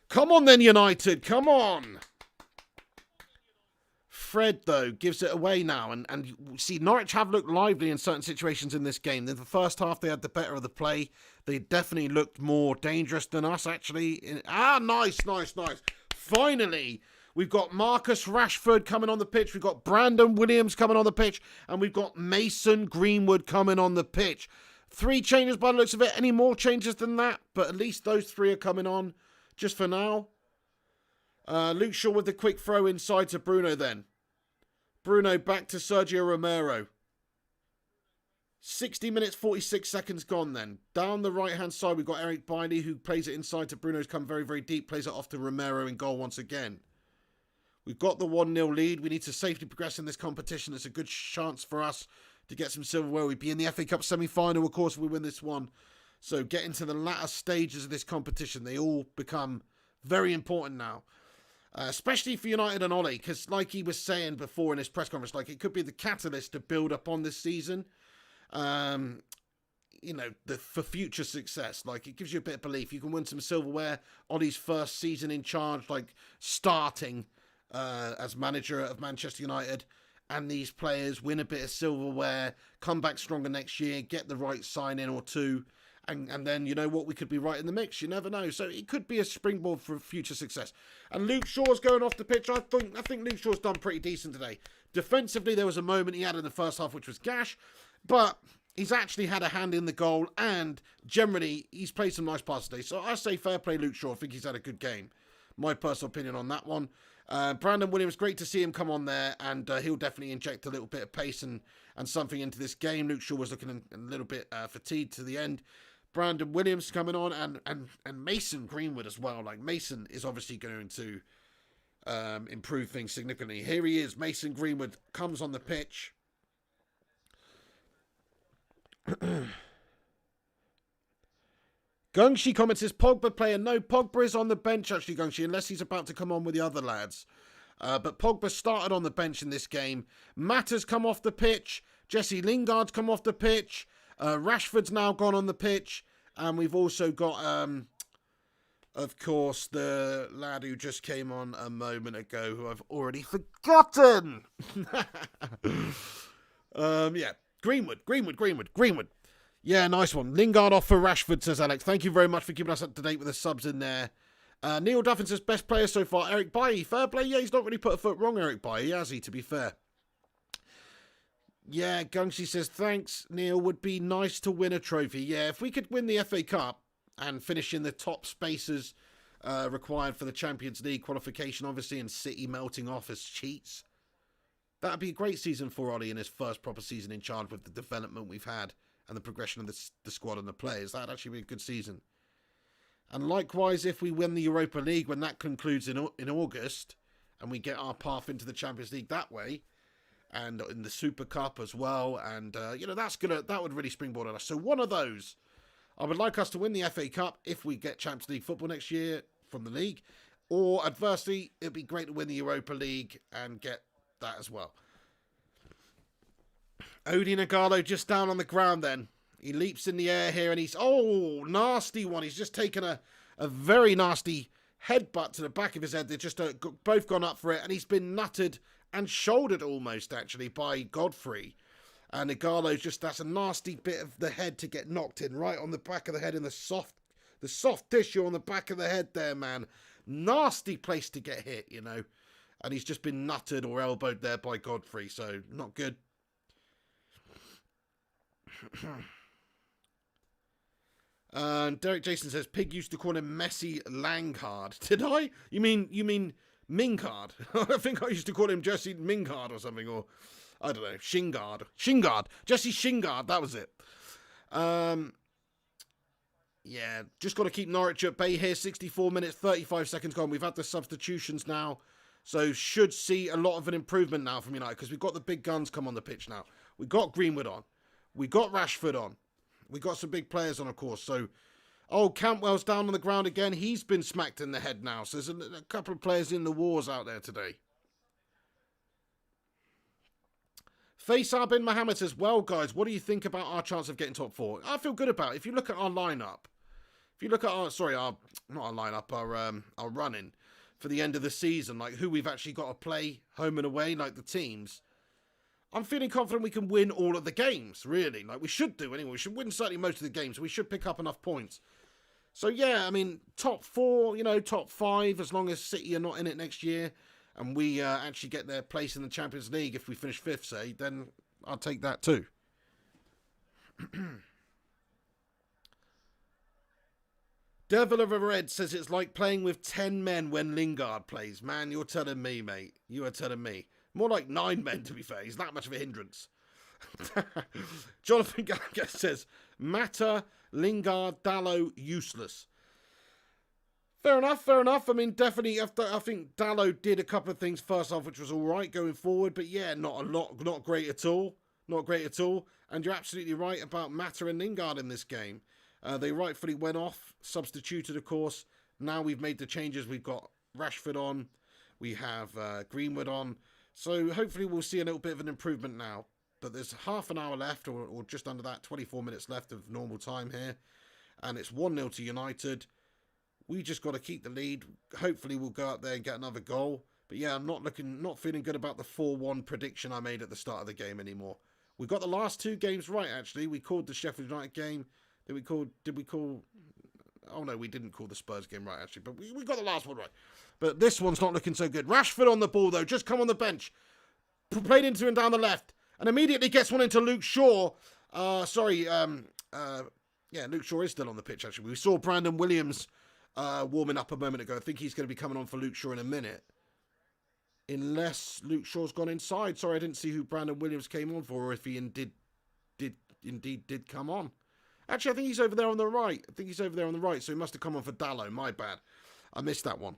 Come on then, United. Come on. Fred, though, gives it away now. And see, Norwich have looked lively in certain situations in this game. In the first half, they had the better of the play. They definitely looked more dangerous than us, actually. Nice. Finally, we've got Marcus Rashford coming on the pitch. We've got Brandon Williams coming on the pitch. And we've got Mason Greenwood coming on the pitch. 3 changes by the looks of it. Any more changes than that? But at least those 3 are coming on just for now. Luke Shaw with the quick throw inside to Bruno then. Bruno back to Sergio Romero. 60 minutes, 46 seconds gone then. Down the right-hand side, we've got Eric Bailly, who plays it inside to Bruno. Who's come very, very deep. Plays it off to Romero in goal once again. We've got the 1-0 lead. We need to safely progress in this competition. It's a good chance for us to get some silverware. We'd be in the FA Cup semi-final, of course, if we win this one. So get into the latter stages of this competition. They all become very important now. Especially for United and Ole, because like he was saying before in his press conference, like it could be the catalyst to build up on this season, for future success. Like it gives you a bit of belief. You can win some silverware. Ole's first season in charge, like starting as manager of Manchester United, and these players win a bit of silverware, come back stronger next year, get the right sign-in or two, and then, you know what, we could be right in the mix. You never know. So it could be a springboard for future success. And Luke Shaw's going off the pitch. I think Luke Shaw's done pretty decent today. Defensively, there was a moment he had in the first half, which was gash. But he's actually had a hand in the goal. And generally, he's played some nice passes today. So I say fair play, Luke Shaw. I think he's had a good game. My personal opinion on that one. Brandon Williams, great to see him come on there. And he'll definitely inject a little bit of pace and something into this game. Luke Shaw was looking a little bit fatigued to the end. Brandon Williams coming on, and Mason Greenwood as well. Like, Mason is obviously going to improve things significantly. Here he is. Mason Greenwood comes on the pitch. Gungshi comments, is Pogba player? No, Pogba is on the bench, actually, Gungshi, unless he's about to come on with the other lads. But Pogba started on the bench in this game. Mata's come off the pitch. Jesse Lingard's come off the pitch. Rashford's now gone on the pitch, and we've also got, of course, the lad who just came on a moment ago, who I've already forgotten. Greenwood. Yeah, nice one. Lingard off for Rashford, says Alex. Thank you very much for keeping us up to date with the subs in there. Neil Duffin says, best player so far, Eric Bailly. Fair play. Yeah, he's not really put a foot wrong, Eric Bailly, has he, to be fair? Yeah, Gungshi says, thanks, Neil. Would be nice to win a trophy. Yeah, if we could win the FA Cup and finish in the top spaces required for the Champions League qualification, obviously, and City melting off as cheats, that'd be a great season for Ollie in his first proper season in charge with the development we've had and the progression of the squad and the players. That'd actually be a good season. And likewise, if we win the Europa League when that concludes in August and we get our path into the Champions League that way, and in the Super Cup as well, and that would really springboard on us. So one of those, I would like us to win the FA Cup if we get Champions League football next year from the league, or adversely, it'd be great to win the Europa League and get that as well. Odi Nagalo just down on the ground then. He leaps in the air here, and he's, nasty one. He's just taken a very nasty headbutt to the back of his head. They've just both gone up for it, and he's been nutted and shouldered almost, actually, by Godfrey. And Igalo's that's a nasty bit of the head to get knocked in, right on the back of the head, in the soft tissue on the back of the head there, man. Nasty place to get hit, And he's just been nutted or elbowed there by Godfrey, so not good. Derek Jason says, Pig used to call him Messi Langard. Did I? You mean Mingard? I think I used to call him Jesse Mingard or something, or I don't know, Shingard. Jesse Shingard, that was it. Yeah, just got to keep Norwich at bay here. 64 minutes, 35 seconds gone. We've had the substitutions now, so should see a lot of an improvement now from United, because we've got the big guns come on the pitch now. We got Greenwood on. We got Rashford on. We got some big players on, of course. So, Cantwell's down on the ground again. He's been smacked in the head now. So there's a couple of players in the wars out there today. Faisal bin Mohammed says, well, guys, what do you think about our chance of getting top 4? I feel good about it. If you look at our lineup, if you look at our running for the end of the season, like who we've actually got to play home and away, like the teams, I'm feeling confident we can win all of the games, really. Like we should do anyway. We should win certainly most of the games. We should pick up enough points. So, yeah, I mean, top 4, top 5, as long as City are not in it next year, and we actually get their place in the Champions League if we finish 5th, say, then I'll take that too. Devil of a Red says it's like playing with 10 men when Lingard plays. Man, you're telling me, mate. You are telling me. More like 9 men, to be fair. He's that much of a hindrance. Jonathan Gallagher says, Mata, Lingard, Dalot, useless. Fair enough. I mean, definitely, I think Dalot did a couple of things first half, which was all right going forward. But yeah, not great at all. Not great at all. And you're absolutely right about Mata and Lingard in this game. They rightfully went off, substituted, of course. Now we've made the changes. We've got Rashford on. We have Greenwood on. So hopefully we'll see a little bit of an improvement now. But there's half an hour left, or just under that, 24 minutes left of normal time here. And it's 1-0 to United. We just got to keep the lead. Hopefully we'll go out there and get another goal. But yeah, I'm not feeling good about the 4-1 prediction I made at the start of the game anymore. We got the last 2 games right, actually. We called the Sheffield United game. Did we call... Oh, no, we didn't call the Spurs game right, actually. But we got the last one right. But this one's not looking so good. Rashford on the ball, though. Just come on the bench. Played into him down the left. And immediately gets one into Luke Shaw. Luke Shaw is still on the pitch, actually. We saw Brandon Williams warming up a moment ago. I think he's going to be coming on for Luke Shaw in a minute. Unless Luke Shaw's gone inside. Sorry, I didn't see who Brandon Williams came on for, or if he indeed did come on. Actually, I think he's over there on the right. So he must have come on for Dalot. My bad. I missed that one.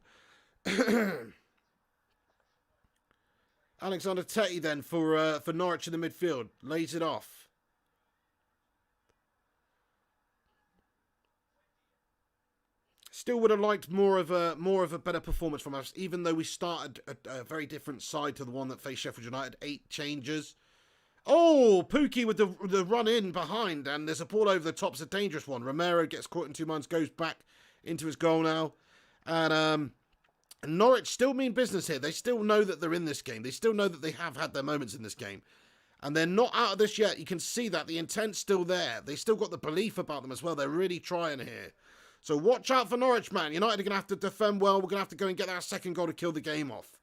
Alexander Tetty then for Norwich in the midfield. Lays it off. Still would have liked more of a better performance from us, even though we started a very different side to the one that faced Sheffield United. 8 changes. Oh, Pookie with the run in behind, and there's a ball over the top. It's a dangerous one. Romero gets caught in 2 minds, goes back into his goal now. And Norwich still mean business here. They still know that they're in this game. They still know that they have had their moments in this game. And they're not out of this yet. You can see that. The intent's still there. They still got the belief about them as well. They're really trying here. So watch out for Norwich, man. United are going to have to defend well. We're going to have to go and get that second goal to kill the game off.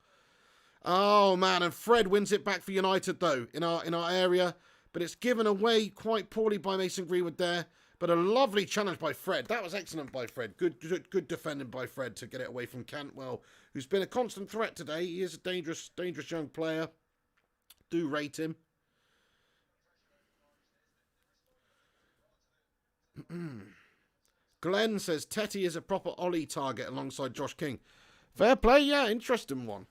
Oh, man, and Fred wins it back for United, though, in our area. But it's given away quite poorly by Mason Greenwood there. But a lovely challenge by Fred. That was excellent by Fred. Good defending by Fred to get it away from Cantwell, who's been a constant threat today. He is a dangerous young player. Do rate him. Glenn says, Tetty is a proper Ollie target alongside Josh King. Fair play, yeah, interesting one.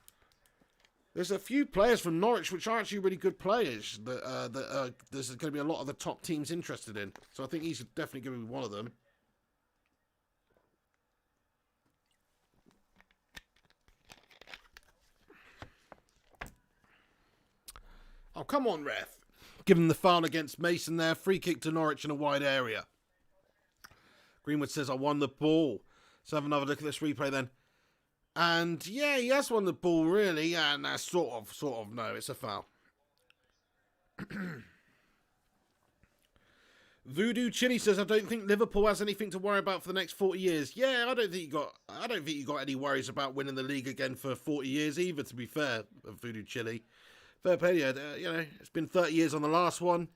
There's a few players from Norwich which are actually really good players that there's going to be a lot of the top teams interested in. So I think he's definitely going to be one of them. Oh, come on, ref. Give him the foul against Mason there. Free kick to Norwich in a wide area. Greenwood says, I won the ball. Let's have another look at this replay then. And yeah, he has won the ball, really. And that's sort of, no, it's a foul. Voodoo Chili says, I don't think Liverpool has anything to worry about for the next 40 years. Yeah, I don't think you got any worries about winning the league again for 40 years either, to be fair, Voodoo Chili. Fair play, yeah, it's been 30 years on the last one.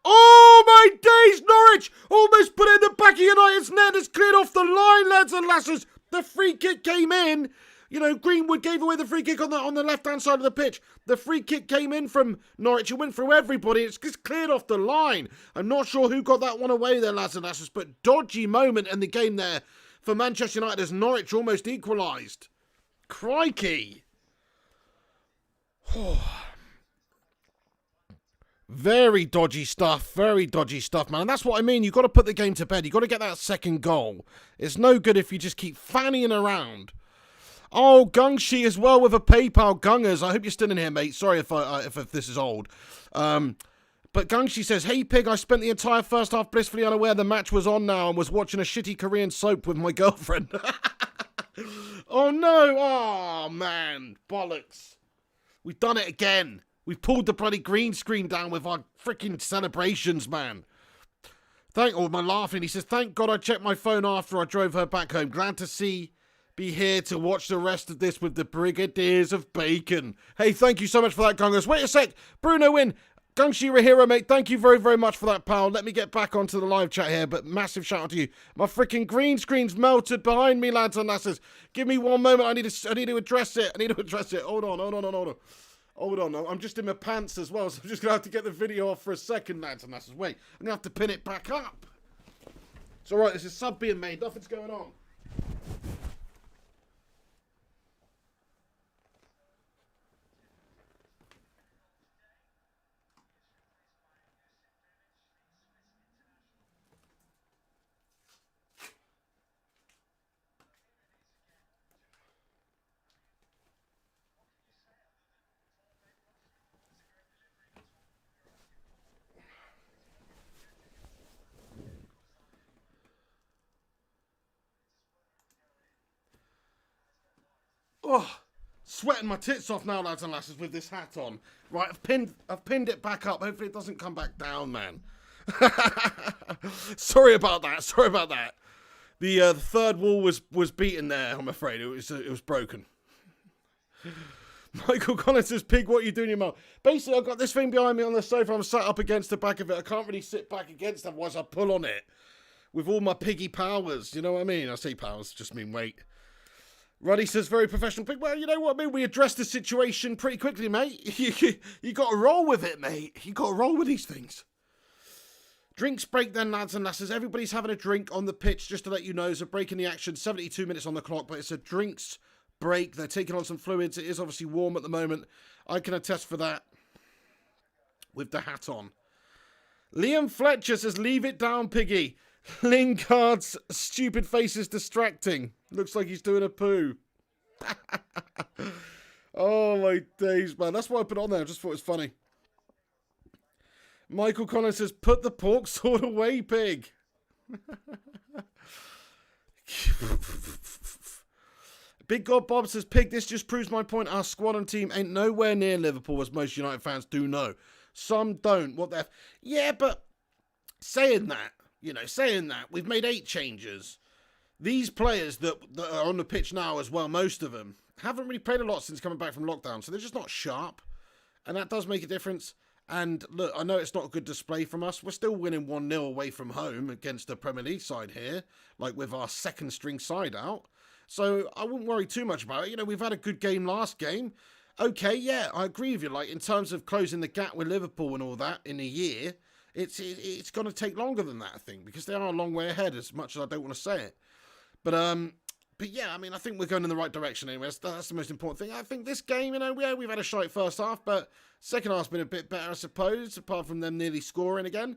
Oh my days, Norwich! Almost put it in the back of United's net. It's cleared off the line, lads and lasses. The free kick came in. Greenwood gave away the free kick on the left-hand side of the pitch. The free kick came in from Norwich. It went through everybody. It's just cleared off the line. I'm not sure who got that one away there, lads and lasses, but dodgy moment in the game there for Manchester United as Norwich almost equalised. Crikey. Very dodgy stuff, man. And that's what I mean. You've got to put the game to bed. You've got to get that second goal. It's no good if you just keep fanning around. Oh, Gungshi as well with a PayPal. Gungers, I hope you're still in here, mate. Sorry if this is old. But Gungshi says, hey, Pig, I spent the entire first half blissfully unaware the match was on now and was watching a shitty Korean soap with my girlfriend. Oh, no. Oh, man. Bollocks. We've done it again. We've pulled the bloody green screen down with our freaking celebrations, man. My laughing. He says, thank God I checked my phone after I drove her back home. Glad to be here to watch the rest of this with the Brigadiers of Bacon. Hey, thank you so much for that, Gungers. Wait a sec. Bruno win. Gungshi, you're a hero, mate. Thank you very, very much for that, pal. Let me get back onto the live chat here, but massive shout out to you. My freaking green screen's melted behind me, lads and lasses. Give me one moment. I need to address it. Hold on. I'm just in my pants as well, so I'm just going to have to get the video off for a second, lads and lasses. Wait, I'm going to have to pin it back up. It's all right. There's a sub being made. Nothing's going on. Oh, sweating my tits off now, lads and lasses, with this hat on. Right, I've pinned it back up. Hopefully it doesn't come back down, man. Sorry about that. The third wall was beaten there, I'm afraid. It was broken. Michael Collins says, Pig, what are you doing in your mouth? Basically, I've got this thing behind me on the sofa. I'm sat up against the back of it. I can't really sit back against it, otherwise I pull on it with all my piggy powers. You know what I mean? I say powers, just mean weight. Ruddy says, very professional Pig. Well, you know what I mean? We addressed the situation pretty quickly, mate. You got to roll with it, mate. You got to roll with these things. Drinks break then, lads and lasses. Everybody's having a drink on the pitch, just to let you know. There's a break in the action. 72 minutes on the clock, but it's a drinks break. They're taking on some fluids. It is obviously warm at the moment. I can attest for that with the hat on. Liam Fletcher says, leave it down, Piggy. Lingard's stupid face is distracting. Looks like he's doing a poo. Oh, my days, man. That's why I put it on there. I just thought it was funny. Michael Collins says, put the pork sword away, Pig. Big God Bob says, Pig, this just proves my point. Our squad and team ain't nowhere near Liverpool, as most United fans do know. Some don't. What the F? Yeah, but saying that, we've made 8 changes. These players that are on the pitch now as well, most of them, haven't really played a lot since coming back from lockdown, so they're just not sharp. And that does make a difference. And look, I know it's not a good display from us. We're still winning 1-0 away from home against the Premier League side here, like with our second string side out. So I wouldn't worry too much about it. We've had a good game last game. Okay, yeah, I agree with you. Like, in terms of closing the gap with Liverpool and all that in a year, it's going to take longer than that, I think, because they are a long way ahead, as much as I don't want to say it. But yeah, I mean, I think we're going in the right direction anyway. That's the most important thing. I think this game, we've had a shite first half, but second half's been a bit better, I suppose, apart from them nearly scoring again.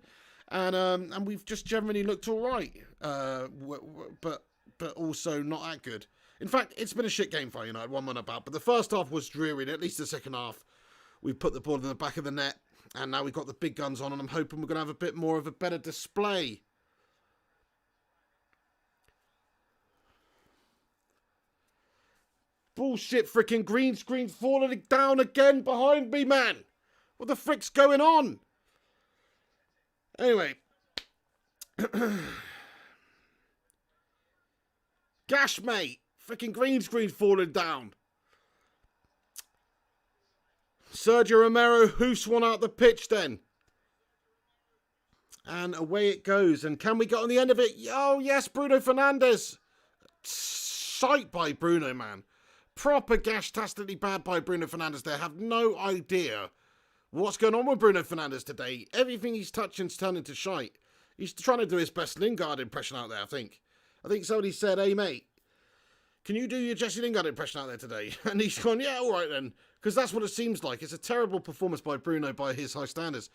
And we've just generally looked all right, but also not that good. In fact, it's been a shit game for United, one man about. But the first half was dreary, and at least the second half, we put the ball in the back of the net, and now we've got the big guns on, and I'm hoping we're going to have a bit more of a better display. Bullshit, freaking green screen falling down again behind me, man. What the frick's going on? Anyway. Gash, mate. Freaking green screen falling down. Sergio Romero hoofs one out the pitch then. And away it goes. And can we get on the end of it? Oh, yes, Bruno Fernandes. Sight by Bruno, man. Proper gash-tastically bad by Bruno Fernandes there. Have no idea what's going on with Bruno Fernandes today. Everything he's touching's turning to shite. He's trying to do his best Lingard impression out there, I think. I think somebody said, hey, mate, can you do your Jesse Lingard impression out there today? And he's gone, yeah, all right then. Because that's what it seems like. It's a terrible performance by Bruno by his high standards.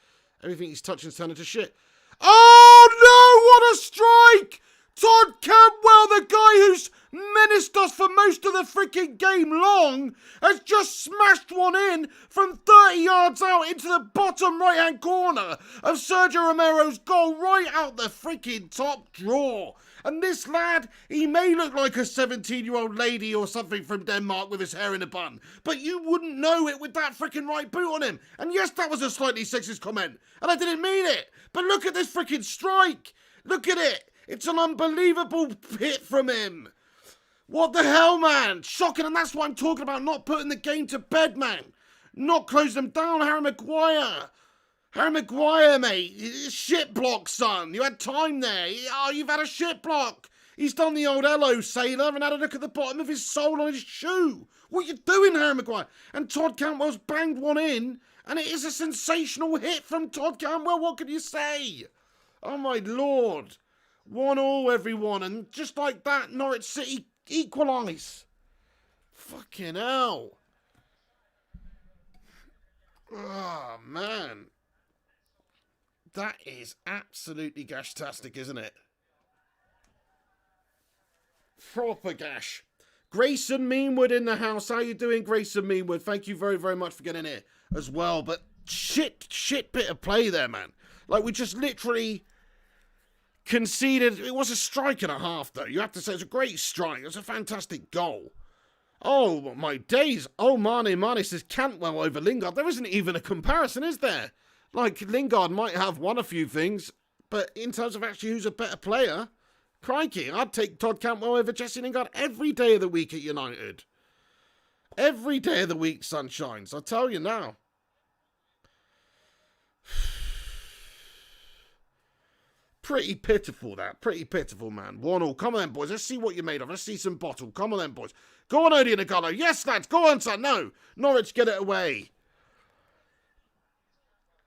Everything he's touching is turning to shit. Oh no, what a strike! Todd Cantwell, the guy who's menaced us for most of the freaking game long, has just smashed one in from 30 yards out into the bottom right-hand corner of Sergio Romero's goal, right out the freaking top drawer. And this lad, he may look like a 17-year-old lady or something from Denmark with his hair in a bun, but you wouldn't know it with that freaking right boot on him. And yes, that was a slightly sexist comment, and I didn't mean it, but look at this freaking strike. Look at it. It's an unbelievable hit from him. What the hell, man? Shocking, and that's what I'm talking about, not putting the game to bed, man. Not closing them down, Harry Maguire. Harry Maguire, mate. Shit block, son. You had time there. Oh, you've had a shit block. He's done the old hello, sailor, and had a look at the bottom of his sole on his shoe. What are you doing, Harry Maguire? And Todd Cantwell's banged one in, and it is a sensational hit from Todd Cantwell. What can you say? Oh, my Lord. 1-1, everyone. And just like that, Norwich City equalise. Fucking hell. Oh, man. That is absolutely gash-tastic, isn't it? Proper gash. Grayson Meanwood in the house. How you doing, Grayson Meanwood? Thank you very, very much for getting here as well. But shit bit of play there, man. Like, we just literally conceded. It was a strike and a half, though. You have to say it's a great strike. It was a fantastic goal. Oh, my days. Oh, Mane says Cantwell over Lingard. There isn't even a comparison, is there? Like, Lingard might have won a few things, but in terms of actually who's a better player, crikey, I'd take Todd Cantwell over Jesse Lingard every day of the week at United. Every day of the week, sunshines. I'll tell you now. Pretty pitiful, that. Pretty pitiful, man. 1-1. Come on then, boys. Let's see what you're made of. Let's see some bottle. Come on then, boys. Go on, Odie and Agalo. Yes, lads. Go on, son. No. Norwich, get it away.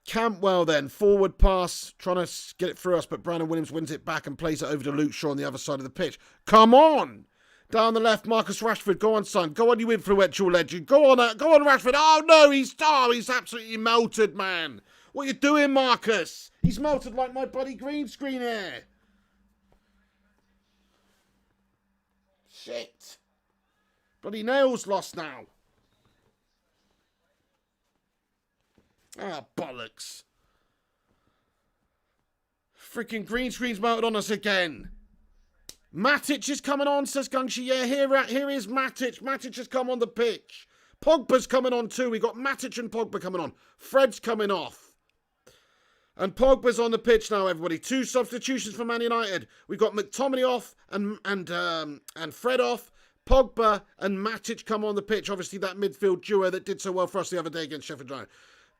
Cantwell then. Forward pass. Trying to get it through us, but Brandon Williams wins it back and plays it over to Luke Shaw on the other side of the pitch. Come on. Down the left, Marcus Rashford. Go on, son. Go on, you influential legend. Go on, Rashford. Oh, no. He's absolutely melted, man. What you doing, Marcus? He's melted like my buddy green screen here. Shit. Bloody nails lost now. Ah, bollocks. Freaking green screen's melted on us again. Matic is coming on, says Gungshi. Yeah, here is Matic. Matic has come on the pitch. Pogba's coming on too. We got Matic and Pogba coming on. Fred's coming off. And Pogba's on the pitch now, everybody. 2 substitutions for Man United. We've got McTominay off and Fred off. Pogba and Matic come on the pitch. Obviously, that midfield duo that did so well for us the other day against Sheffield United.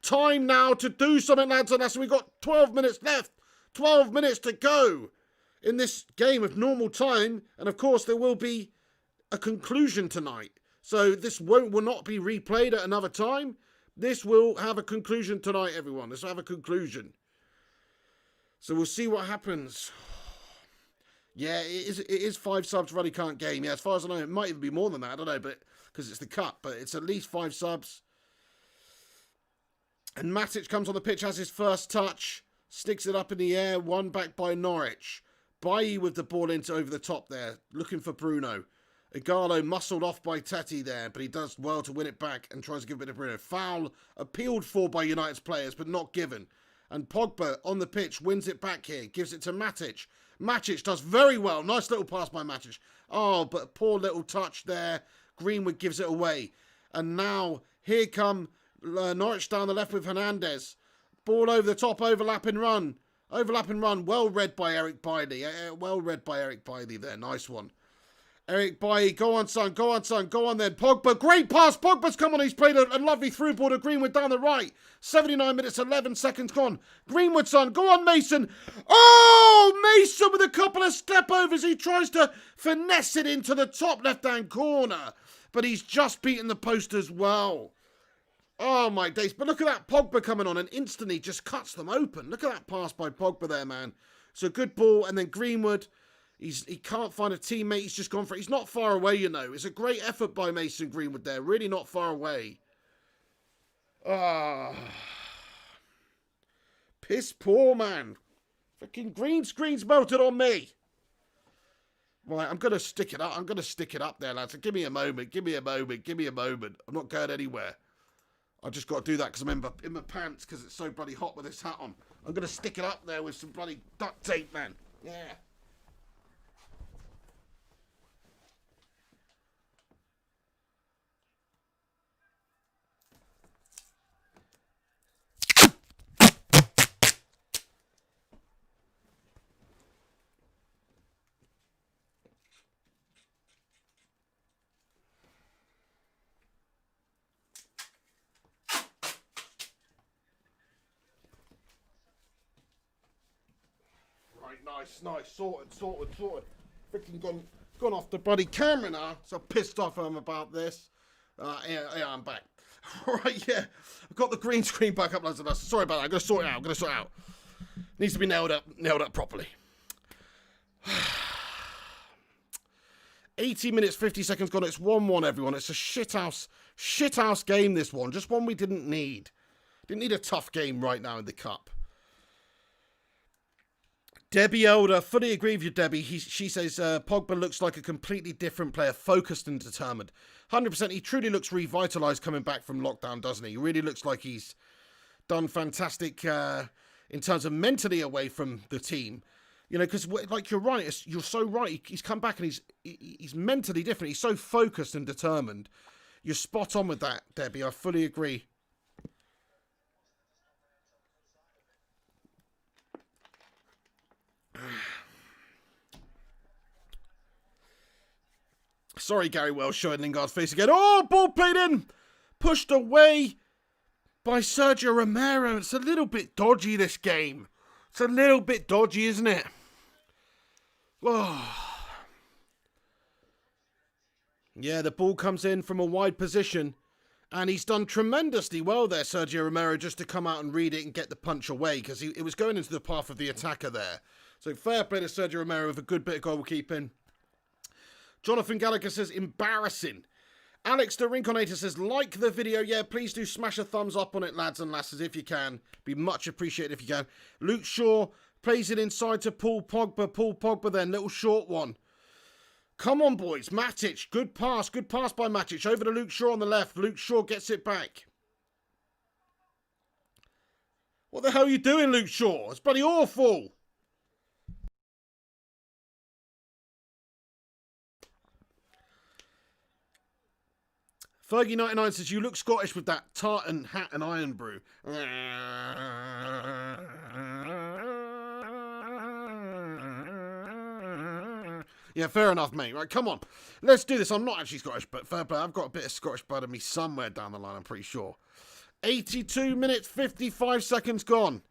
Time now to do something, lads and us. We've got 12 minutes left. 12 minutes to go in this game of normal time. And, of course, there will be a conclusion tonight. So this will not be replayed at another time. This will have a conclusion tonight, everyone. This will have a conclusion. So we'll see what happens. Yeah, it is 5 subs, Ruddy Can't game. Yeah, as far as I know, it might even be more than that. I don't know, but because it's the cut. But it's at least 5 subs. And Matic comes on the pitch, has his first touch. Sticks it up in the air. Won back by Norwich. Bailly with the ball into over the top there. Looking for Bruno. Igalo muscled off by Teti there, but he does well to win it back and tries to give it to Bruno. Foul appealed for by United's players, but not given. And Pogba on the pitch wins it back here. Gives it to Matic. Matic does very well. Nice little pass by Matic. Oh, but a poor little touch there. Greenwood gives it away. And now here come Norwich down the left with Hernandez. Ball over the top. Overlap and run. Overlap and run. Well read by Eric Bailly. Well read by Eric Bailly there. Nice one. Eric Bailly, go on, son, go on, son, go on then. Pogba, great pass. Pogba's come on. He's played a lovely through ball to Greenwood down the right. 79 minutes, 11 seconds gone. Greenwood, son, go on, Mason. Oh, Mason with a couple of step overs. He tries to finesse it into the top left-hand corner, but he's just beaten the post as well. Oh, my days. But look at that Pogba coming on and instantly just cuts them open. Look at that pass by Pogba there, man. So good ball. And then Greenwood. He can't find a teammate. He's just gone for it. He's not far away, you know. It's a great effort by Mason Greenwood there. Really not far away. Piss poor, man. Fucking green screen's melted on me. Right, I'm going to stick it up. I'm going to stick it up there, lads. Give me a moment. Give me a moment. Give me a moment. I'm not going anywhere. I just got to do that because I'm in my pants because it's so bloody hot with this hat on. I'm going to stick it up there with some bloody duct tape, man. Yeah. Nice. Sorted. Freaking gone off the bloody camera now. So pissed off I'm about this. Yeah, I'm back. Right, yeah. I've got the green screen back up, lads and lads. Sorry about that. I'm going to sort it out. Needs to be nailed up properly. 80 minutes, 50 seconds gone. It's 1-1, everyone. It's a shithouse game, this one. Just one we didn't need. Didn't need a tough game right now in the cup. Debbie Elder, fully agree with you, Debbie. She says Pogba looks like a completely different player, focused and determined. 100%, he truly looks revitalised coming back from lockdown, doesn't he? He really looks like he's done fantastic in terms of mentally away from the team. You know, because like you're right, you're so right. He's come back and he's mentally different. He's so focused and determined. You're spot on with that, Debbie. I fully agree. Sorry, Gary Wells showing Lingard's face again. Oh, ball played in. Pushed away by Sergio Romero. It's a little bit dodgy, this game. It's a little bit dodgy, isn't it? Oh. Yeah, the ball comes in from a wide position. And he's done tremendously well there, Sergio Romero, just to come out and read it and get the punch away. Because it was going into the path of the attacker there. So fair play to Sergio Romero with a good bit of goalkeeping. Jonathan Gallagher says, embarrassing. Alex the Rinconator says, like the video. Yeah, please do smash a thumbs up on it, lads and lasses, if you can. Be much appreciated if you can. Luke Shaw plays it inside to Paul Pogba. Paul Pogba then, little short one. Come on, boys. Matic, good pass by Matic. Over to Luke Shaw on the left. Luke Shaw gets it back. What the hell are you doing, Luke Shaw? It's bloody awful. Fergie99 says, you look Scottish with that tartan hat and iron brew. Yeah, fair enough, mate. Right, come on. Let's do this. I'm not actually Scottish, but fair play. I've got a bit of Scottish blood in me somewhere down the line, I'm pretty sure. 82 minutes, 55 seconds gone.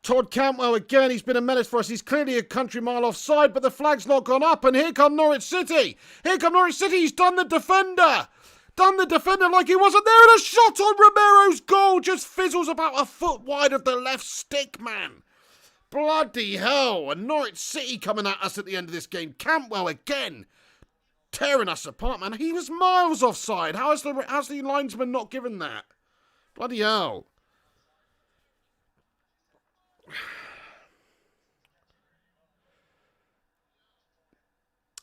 Todd Cantwell, again, he's been a menace for us. He's clearly a country mile offside, but the flag's not gone up. And here come Norwich City. He's done the defender. Like he wasn't there, and a shot on Romero's goal just fizzles about a foot wide of the left stick, man. Bloody hell. And Norwich City coming at us at the end of this game. Cantwell again tearing us apart, man. He was miles offside. How's the linesman not given that? Bloody hell.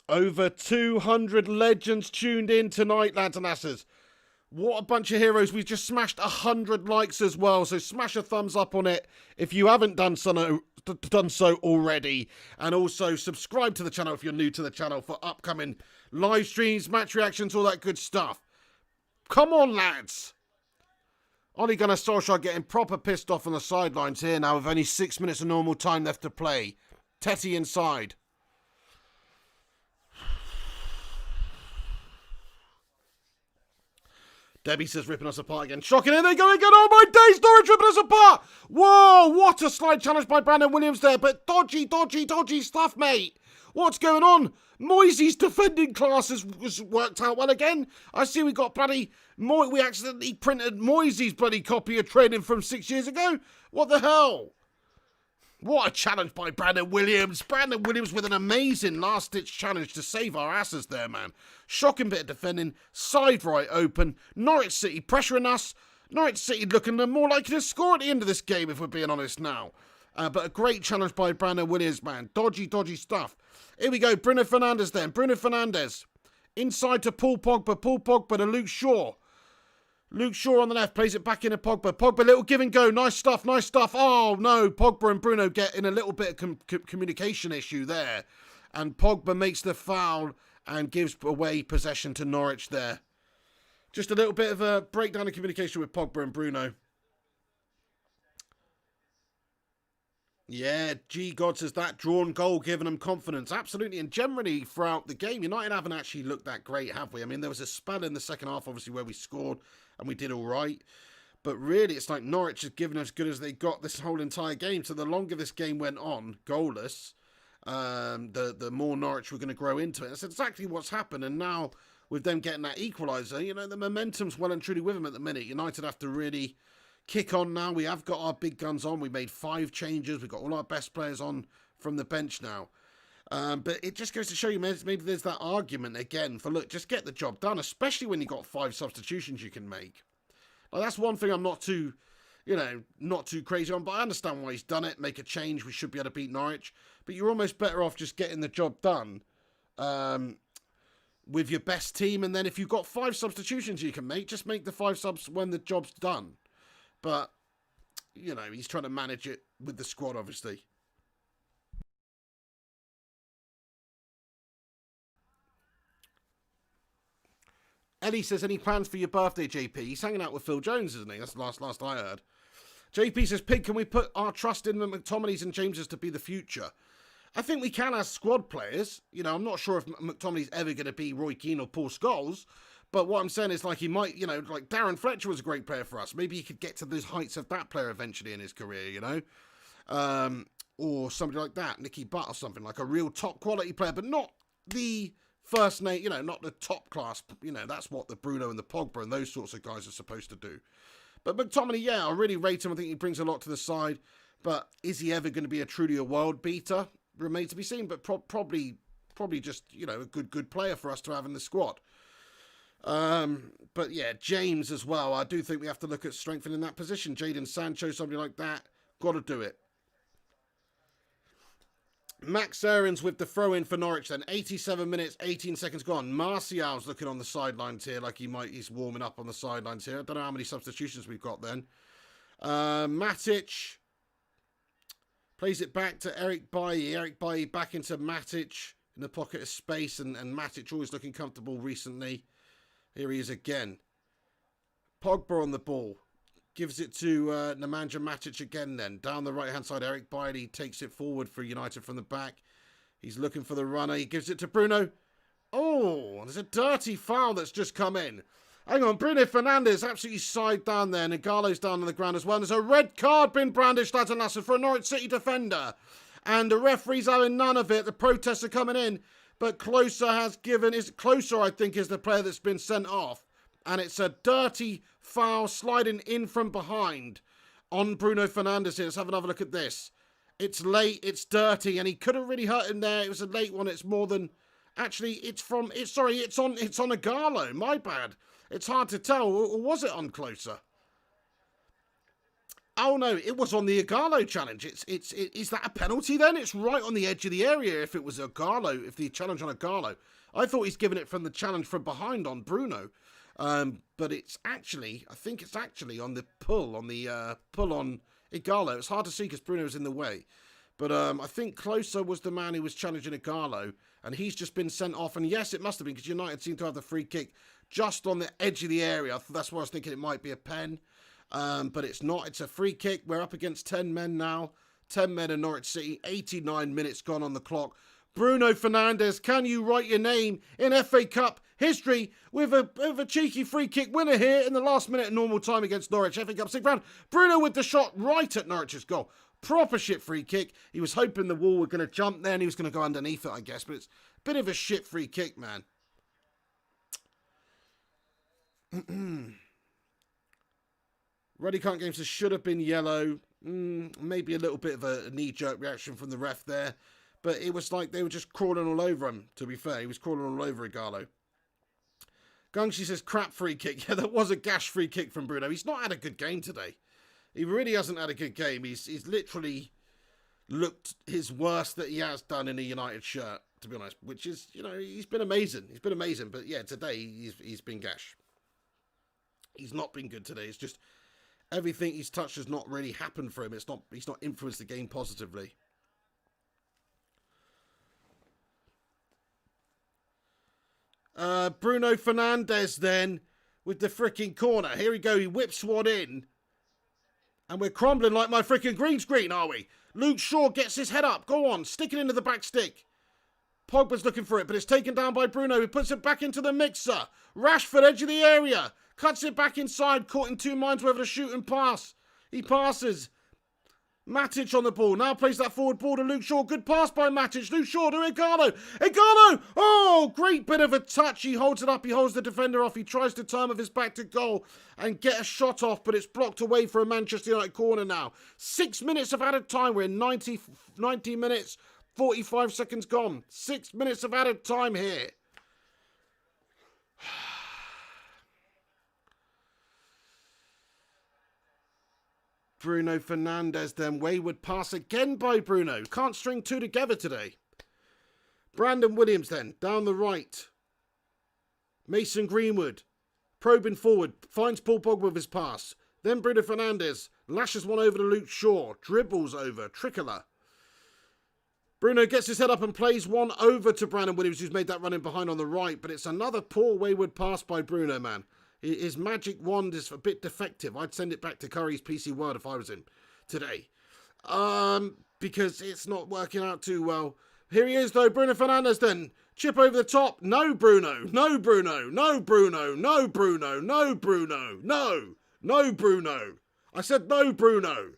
Over 200 legends tuned in tonight, lads and lasses. What a bunch of heroes. We've just smashed 100 likes as well. So smash a thumbs up on it if you haven't done so already. And also subscribe to the channel if you're new to the channel for upcoming live streams, match reactions, all that good stuff. Come on, lads. Ole Gunnar Solskjaer getting proper pissed off on the sidelines here now with only 6 minutes of normal time left to play. Tetty inside. Debbie says ripping us apart again. Shocking, here they go again. Oh my days, Norwich ripping us apart. Whoa, what a slide challenge by Brandon Williams there. But dodgy stuff, mate. What's going on? Moisey's defending class has worked out well again. I see we got bloody... we accidentally printed Moisey's bloody copy of training from 6 years ago. What the hell? What a challenge by Brandon Williams. Brandon Williams with an amazing last-ditch challenge to save our asses there, man. Shocking bit of defending. Side right open. Norwich City pressuring us. Norwich City looking more likely to score at the end of this game, if we're being honest now. But a great challenge by Brandon Williams, man. Dodgy stuff. Here we go. Bruno Fernandes then. Bruno Fernandes. Inside to Paul Pogba. Paul Pogba to Luke Shaw. Luke Shaw on the left. Plays it back into Pogba. Pogba, little give and go. Nice stuff. Nice stuff. Oh, no. Pogba and Bruno get in a little bit of communication issue there. And Pogba makes the foul and gives away possession to Norwich there. Just a little bit of a breakdown of communication with Pogba and Bruno. Yeah, G God says that drawn goal giving them confidence. Absolutely, and generally throughout the game, United haven't actually looked that great, have we? I mean, there was a spell in the second half, obviously, where we scored and we did all right. But really, it's like Norwich has given as good as they got this whole entire game. So the longer this game went on, goalless, the more Norwich were going to grow into it. That's exactly what's happened. And now, with them getting that equaliser, you know, the momentum's well and truly with them at the minute. United have to really kick on now. We have got our big guns on. We made 5 changes. We've got all our best players on from the bench now. But it just goes to show you, maybe there's that argument again for, look, just get the job done, especially when you've got 5 substitutions you can make. Like, that's one thing I'm not too crazy on, but I understand why he's done it. Make a change. We should be able to beat Norwich. But you're almost better off just getting the job done with your best team. And then if you've got 5 substitutions you can make, just make the 5 subs when the job's done. But, you know, he's trying to manage it with the squad, obviously. Ellie says, any plans for your birthday, JP? He's hanging out with Phil Jones, isn't he? That's the last I heard. JP says, Pig, can we put our trust in the McTominays and Jameses to be the future? I think we can as squad players. You know, I'm not sure if McTominay's ever going to be Roy Keane or Paul Scholes. But what I'm saying is, like, he might, you know, like Darren Fletcher was a great player for us. Maybe he could get to those heights of that player eventually in his career, you know? Or somebody like that, Nicky Butt or something, like a real top quality player, but not the first name, you know, not the top class, you know, that's what the Bruno and the Pogba and those sorts of guys are supposed to do. But McTominay, yeah, I really rate him. I think he brings a lot to the side. But is he ever going to be a world beater? Remains to be seen, but probably just, you know, a good player for us to have in the squad. But yeah, James as well. I do think we have to look at strengthening that position. Jadon Sancho, somebody like that. Got to do it. Max Aarons with the throw-in for Norwich then. 87 minutes, 18 seconds gone. Martial's looking on the sidelines here like he's warming up on the sidelines here. I don't know how many substitutions we've got then. Matic plays it back to Eric Bailly. Eric Bailly back into Matic in the pocket of space. And Matic always looking comfortable recently. Here he is again. Pogba on the ball. Gives it to Nemanja Matic again then. Down the right-hand side, Eric Bailly takes it forward for United from the back. He's looking for the runner. He gives it to Bruno. Oh, there's a dirty foul that's just come in. Hang on, Bruno Fernandes absolutely side down there. Nagalo's down on the ground as well. And there's a red card been brandished, lads and lasses, for a Norwich City defender. And the referee's having none of it. The protests are coming in. But Closer has given... Closer, I think, is the player that's been sent off. And it's a dirty foul sliding in from behind on Bruno Fernandes here. Let's have another look at this. It's late, it's dirty, and he could have really hurt him there. It was a late one. It's more than... Actually, it's on Igalo. My bad. It's hard to tell. Or was it on Closer? Oh, no, it was on the Igalo challenge. Is that a penalty then? It's right on the edge of the area if it was Igalo, if the challenge on Igalo. I thought he's given it from the challenge from behind on Bruno. But it's actually, I think it's actually on the pull on Igalo. It's hard to see because Bruno's in the way. But I think Closer was the man who was challenging Igalo, and he's just been sent off. And yes, it must have been because United seem to have the free kick just on the edge of the area. That's why I was thinking it might be a pen. But it's not. It's a free kick. We're up against 10 men now. 10 men in Norwich City. 89 minutes gone on the clock. Bruno Fernandes, can you write your name in FA Cup history with a cheeky free kick winner here in the last minute of normal time against Norwich? FA Cup 6th round. Bruno with the shot right at Norwich's goal. Proper shit free kick. He was hoping the wall were going to jump there and he was going to go underneath it, I guess. But it's a bit of a shit free kick, man. Ruddy Cunt Games says should have been yellow. Maybe a little bit of a knee-jerk reaction from the ref there. But it was like they were just crawling all over him, to be fair. He was crawling all over Igalo. Gungshi says crap free kick. Yeah, that was a gash free kick from Bruno. He's not had a good game today. He really hasn't had a good game. He's literally looked his worst that he has done in a United shirt, to be honest, which is, you know, he's been amazing. He's been amazing. But yeah, today he's been gash. He's not been good today. It's just everything he's touched has not really happened for him. He's not influenced the game positively. Bruno Fernandes then with the freaking corner. Here we go. He whips one in. And we're crumbling like my freaking green screen, are we? Luke Shaw gets his head up. Go on. Stick it into the back stick. Pogba's looking for it, but it's taken down by Bruno. He puts it back into the mixer. Rashford, edge of the area. Cuts it back inside. Caught in two minds whether to shoot and pass. He passes. Matic on the ball. Now plays that forward ball to Luke Shaw. Good pass by Matic. Luke Shaw to Igalo. Igalo! Oh, great bit of a touch. He holds it up. He holds the defender off. He tries to turn with his back to goal and get a shot off, but it's blocked away for a Manchester United corner now. 6 minutes of added time. We're in 90 minutes, 45 seconds gone. 6 minutes of added time here. Bruno Fernandes then. Wayward pass again by Bruno. Can't string two together today. Brandon Williams then. Down the right. Mason Greenwood. Probing forward. Finds Paul Pogba with his pass. Then Bruno Fernandes. Lashes one over to Luke Shaw. Dribbles over. Tricola. Bruno gets his head up and plays one over to Brandon Williams, who's made that run in behind on the right. But it's another poor wayward pass by Bruno, man. His magic wand is a bit defective. I'd send it back to Curry's PC World if I was him today. Because it's not working out too well. Here he is, though. Bruno Fernandes then. Chip over the top. No, Bruno. No, Bruno. No, Bruno. No, Bruno. No, Bruno. No. No, Bruno. I said no, Bruno.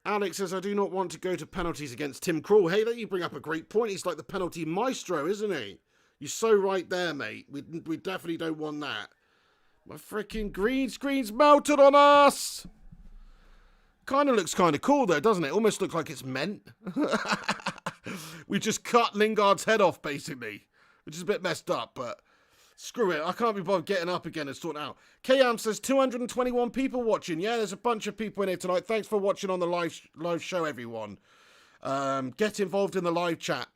Alex says, I do not want to go to penalties against Tim Krul. Hey, you bring up a great point. He's like the penalty maestro, isn't he? You're so right there, mate. We definitely don't want that. My freaking green screen's melted on us. Kind of looks kind of cool, though, doesn't it? Almost looks like it's meant. We just cut Lingard's head off, basically. Which is a bit messed up, but screw it. I can't be bothered getting up again and sorting out. K-Am says 221 people watching. Yeah, there's a bunch of people in here tonight. Thanks for watching on the live show, everyone. Get involved in the live chat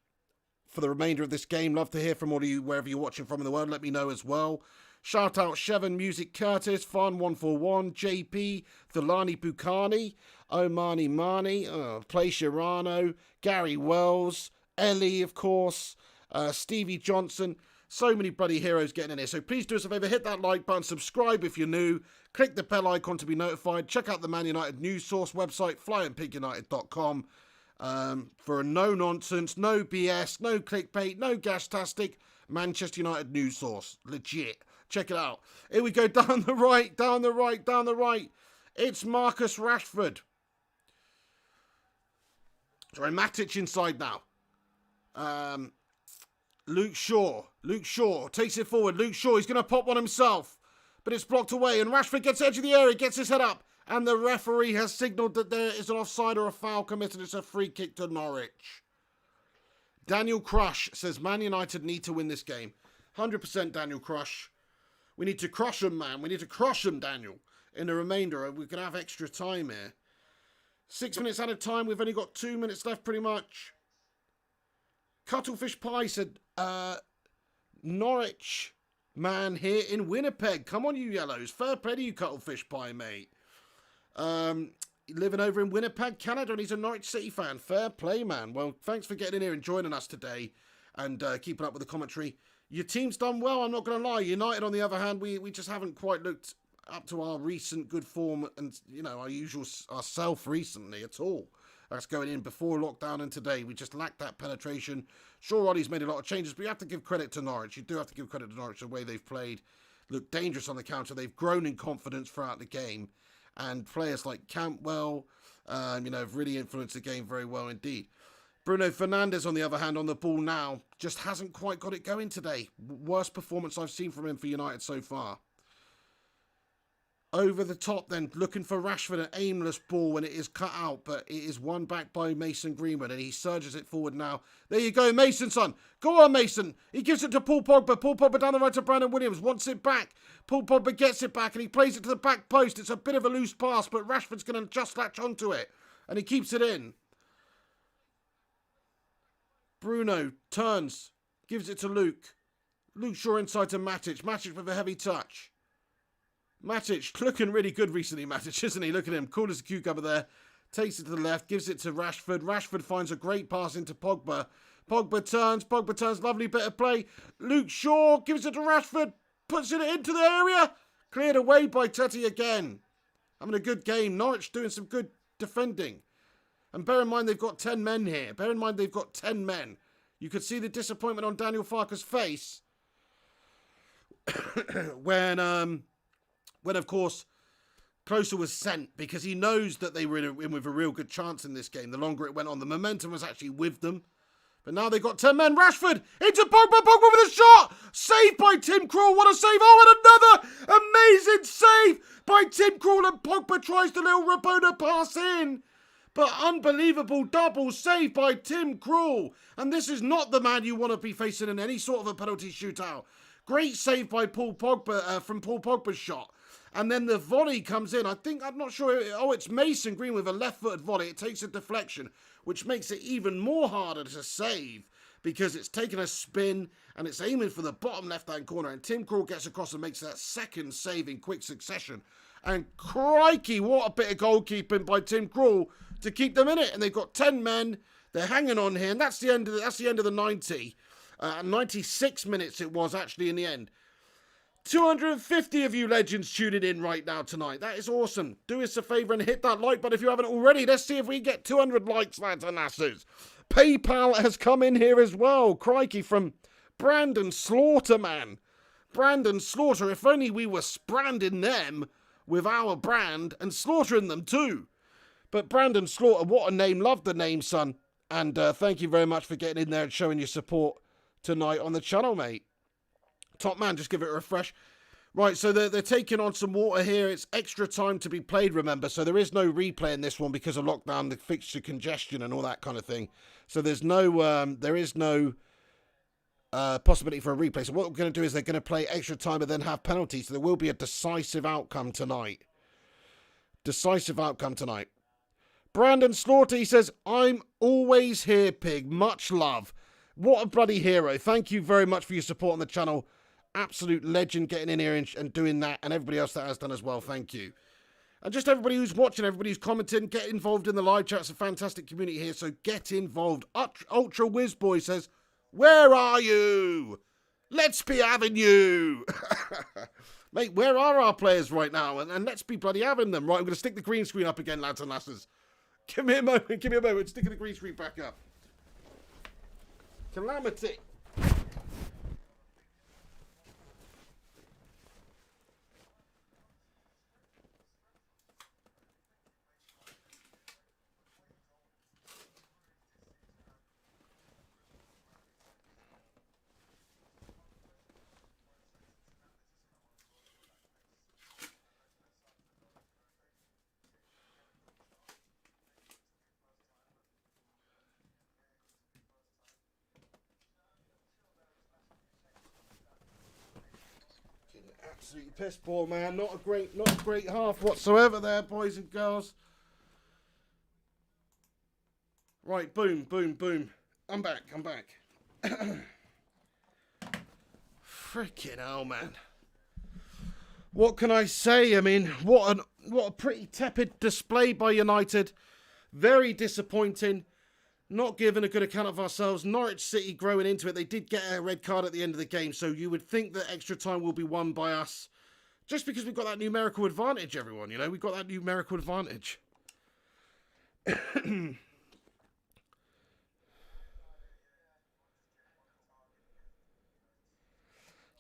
for the remainder of this game. Love to hear from all of you wherever you're watching from in the world. Let me know as well. Shout out Shevan Music Curtis, Fun141, JP, Thalani Bukhani, Omani Mani, Play Shirano, Gary Wells, Ellie, of course, Stevie Johnson. So many bloody heroes getting in here. So please do us a favour, hit that like button, subscribe if you're new, click the bell icon to be notified, check out the Man United news source website, flyandpigunited.com, for a no-nonsense, no BS, no clickbait, no gas-tastic Manchester United news source. Legit. Check it out. Here we go, down the right, down the right, down the right. It's Marcus Rashford. Sorry, Matic inside now. Luke Shaw takes it forward. Luke Shaw, he's going to pop one himself. But it's blocked away and Rashford gets edge of the area, gets his head up. And the referee has signalled that there is an offside or a foul committed. It's a free kick to Norwich. Daniel Crush says Man United need to win this game. 100% Daniel Crush. We need to crush them, man. We need to crush them, Daniel. In the remainder, we can have extra time here. 6 minutes out of time. We've only got 2 minutes left, pretty much. Cuttlefish Pie said, Norwich man here in Winnipeg. Come on, you yellows. Fair play to you, Cuttlefish Pie, mate. Living over in Winnipeg, Canada, and he's a Norwich City fan. Fair play, man. Well, thanks for getting in here and joining us today and keeping up with the commentary. Your team's done well, I'm not going to lie. United, on the other hand, we just haven't quite looked up to our recent good form and, you know, our usual self recently at all. That's going in before lockdown and today. We just lacked that penetration. Sure, Ollie's made a lot of changes, but you have to give credit to Norwich. You do have to give credit to Norwich the way they've played. Look dangerous on the counter. They've grown in confidence throughout the game. And players like Campbell, you know, have really influenced the game very well indeed. Bruno Fernandes, on the other hand, on the ball now, just hasn't quite got it going today. Worst performance I've seen from him for United so far. Over the top then, looking for Rashford, an aimless ball when it is cut out, but it is won back by Mason Greenwood, and he surges it forward now. There you go, Mason, son. Go on, Mason. He gives it to Paul Pogba. Paul Pogba down the right to Brandon Williams, wants it back. Paul Pogba gets it back, and he plays it to the back post. It's a bit of a loose pass, but Rashford's going to just latch onto it, and he keeps it in. Bruno turns, gives it to Luke. Luke Shaw inside to Matic. Matic with a heavy touch. Matic looking really good recently, Matic, isn't he? Look at him, cool as a cucumber there. Takes it to the left, gives it to Rashford. Rashford finds a great pass into Pogba. Pogba turns, lovely bit of play. Luke Shaw gives it to Rashford, puts it into the area. Cleared away by Tete again. Having a good game. Norwich doing some good defending. And bear in mind they've got 10 men here. Bear in mind they've got 10 men. You could see the disappointment on Daniel Farke's face when of course Klose was sent, because he knows that they were in with a real good chance in this game. The longer it went on, the momentum was actually with them. But now they've got 10 men. Rashford into Pogba. Pogba with a shot. Saved by Tim Krul. What a save. Oh, and another amazing save by Tim Krul. And Pogba tries the little Rabona pass in. But unbelievable double save by Tim Krul. And this is not the man you want to be facing in any sort of a penalty shootout. Great save by Paul Pogba from Paul Pogba's shot. And then the volley comes in. I'm not sure. Oh, it's Mason Green with a left-footed volley. It takes a deflection, which makes it even more harder to save because it's taking a spin and it's aiming for the bottom left-hand corner. And Tim Krul gets across and makes that second save in quick succession. And crikey, what a bit of goalkeeping by Tim Krul to keep them in it. And they've got 10 men. They're hanging on here. And that's the end of the 90. 96 minutes it was actually in the end. 250 of you legends tuning in right now tonight. That is awesome. Do us a favour and hit that like button if you haven't already. Let's see if we get 200 likes, lads and lasses. PayPal has come in here as well. Crikey, from Brandon Slaughter, man. Brandon Slaughter, if only we were branding them with our brand and slaughtering them too. But Brandon Slaughter, what a name. Love the name, son. And thank you very much for getting in there and showing your support tonight on the channel, mate. Top man, just give it a refresh. Right, so they're taking on some water here. It's extra time to be played, remember. So there is no replay in this one because of lockdown, the fixture congestion and all that kind of thing. So there is no possibility for a replay. So what we're going to do is they're going to play extra time and then have penalties. So there will be a decisive outcome tonight. Decisive outcome tonight. Brandon Slaughter, he says, I'm always here, Pig. Much love. What a bloody hero. Thank you very much for your support on the channel. Absolute legend getting in here and doing that, and everybody else that has done as well. Thank you. And just everybody who's watching, everybody who's commenting, get involved in the live chat. It's a fantastic community here, so get involved. Ultra Whiz Boy says, where are you? Let's be having you. Mate, where are our players right now? And let's be bloody having them. Right, I'm going to stick the green screen up again, lads and lasses. Give me a moment. Sticking the green screen back up. Calamity. Absolutely piss ball, man. Not a great half whatsoever there, boys and girls. Right, boom. I'm back. Freaking hell, man. What can I say? I mean, what a pretty tepid display by United. Very disappointing. Not giving a good account of ourselves. Norwich City growing into it. They did get a red card at the end of the game, so you would think that extra time will be won by us. Just because we've got that numerical advantage, everyone. You know, we've got that numerical advantage.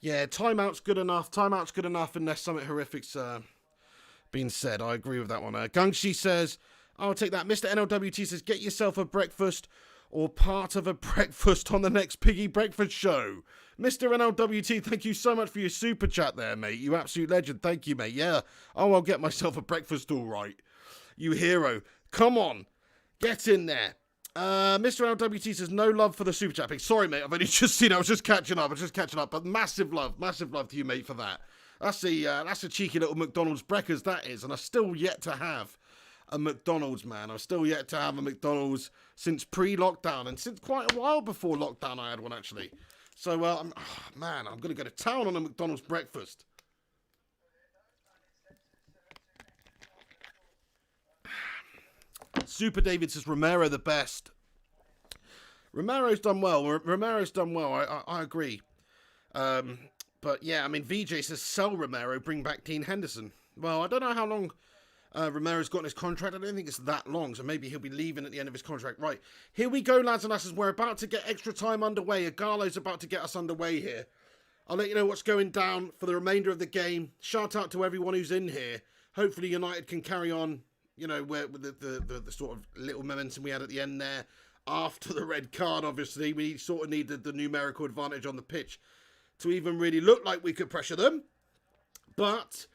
Yeah, timeout's good enough. Timeout's good enough unless something horrific's been said. I agree with that one. Gungshi says, I'll take that. Mr. NLWT says, get yourself a breakfast. or part of a breakfast on the next Piggy Breakfast show. Mr. NLWT, thank you so much for your super chat there, mate. You absolute legend. Thank you, mate. Yeah. Oh, I'll get myself a breakfast all right. You hero. Come on. Get in there. Mr. NLWT says no love for the super chat. Sorry, mate. I've only just seen it. I was just catching up. But massive love to you, mate, for that. That's a cheeky little McDonald's breakfast, that is. And I've still yet to have a McDonald's, man. I've still yet to have a McDonald's since pre-lockdown. And since quite a while before lockdown, I had one, actually. So, I'm going to go to town on a McDonald's breakfast. Super David says Romero the best. Romero's done well. I agree. But yeah, I mean, VJ says sell Romero, bring back Dean Henderson. Well, I don't know how long Romero's got in his contract. I don't think it's that long, so maybe he'll be leaving at the end of his contract. Right, here we go, lads and lasses. We're about to get extra time underway. Igalo's about to get us underway here. I'll let you know what's going down for the remainder of the game. Shout out to everyone who's in here. Hopefully United can carry on, you know, with the sort of little momentum we had at the end there. After the red card, obviously, we sort of needed the numerical advantage on the pitch to even really look like we could pressure them. But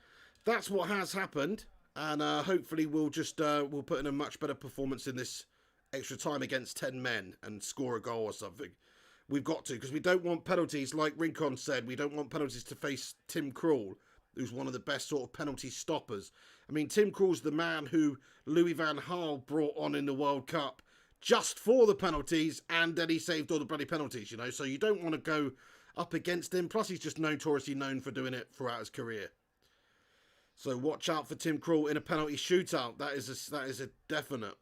that's what has happened. And hopefully we'll put in a much better performance in this extra time against 10 men and score a goal or something. We've got to, because we don't want penalties, like Rincon said, we don't want penalties to face Tim Krul, who's one of the best sort of penalty stoppers. I mean, Tim Krul's the man who Louis van Gaal brought on in the World Cup just for the penalties, and then he saved all the bloody penalties, you know. So you don't want to go up against him. Plus, he's just notoriously known for doing it throughout his career. So watch out for Tim Krul in a penalty shootout. That is a definite.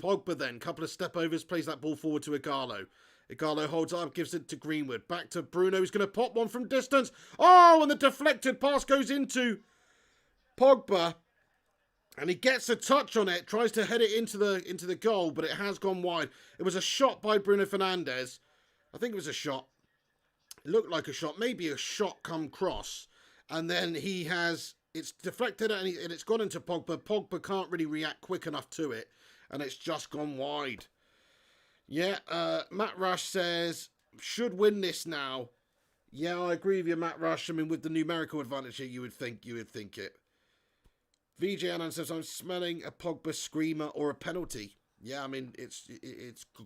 Pogba then, couple of step overs, plays that ball forward to Igalo. Igalo holds up, gives it to Greenwood. Back to Bruno, who's going to pop one from distance. Oh, and the deflected pass goes into Pogba. And he gets a touch on it, tries to head it into the goal, but it has gone wide. It was a shot by Bruno Fernandes. I think it was a shot. It looked like a shot, maybe a shot come cross. And then it's deflected and it's gone into Pogba. Pogba can't really react quick enough to it. And it's just gone wide. Yeah, Matt Rush says, should win this now. Yeah, I agree with you, Matt Rush. I mean, with the numerical advantage here, you would think it. VJ Anand says, I'm smelling a Pogba screamer or a penalty. Yeah, I mean, it's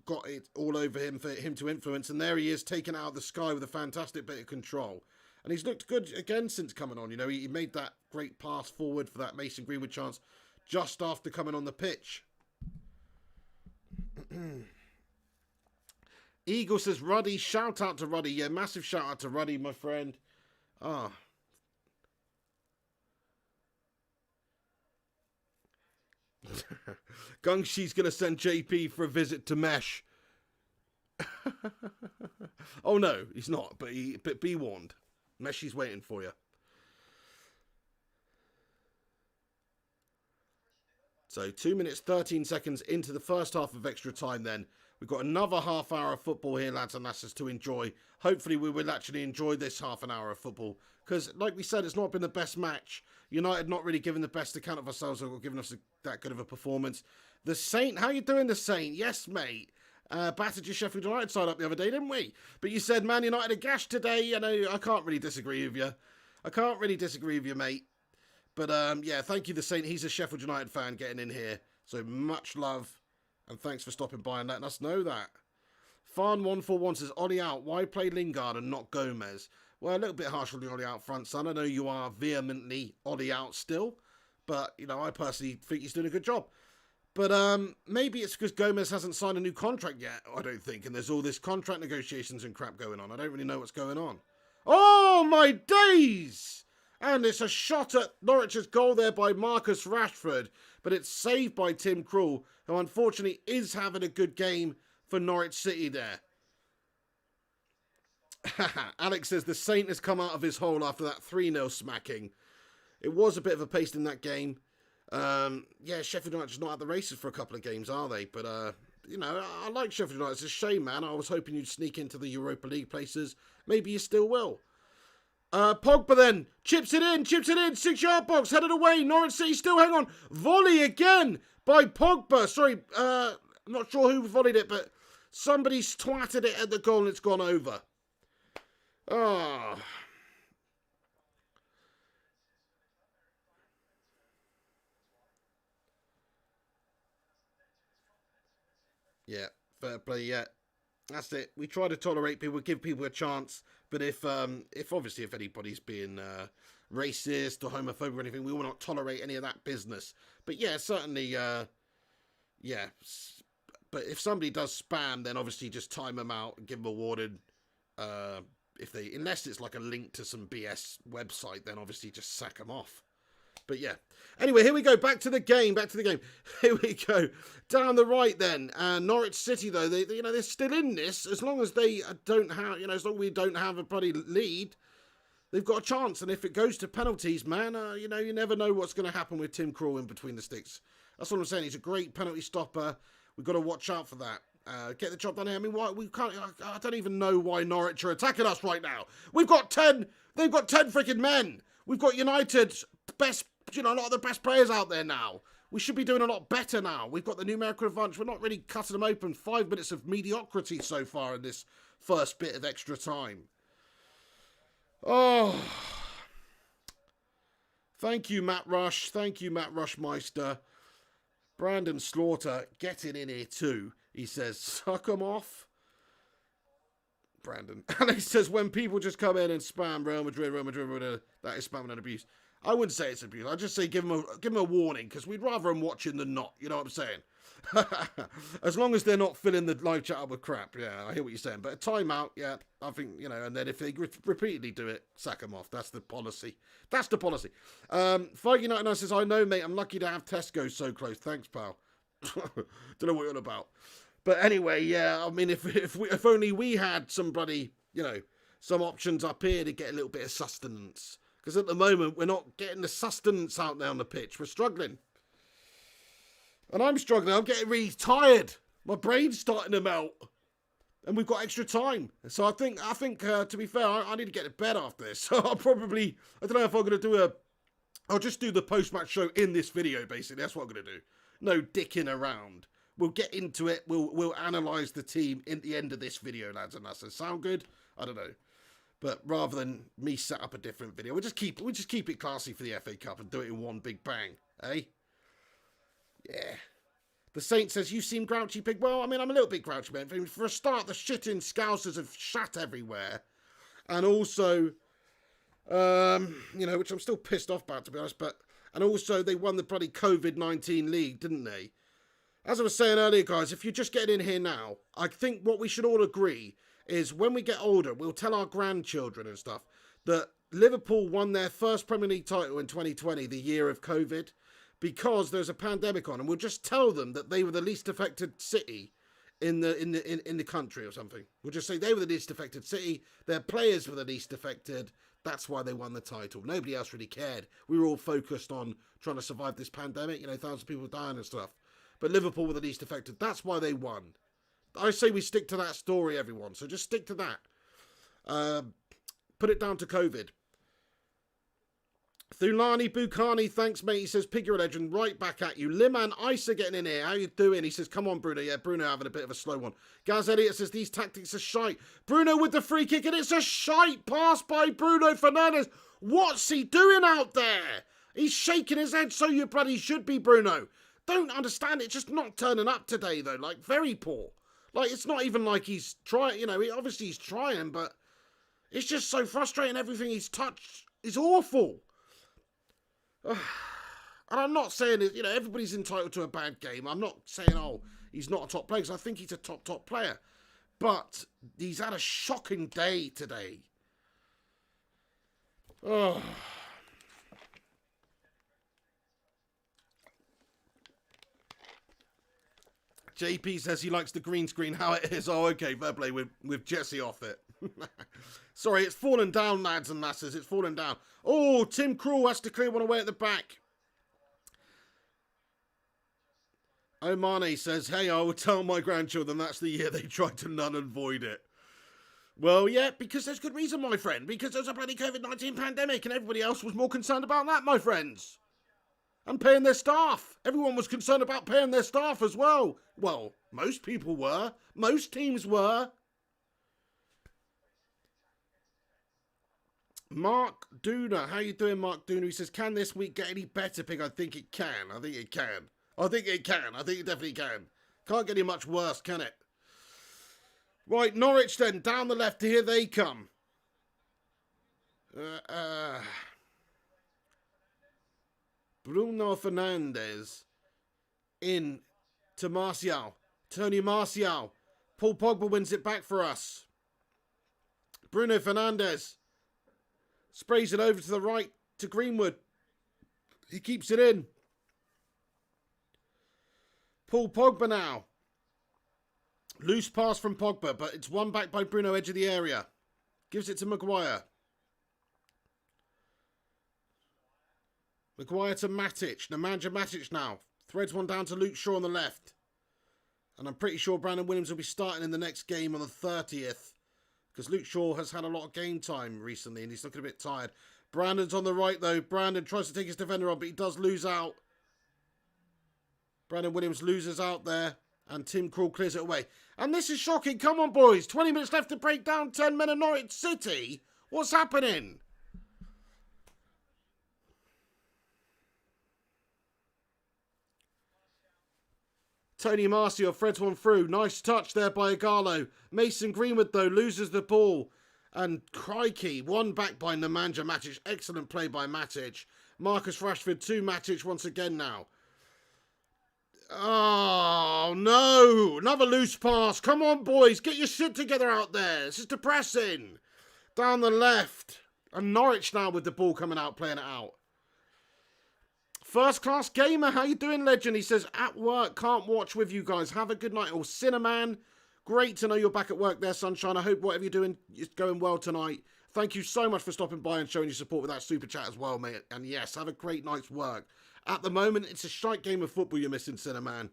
got it all over him for him to influence. And there he is, taken out of the sky with a fantastic bit of control. And he's looked good again since coming on. You know, he made that great pass forward for that Mason Greenwood chance just after coming on the pitch. Eagle says, Ruddy, shout out to Ruddy. Yeah, massive shout out to Ruddy, my friend. Gungshi's going to send JP for a visit to Mesh. Oh, no, he's not. But be warned. Meshy's waiting for you. So 2 minutes, 13 seconds into the first half of extra time then. We've got another half hour of football here, lads and lasses, to enjoy. Hopefully we will actually enjoy this half an hour of football. Because, like we said, it's not been the best match. United not really giving the best account of ourselves or giving us that good of a performance. The Saint, how you doing, the Saint? Yes, mate. Battered your Sheffield United side up the other day, didn't we? But you said Man United are gash today. You know, I can't really disagree with you. Mate. But, yeah, thank you, the Saint. He's a Sheffield United fan getting in here. So much love. And thanks for stopping by and letting us know that. Farn141 says, Ollie out. Why play Lingard and not Gomez? Well, a little bit harsh on the Ollie out front, son. I know you are vehemently Ollie out still. But, you know, I personally think he's doing a good job. But maybe it's because Gomez hasn't signed a new contract yet, I don't think. And there's all this contract negotiations and crap going on. I don't really know what's going on. Oh, my days! And it's a shot at Norwich's goal there by Marcus Rashford. But it's saved by Tim Krul, who unfortunately is having a good game for Norwich City there. Alex says the Saint has come out of his hole after that 3-0 smacking. It was a bit of a pace in that game. Yeah, Sheffield United's not at the races for a couple of games, are they? But, you know, I like Sheffield United. It's a shame, man. I was hoping you'd sneak into the Europa League places. Maybe you still will. Pogba then, chips it in, 6-yard box, headed away, Norwich City still hang on, volley again by Pogba, sorry, I'm not sure who volleyed it, but Somebody's twatted it at the goal and it's gone over. Oh. Yeah, fair play, yeah. That's it. We try to tolerate people, give people a chance. But if obviously if anybody's being racist or homophobic or anything, we will not tolerate any of that business. But yeah, certainly, yeah. But if somebody does spam, then obviously just time them out and give them a warning. Unless it's like a link to some BS website, then obviously just sack them off. But yeah. Anyway, here we go. Back to the game. Here we go. Down the right then. Norwich City, though, they're still in this. As long as they don't have, as long as we don't have a bloody lead, they've got a chance. And if it goes to penalties, man, you never know what's going to happen with Tim Krul in between the sticks. That's what I'm saying. He's a great penalty stopper. We've got to watch out for that. Get the job done here. I mean, why we can't? I don't even know why Norwich are attacking us right now. We've got 10. They've got 10 freaking men. We've got United's best. A lot of the best players out there now. We should be doing a lot better now. We've got the numerical advantage. We're not really cutting them open. 5 minutes of mediocrity so far in this first bit of extra time. Oh. Thank you, Matt Rush. Thank you, Matt Rushmeister. Brandon Slaughter getting in here too. He says, suck them off. Brandon. And he says, when people just come in and spam Real Madrid, that is spam and abuse. I wouldn't say it's abuse. I'd just say give them a warning, because we'd rather them watching than not. You know what I'm saying? As long as they're not filling the live chat up with crap. Yeah, I hear what you're saying. But a timeout, yeah, I think, and then if they repeatedly do it, sack them off. That's the policy. That's the policy. Fight United says, I know, mate. I'm lucky to have Tesco so close. Thanks, pal. Don't know what you're on about. But anyway, yeah, I mean, if only we had somebody, some options up here to get a little bit of sustenance. Because at the moment, we're not getting the sustenance out there on the pitch. We're struggling. And I'm struggling. I'm getting really tired. My brain's starting to melt. And we've got extra time. So I think to be fair, I need to get to bed after this. So I don't know if I'm going to do I'll just do the post-match show in this video, basically. That's what I'm going to do. No dicking around. We'll get into it. We'll analyse the team in the end of this video, lads and lasses. Sound good? I don't know. But rather than me set up a different video, we'll just keep it classy for the FA Cup and do it in one big bang, eh? Yeah. The Saint says, you seem grouchy, pig. Well, I mean, I'm a little bit grouchy, man. For a start, the shitting scousers have shat everywhere. And also, which I'm still pissed off about, to be honest. And also, they won the bloody COVID-19 league, didn't they? As I was saying earlier, guys, if you're just getting in here now, I think what we should all agree is when we get older, we'll tell our grandchildren and stuff that Liverpool won their first Premier League title in 2020, the year of COVID, because there's a pandemic on, and we'll just tell them that they were the least affected city in the country or something. We'll just say they were the least affected city, their players were the least affected, that's why they won the title. Nobody else really cared. We were all focused on trying to survive this pandemic, thousands of people dying and stuff. But Liverpool were the least affected. That's why they won. I say we stick to that story, everyone. So just stick to that. Put it down to COVID. Thulani Bukhani, thanks, mate. He says, Pig, you're a legend. Right back at you. Liman Isa getting in here. How you doing? He says, come on, Bruno. Yeah, Bruno having a bit of a slow one. Gaz Elliott says, these tactics are shite. Bruno with the free kick, and it's a shite pass by Bruno Fernandes. What's he doing out there? He's shaking his head, so you bloody should be, Bruno. Don't understand it. Just not turning up today, though. Very poor. It's not even like he's trying, obviously he's trying, but it's just so frustrating. Everything he's touched is awful. And I'm not saying, everybody's entitled to a bad game. I'm not saying, he's not a top player, because I think he's a top player. But he's had a shocking day today. Oh. JP says he likes the green screen, how it is. Oh, okay, fair play with Jesse off it. Sorry, it's fallen down, lads and lasses. It's fallen down. Oh, Tim Krul has to clear one away at the back. Omane says, hey, I will tell my grandchildren that's the year they tried to null and void it. Well, yeah, because there's good reason, my friend. Because there's a bloody COVID-19 pandemic and everybody else was more concerned about that, my friends. And paying their staff. Everyone was concerned about paying their staff as well. Well, most people were. Most teams were. Mark Dooner. How you doing, Mark Dooner? He says, can this week get any better, Pig? I think it can. I think it can. I think it can. I think it definitely can. Can't get any much worse, can it? Right, Norwich then. Down the left. Here they come. Bruno Fernandes in to Martial. Tony Martial. Paul Pogba wins it back for us. Bruno Fernandes sprays it over to the right to Greenwood. He keeps it in. Paul Pogba now. Loose pass from Pogba, but it's won back by Bruno, edge of the area. Gives it to Maguire. Maguire to Matic. Nemanja Matic now. Threads one down to Luke Shaw on the left. And I'm pretty sure Brandon Williams will be starting in the next game on the 30th. Because Luke Shaw has had a lot of game time recently and he's looking a bit tired. Brandon's on the right though. Brandon tries to take his defender on, but he does lose out. Brandon Williams loses out there. And Tim Krul clears it away. And this is shocking. Come on, boys. 20 minutes left to break down 10 men of Norwich City. What's happening? Tony Martial threads one through. Nice touch there by Igalo. Mason Greenwood, though, loses the ball. And crikey, one back by Nemanja Matic. Excellent play by Matic. Marcus Rashford to Matic once again now. Oh, no. Another loose pass. Come on, boys. Get your shit together out there. This is depressing. Down the left. And Norwich now with the ball coming out, playing it out. First Class Gamer, how you doing, legend? He says, at work, can't watch with you guys. Have a good night. Or Cinnamon, great to know you're back at work there, sunshine. I hope whatever you're doing is going well tonight. Thank you so much for stopping by and showing your support with that super chat as well, mate. And yes, have a great night's work. At the moment, it's a shite game of football you're missing, Cinnamon.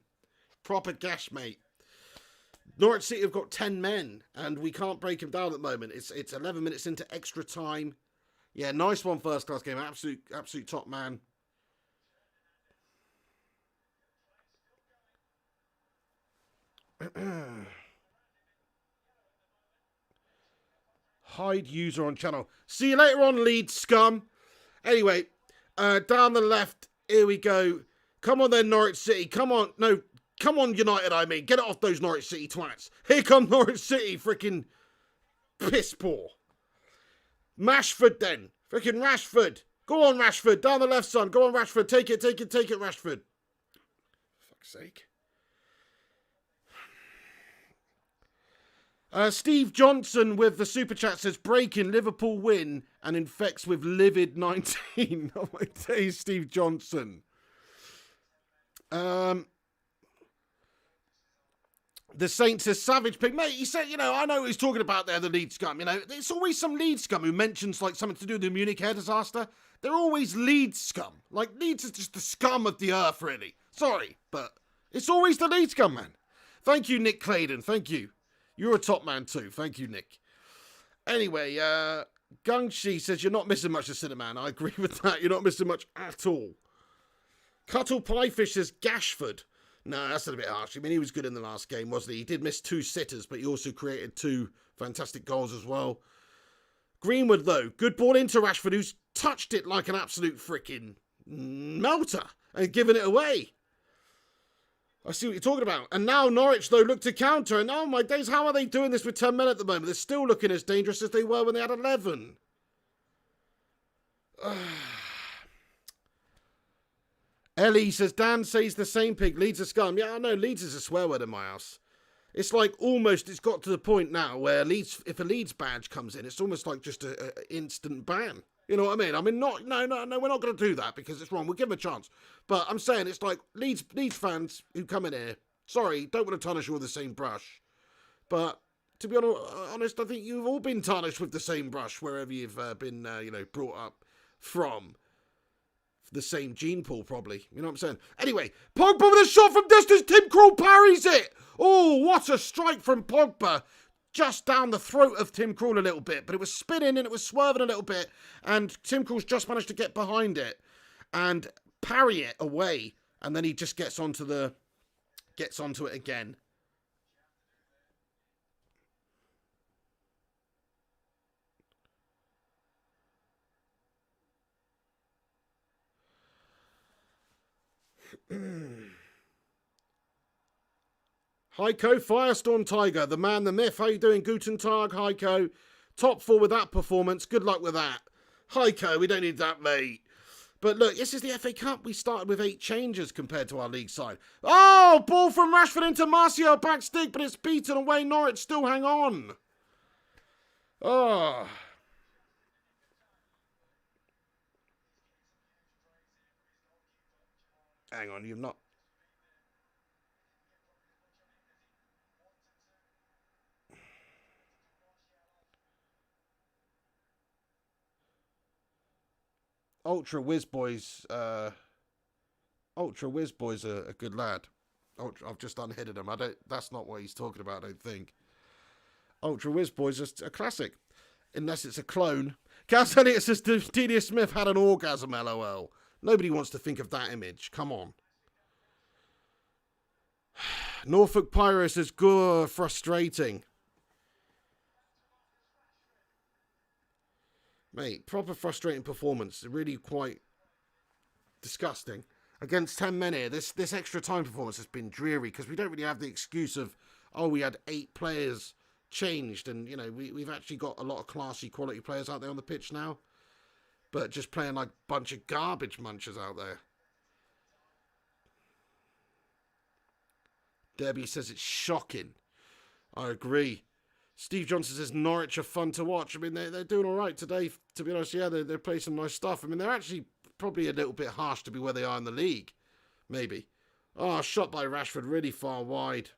Proper gash, mate. Norwich City have got 10 men, and we can't break them down at the moment. It's 11 minutes into extra time. Yeah, nice one, First Class Gamer. Absolute top man. Hide user on channel. See you later on, Leeds scum. Anyway, down the left, here we go. Come on then, Norwich City. Come on. No, come on, United, I mean. Get it off those Norwich City twats. Here come Norwich City, freaking piss poor. Mashford then. Freaking Rashford. Go on, Rashford. Down the left, son. Go on, Rashford. Take it, Rashford. For fuck's sake. Steve Johnson with the super chat says, breaking Liverpool win and infects with livid 19. Oh my days, Steve Johnson. The Saint says, savage pig. Mate, he said, I know what he's talking about there, the Leeds scum. It's always some Leeds scum who mentions like something to do with the Munich air disaster. They're always Leeds scum. Like, Leeds is just the scum of the earth, really. Sorry, but it's always the Leeds scum, man. Thank you, Nick Claydon. Thank you. You're a top man too. Thank you, Nick. Anyway, Gungshi says, you're not missing much of Cinnamon. I agree with that. You're not missing much at all. Cuttle Piefish says, Gashford. No, that's a bit harsh. I mean, he was good in the last game, wasn't he? He did miss 2 sitters, but he also created 2 fantastic goals as well. Greenwood, though, good ball into Rashford, who's touched it like an absolute freaking melter and given it away. I see what you're talking about. And now Norwich, though, look to counter. And oh my days, how are they doing this with 10 men at the moment? They're still looking as dangerous as they were when they had 11. Ellie says, Dan says the same pig. Leeds a scum. Yeah, I know. Leeds is a swear word in my house. It's like almost, it's got to the point now where Leeds, if a Leeds badge comes in, it's almost like just an instant ban. You know what I mean? I mean, no, we're not going to do that because it's wrong. We'll give them a chance. But I'm saying it's like Leeds fans who come in here, sorry, don't want to tarnish you with the same brush. But to be honest, I think you've all been tarnished with the same brush wherever you've been, brought up from. The same gene pool, probably. You know what I'm saying? Anyway, Pogba with a shot from distance. Tim Krul parries it. Oh, what a strike from Pogba. Just down the throat of Tim Krul a little bit. But it was spinning and it was swerving a little bit. And Tim Krul's just managed to get behind it. And parry it away, and then he just gets onto it again. Heiko, Firestorm Tiger, the man, the myth. How you doing? Guten Tag, Heiko. Top 4 with that performance. Good luck with that. Heiko, we don't need that, mate. But look, this is the FA Cup. We started with 8 changes compared to our league side. Oh, ball from Rashford into Martial. Back stick, but it's beaten away. Norwich still hang on. Oh. Hang on, you've not... Ultra Whiz Boys, a good lad. I've just unhitted him. That's not what he's talking about, I don't think. Ultra Whiz Boys is a classic. Unless it's a clone. Gas Elliott says Delia Smith had an orgasm, LOL. Nobody wants to think of that image. Come on. Norfolk Pyro says, "Good, frustrating." Mate, proper frustrating performance. Really quite disgusting. Against 10 men here, this extra time performance has been dreary because we don't really have the excuse of, oh, we had 8 players changed, and, you know, we've actually got a lot of classy quality players out there on the pitch now. But just playing like a bunch of garbage munchers out there. Debbie says it's shocking. I agree. Steve Johnson says Norwich are fun to watch. I mean, they're doing all right today, to be honest. Yeah, they're playing some nice stuff. I mean, they're actually probably a little bit harsh to be where they are in the league. Maybe. Oh, shot by Rashford really far wide.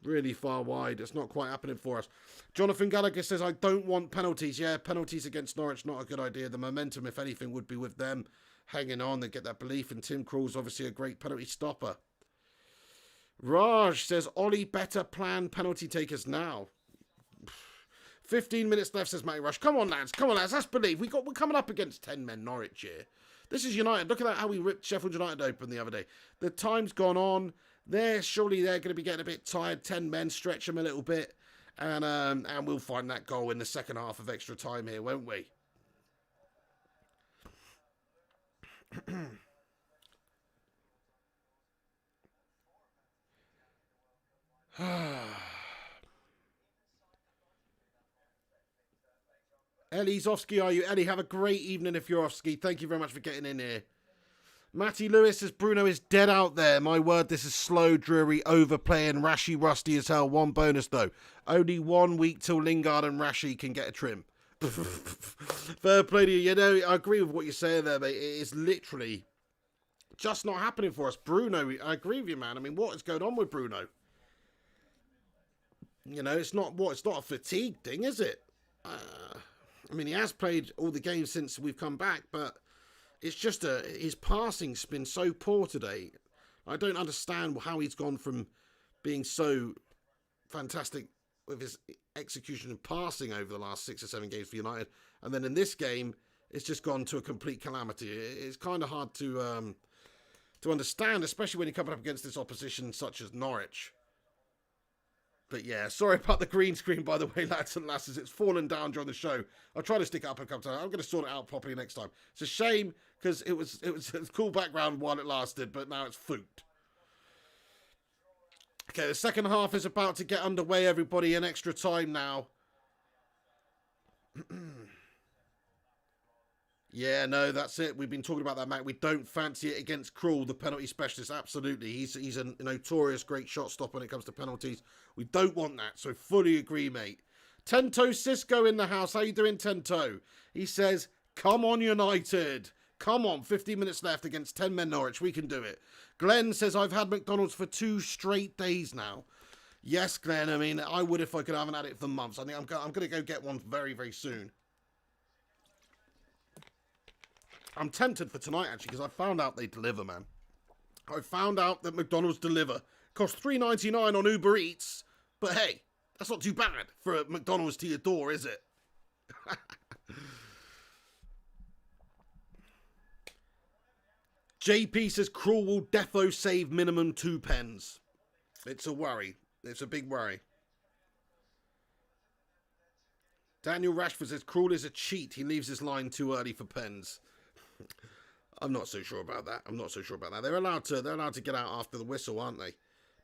Really far wide. It's not quite happening for us. Jonathan Gallagher says, I don't want penalties. Yeah, penalties against Norwich, not a good idea. The momentum, if anything, would be with them hanging on. They get that belief. And Tim Krul's obviously a great penalty stopper. Raj says, Ollie better plan penalty takers now. 15 minutes left, says Matty Rush. Come on, lads. Come on, lads. Let's believe. We're coming up against 10 men Norwich here. This is United. Look at that, how we ripped Sheffield United open the other day. The time's gone on. Surely they're going to be getting a bit tired. 10 men, stretch them a little bit. And we'll find that goal in the second half of extra time here, won't we? Ellie's off ski, are you? Ellie, have a great evening if you're off ski. Thank you very much for getting in here. Matty Lewis says Bruno is dead out there. My word, this is slow, dreary, overplaying, Rashy, rusty as hell. One bonus, though. Only 1 week till Lingard and Rashy can get a trim. Fair play to you. You know, I agree with what you're saying there, mate. It is literally just not happening for us. Bruno, I agree with you, man. I mean, what is going on with Bruno? You know, it's not a fatigue thing, is it? I mean, he has played all the games since we've come back, but it's just his passing's been so poor today. I don't understand how he's gone from being so fantastic with his execution and passing over the last 6 or 7 games for United, and then in this game, it's just gone to a complete calamity. It's kind of hard to understand, especially when you're coming up against this opposition such as Norwich. But yeah, sorry about the green screen, by the way, lads and lasses. It's fallen down during the show. I'll try to stick it up a couple times. I'm going to sort it out properly next time. It's a shame because it was a cool background while it lasted, but now it's foot. Okay, the second half is about to get underway, everybody, in extra time now. Yeah, no, that's it. We've been talking about that, Matt. We don't fancy it against Krul, the penalty specialist. Absolutely. He's a notorious great shot stopper when it comes to penalties. We don't want that, so fully agree, mate. Tento Cisco in the house. How you doing, Tento? He says, come on, United. Come on, 15 minutes left against 10 men Norwich. We can do it. Glenn says, I've had McDonald's for 2 straight days now. Yes, Glenn. I mean, I would if I could. I haven't had it for months. I think I'm going to go get one very, very soon. I'm tempted for tonight, actually, because I found out they deliver, man. I found out that McDonald's deliver. Costs $3.99 on Uber Eats. But hey, that's not too bad for a McDonald's to your door, is it? JP says Krul will defo save minimum 2 pens. It's a worry. It's a big worry. Daniel Rashford says Krul is a cheat. He leaves his line too early for pens. I'm not so sure about that. They're allowed to get out after the whistle, aren't they?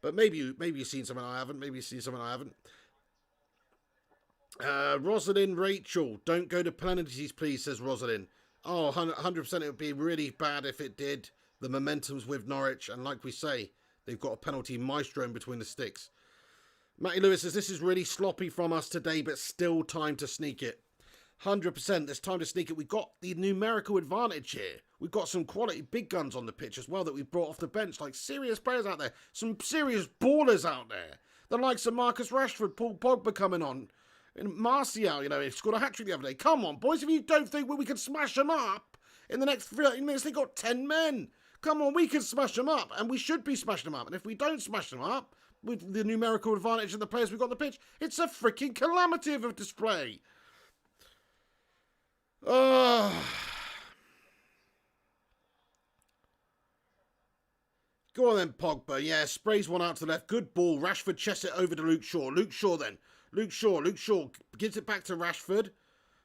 But maybe you've seen something I haven't. Rosalind Rachel, don't go to penalties, please, says Rosalind. Oh, 100% it would be really bad if it did. The momentum's with Norwich, and like we say, they've got a penalty maestro in between the sticks. Matty Lewis says, this is really sloppy from us today, but still time to sneak it. 100%, there's time to sneak it. We've got the numerical advantage here. We've got some quality big guns on the pitch as well that we brought off the bench, like serious players out there. Some serious ballers out there. The likes of Marcus Rashford, Paul Pogba coming on. And Martial, he scored a hat-trick the other day. Come on, boys, if you don't think we can smash them up in the next 30 minutes, they got 10 men. Come on, we can smash them up, and we should be smashing them up. And if we don't smash them up, with the numerical advantage of the players we've got on the pitch, it's a freaking calamity of a display. Go on then, Pogba. Yeah, sprays one out to the left. Good ball. Rashford chests it over to Luke Shaw. Luke Shaw gives it back to Rashford.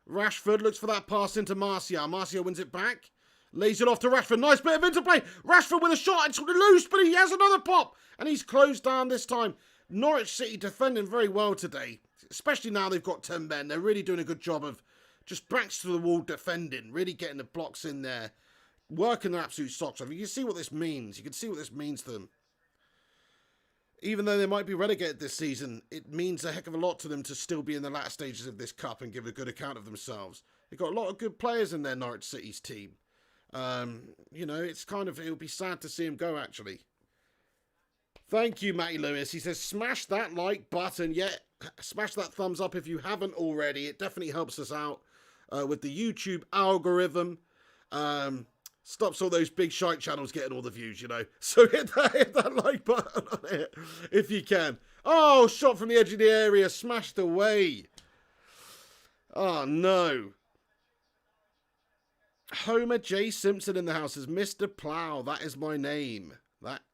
Rashford looks for that pass into Martial. Martial wins it back. Lays it off to Rashford. Nice bit of interplay. Rashford with a shot. It's loose, but he has another pop. And he's closed down this time. Norwich City defending very well today. Especially now they've got 10 men. They're really doing a good job of just backs to the wall defending. Really getting the blocks in there. Working their absolute socks off. You can see what this means. You can see what this means to them. Even though they might be relegated this season, it means a heck of a lot to them to still be in the latter stages of this cup and give a good account of themselves. They've got a lot of good players in their Norwich City's team. It's it'll be sad to see him go, actually. Thank you, Matty Lewis. He says, smash that like button. Yeah, smash that thumbs up if you haven't already. It definitely helps us out with the YouTube algorithm. Stops all those big shite channels getting all the views, So hit that like button on it if you can. Oh, shot from the edge of the area. Smashed away. Oh, no. Homer J. Simpson in the house is Mr. Plow. That is my name.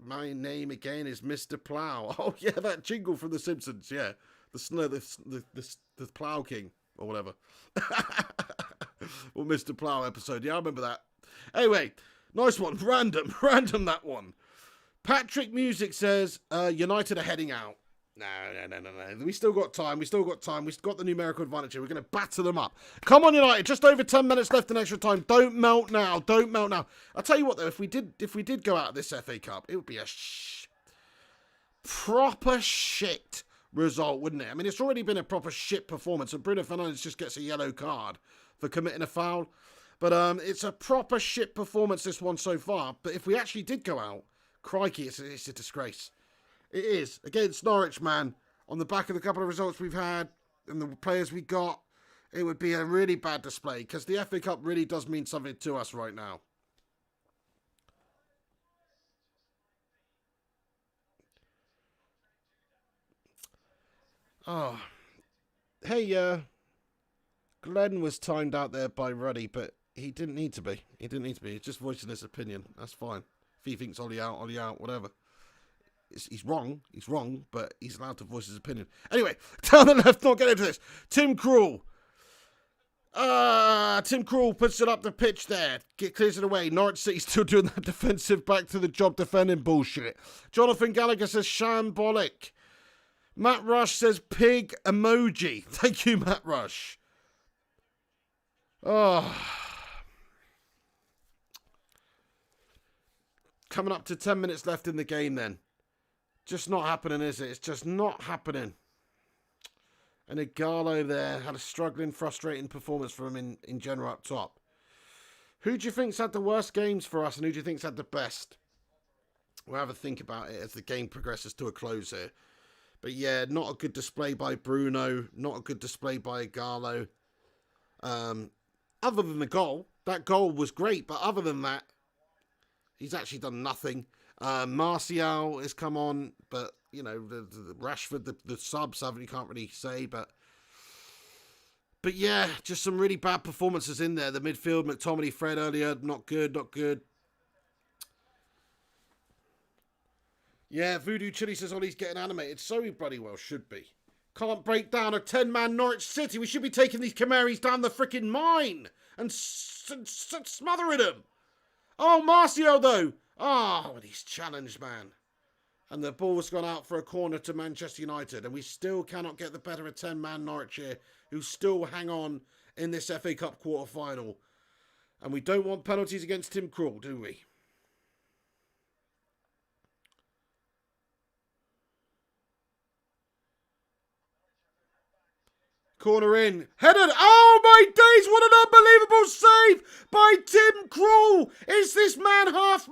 My name again is Mr. Plow. Oh, yeah, that jingle from The Simpsons. Yeah. The Plow King or whatever. Or Mr. Plow episode. Yeah, I remember that. Anyway, nice one. Random that one. Patrick Music says, United are heading out. No. We still got time. We've got the numerical advantage here. We're going to batter them up. Come on, United. Just over 10 minutes left in extra time. Don't melt now. I'll tell you what, though. If we did go out of this FA Cup, it would be a proper shit result, wouldn't it? I mean, it's already been a proper shit performance. And Bruno Fernandes just gets a yellow card for committing a foul. But it's a proper shit performance, this one so far. But if we actually did go out, crikey, it's a disgrace. It is. Against Norwich, man. On the back of the couple of results we've had and the players we got, it would be a really bad display because the FA Cup really does mean something to us right now. Oh. Hey, Glenn was timed out there by Ruddy, but he didn't need to be. He's just voicing his opinion. That's fine. If he thinks Ollie out, whatever. He's wrong, but he's allowed to voice his opinion. Anyway, down the left, not getting into this. Tim Krul. Tim Krul puts it up the pitch there. Clears it away. Norwich City still doing that defensive back to the job defending bullshit. Jonathan Gallagher says shambolic. Matt Rush says pig emoji. Thank you, Matt Rush. Oh. Coming up to 10 minutes left in the game then. Just not happening, is it? It's just not happening. And Igalo there had a struggling, frustrating performance from him in general up top. Who do you think's had the worst games for us and who do you think's had the best? We'll have a think about it as the game progresses to a close here. But yeah, not a good display by Bruno. Not a good display by Igalo. Other than the goal. That goal was great, but other than that, he's actually done nothing. Martial has come on, but, the Rashford, the subs, you can't really say, but yeah, just some really bad performances in there. The midfield, McTominay, Fred earlier, not good. Yeah, Voodoo Chili says Ollie's getting animated. So he bloody well should be. Can't break down a 10-man Norwich City. We should be taking these Canaries down the frickin' mine and smothering them. Oh, Marcio, though. Oh, he's challenged, man. And the ball's gone out for a corner to Manchester United. And we still cannot get the better of 10-man Norwich here, who still hang on in this FA Cup quarter-final. And we don't want penalties against Tim Krul, do we? Corner in. Headed. Oh, my days. What an unbelievable save by Tim Krul. Is this man, half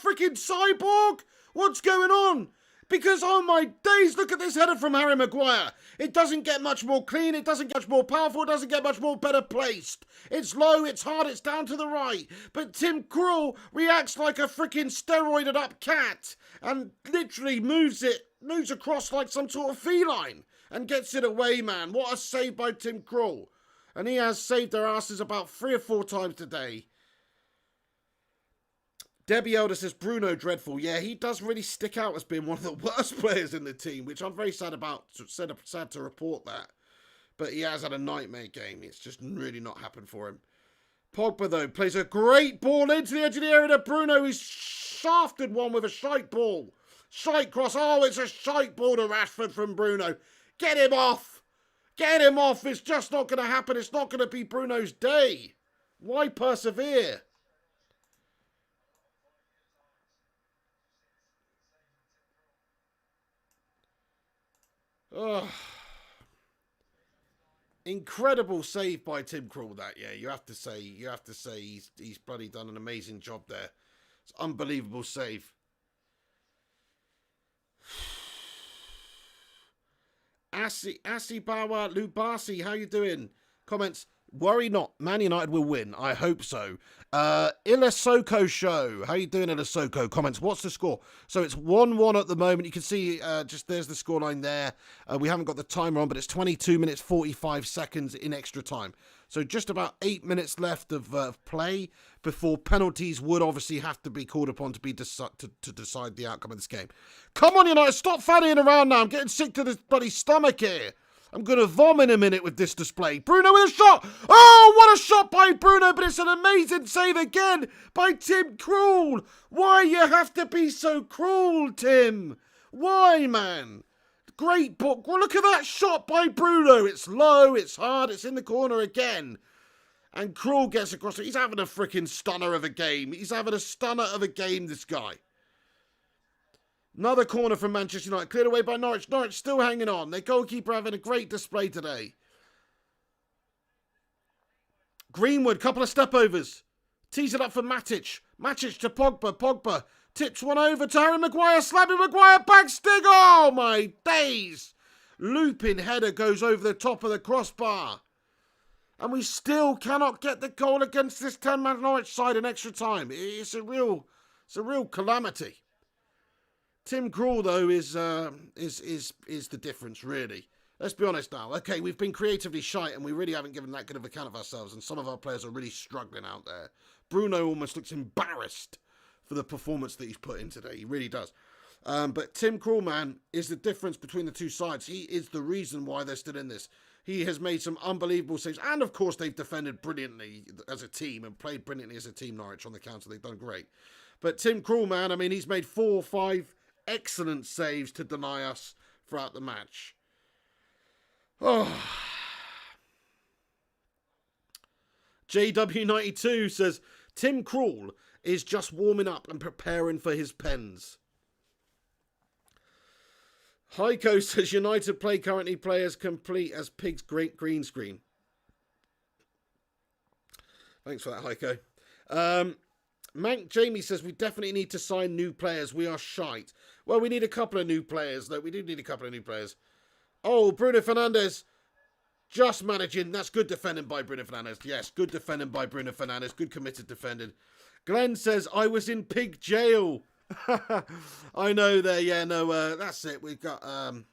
freaking cyborg? What's going on? Because, oh my days, look at this header from Harry Maguire. It doesn't get much more clean. It doesn't get much more powerful. It doesn't get much more better placed. It's low. It's hard. It's down to the right. But Tim Krul reacts like a freaking steroided up cat and literally moves across like some sort of feline. And gets it away, man. What a save by Tim Krul. And he has saved their asses about 3 or 4 times today. Debbie Elder says, Bruno dreadful. Yeah, he does really stick out as being one of the worst players in the team, which I'm very sad about. Sad to report that. But he has had a nightmare game. It's just really not happened for him. Pogba, though, plays a great ball into the edge of the area to Bruno. He's shafted one with a shite ball. Shite cross. Oh, it's a shite ball to Rashford from Bruno. Get him off! Get him off! It's just not going to happen. It's not going to be Bruno's day. Why persevere? Ugh. Incredible save by Tim Krul, that, yeah. You have to say he's bloody done an amazing job there. It's an unbelievable save. Asibawa Lubasi, how you doing? Comments, worry not, Man United will win. I hope so. Ilasoko Show, how you doing, Ilasoko? Comments, what's the score? So it's 1-1 at the moment. You can see just there's the scoreline there. We haven't got the timer on, but it's 22 minutes 45 seconds in extra time. So just about 8 minutes left of play before penalties would obviously have to be called upon to be to decide the outcome of this game. Come on, United, stop fannying around now. I'm getting sick to this bloody stomach here. I'm going to vomit in a minute with this display. Bruno with a shot. Oh, what a shot by Bruno, but it's an amazing save again by Tim Krul. Why you have to be so cruel, Tim? Why, man? Great book. Well, look at that shot by Bruno. It's low, it's hard, it's in the corner again. And Krul gets across it. He's having a freaking stunner of a game. He's having a stunner of a game, this guy. Another corner from Manchester United. Cleared away by Norwich. Norwich still hanging on. Their goalkeeper having a great display today. Greenwood, couple of step-overs. Tees it up for Matic. Matic to Pogba. Pogba tips one over to Harry Maguire. Slapping Maguire. Back stick. Oh, my days. Looping header goes over the top of the crossbar. And we still cannot get the goal against this 10-man Norwich side in extra time. It's a real calamity. Tim Krul, though, is the difference, really. Let's be honest now. Okay, we've been creatively shite and we really haven't given that good of account of ourselves, and some of our players are really struggling out there. Bruno almost looks embarrassed for the performance that he's put in today. He really does. But Tim Krul, man, is the difference between the two sides. He is the reason why they're still in this. He has made some unbelievable saves. And, of course, they've defended brilliantly as a team and played brilliantly as a team, Norwich, on the counter. They've done great. But Tim Krul, man, I mean, he's made 4 or 5 excellent saves to deny us throughout the match. Oh. JW92 says, Tim Krul is just warming up and preparing for his pens. Heiko says, United play currently players complete as pigs green screen. Thanks for that, Heiko. Mank Jamie says, we definitely need to sign new players. We are shite. Well, we need a couple of new players, though. We do need a couple of new players. Oh, Bruno Fernandes. Just managing. That's good defending by Bruno Fernandes. Yes, good defending by Bruno Fernandes. Good committed defending. Glenn says, I was in pig jail. I know there. Yeah, no, that's it. We've got, don't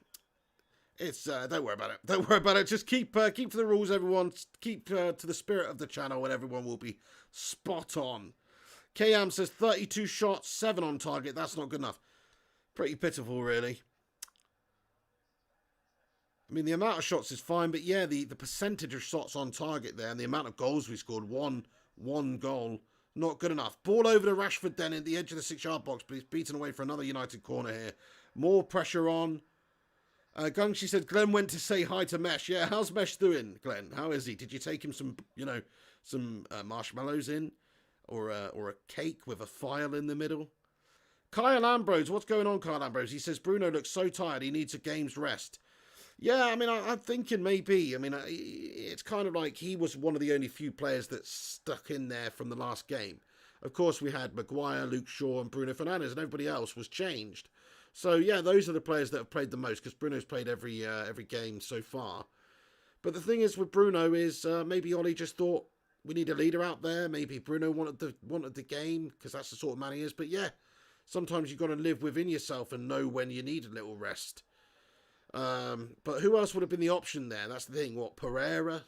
worry about it. Don't worry about it. Just keep to the rules, everyone. Keep to the spirit of the channel and everyone will be spot on. KM says 32 shots, 7 on target. That's not good enough. Pretty pitiful, really. I mean, the amount of shots is fine, but yeah, the percentage of shots on target there and the amount of goals we scored, one goal, not good enough. Ball over to Rashford then at the edge of the 6-yard box, but he's beaten away for another United corner here. More pressure on. Gungshi said Glenn went to say hi to Mesh. Yeah, how's Mesh doing, Glenn? How is he? Did you take him some, some marshmallows in? Or a cake with a file in the middle? Kyle Ambrose, what's going on, Kyle Ambrose? He says Bruno looks so tired, he needs a game's rest. Yeah, I mean, I'm thinking maybe. I mean, it's kind of like he was one of the only few players that stuck in there from the last game. Of course, we had Maguire, Luke Shaw, and Bruno Fernandes, and everybody else was changed. So, yeah, those are the players that have played the most, because Bruno's played every game so far. But the thing is with Bruno is maybe Ollie just thought we need a leader out there. Maybe Bruno wanted the game, because that's the sort of man he is. But, yeah, sometimes you've got to live within yourself and know when you need a little rest. But who else would have been the option there? That's the thing. What, Pereira?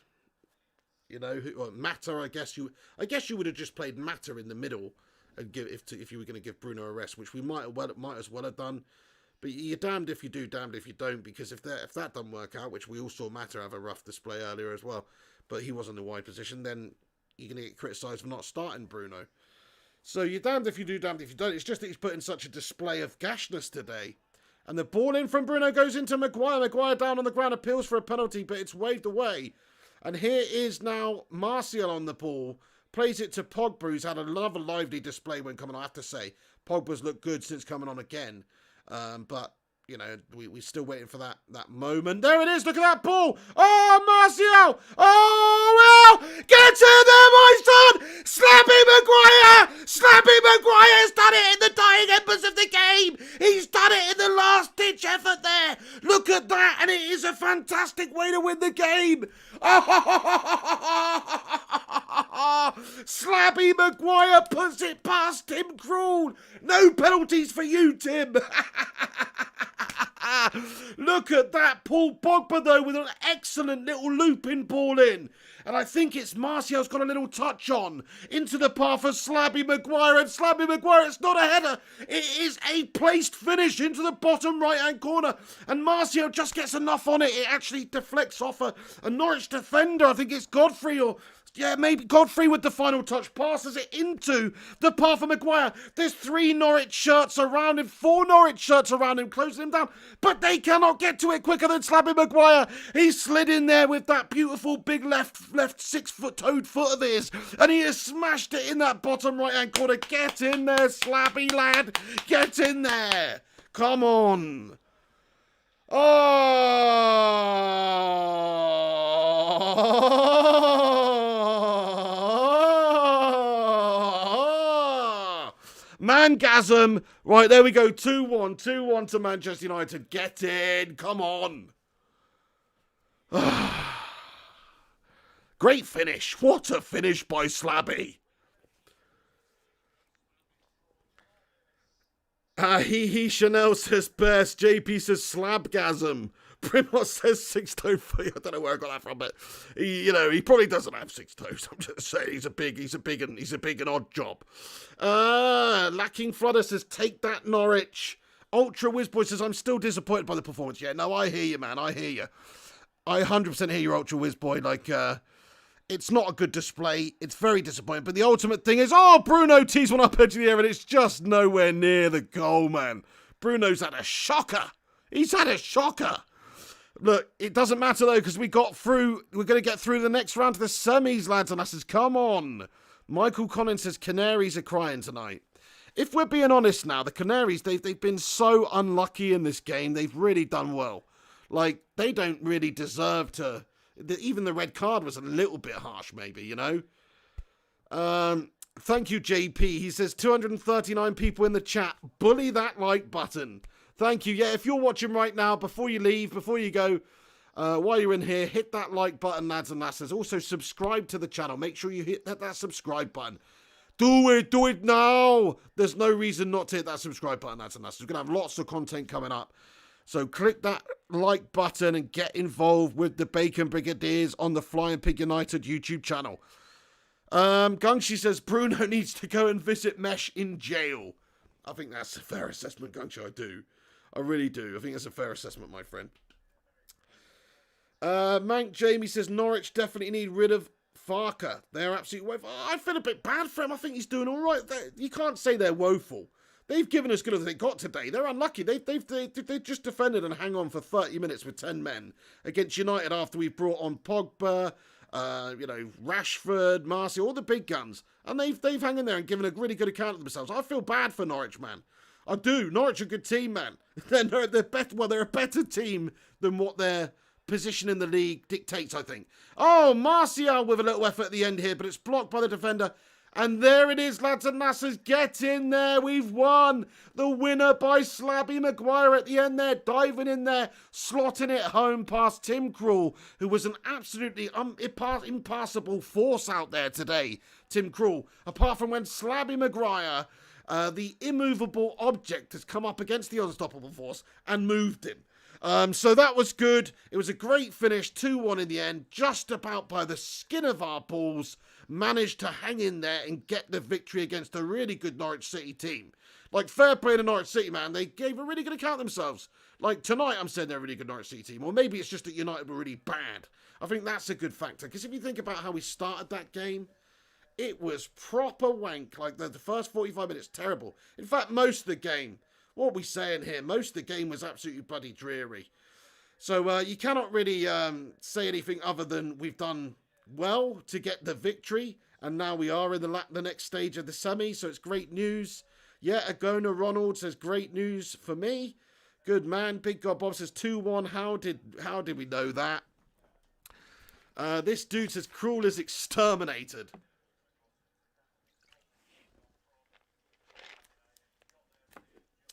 Mata. I guess you would have just played Mata in the middle and if you were going to give Bruno a rest, which we might as well have done. But you're damned if you do, damned if you don't, because if that doesn't work out, which we all saw Mata have a rough display earlier as well, but he was in the wide position, then you're going to get criticised for not starting Bruno. So you're damned if you do, damned if you don't. It's just that he's put in such a display of gashness today. And the ball in from Bruno goes into Maguire. Maguire down on the ground, appeals for a penalty, but it's waved away. And here is now Martial on the ball. Plays it to Pogba, who's had another lively display when coming on, I have to say. Pogba's looked good since coming on again. But, we're still waiting for that moment. There it is, look at that ball. Oh, Martial. Oh, well, get in there, my son. Slappy Maguire. Slappy Maguire's done it in the dying embers of the game. He's done it in the last-ditch effort there. Look at that, and it is a fantastic way to win the game. Slappy Maguire puts it past Tim Krul. No penalties for you, Tim. Look at that. Paul Pogba, though, with an excellent little looping ball in. And I think it's Martial's got a little touch on into the path of Slabby Maguire. And Slabby Maguire, it's not a header. It is a placed finish into the bottom right-hand corner. And Martial just gets enough on it. It actually deflects off a Norwich defender. I think it's Godfrey or... Yeah, maybe Godfrey with the final touch passes it into the path of Maguire. There's 3 Norwich shirts around him, 4 Norwich shirts around him, closing him down. But they cannot get to it quicker than Slabby Maguire. He slid in there with that beautiful big left 6-foot-toed foot of his. And he has smashed it in that bottom right-hand corner. Get in there, Slabby lad. Get in there. Come on. Mangasm. Right, there we go. 2-1. 2-1 to Manchester United. Get in. Come on. Great finish. What a finish by Slabby. Chanel says best. JP says slabgasm. Primos says 6 toe foot. I don't know where I got that from, but he probably doesn't have 6 toes. I'm just saying he's a big and odd job. Lacking Fludder says take that Norwich. Ultra Whizboy says I'm still disappointed by the performance. Yeah, no, I hear you, man. I hear you. I 100% hear you, Ultra Whizboy. It's not a good display. It's very disappointing. But the ultimate thing is, Bruno tees one up into the air and it's just nowhere near the goal, man. Bruno's had a shocker. He's had a shocker. Look, it doesn't matter, though, because we got through. We're going to get through the next round to the semis, lads and lasses. Come on. Michael Collins says Canaries are crying tonight. If we're being honest now, the Canaries, they've been so unlucky in this game. They've really done well. They don't really deserve to... Even the red card was a little bit harsh, maybe, Thank you, JP. He says 239 people in the chat. Bully that like button. Thank you. Yeah, if you're watching right now, before you leave, before you go, while you're in here, hit that like button, lads and lasses. Also, subscribe to the channel. Make sure you hit that subscribe button. Do it now. There's no reason not to hit that subscribe button, lads and lasses. We're going to have lots of content coming up. So click that like button and get involved with the Bacon Brigadiers on the Flying Pig United YouTube channel. Gungshi says Bruno needs to go and visit Mesh in jail. I think that's a fair assessment, Guncho. I do. I really do. I think that's a fair assessment, my friend. Mank Jamie says Norwich definitely need rid of Farker. They're absolutely woeful. I feel a bit bad for him. I think he's doing all right. You can't say they're woeful. They've given as good as they got today. They're unlucky. They've just defended and hang on for 30 minutes with 10 men against United after we've brought on Pogba, Rashford, Martial, all the big guns. And they've hung in there and given a really good account of themselves. I feel bad for Norwich, man. I do. Norwich are a good team, man. They're better. Well, they're a better team than what their position in the league dictates, I think. Oh, Martial with a little effort at the end here, but it's blocked by the defender. And there it is, lads and lasses. Get in there. We've won. The winner by Slabby Maguire at the end there. Diving in there. Slotting it home past Tim Krul, who was an absolutely impassable force out there today. Tim Krul. Apart from when Slabby Maguire, the immovable object, has come up against the unstoppable force and moved him. So that was good. It was a great finish. 2-1 in the end. Just about by the skin of our balls. Managed to hang in there and get the victory against a really good Norwich City team. Like, fair play to Norwich City, man. They gave a really good account of themselves. Like, tonight I'm saying they're a really good Norwich City team. Or maybe it's just that United were really bad. I think that's a good factor. Because if you think about how we started that game, it was proper wank. Like, the first 45 minutes, terrible. In fact, most of the game, what are we saying here? Most of the game was absolutely bloody dreary. So you cannot really say anything other than we've done well to get the victory, and now we are in the next stage of the semi, so it's great news. Yeah, Agona Ronald says great news for me. Good man. Big God Bob says 2-1. How did we know that? This dude says Krul is exterminated.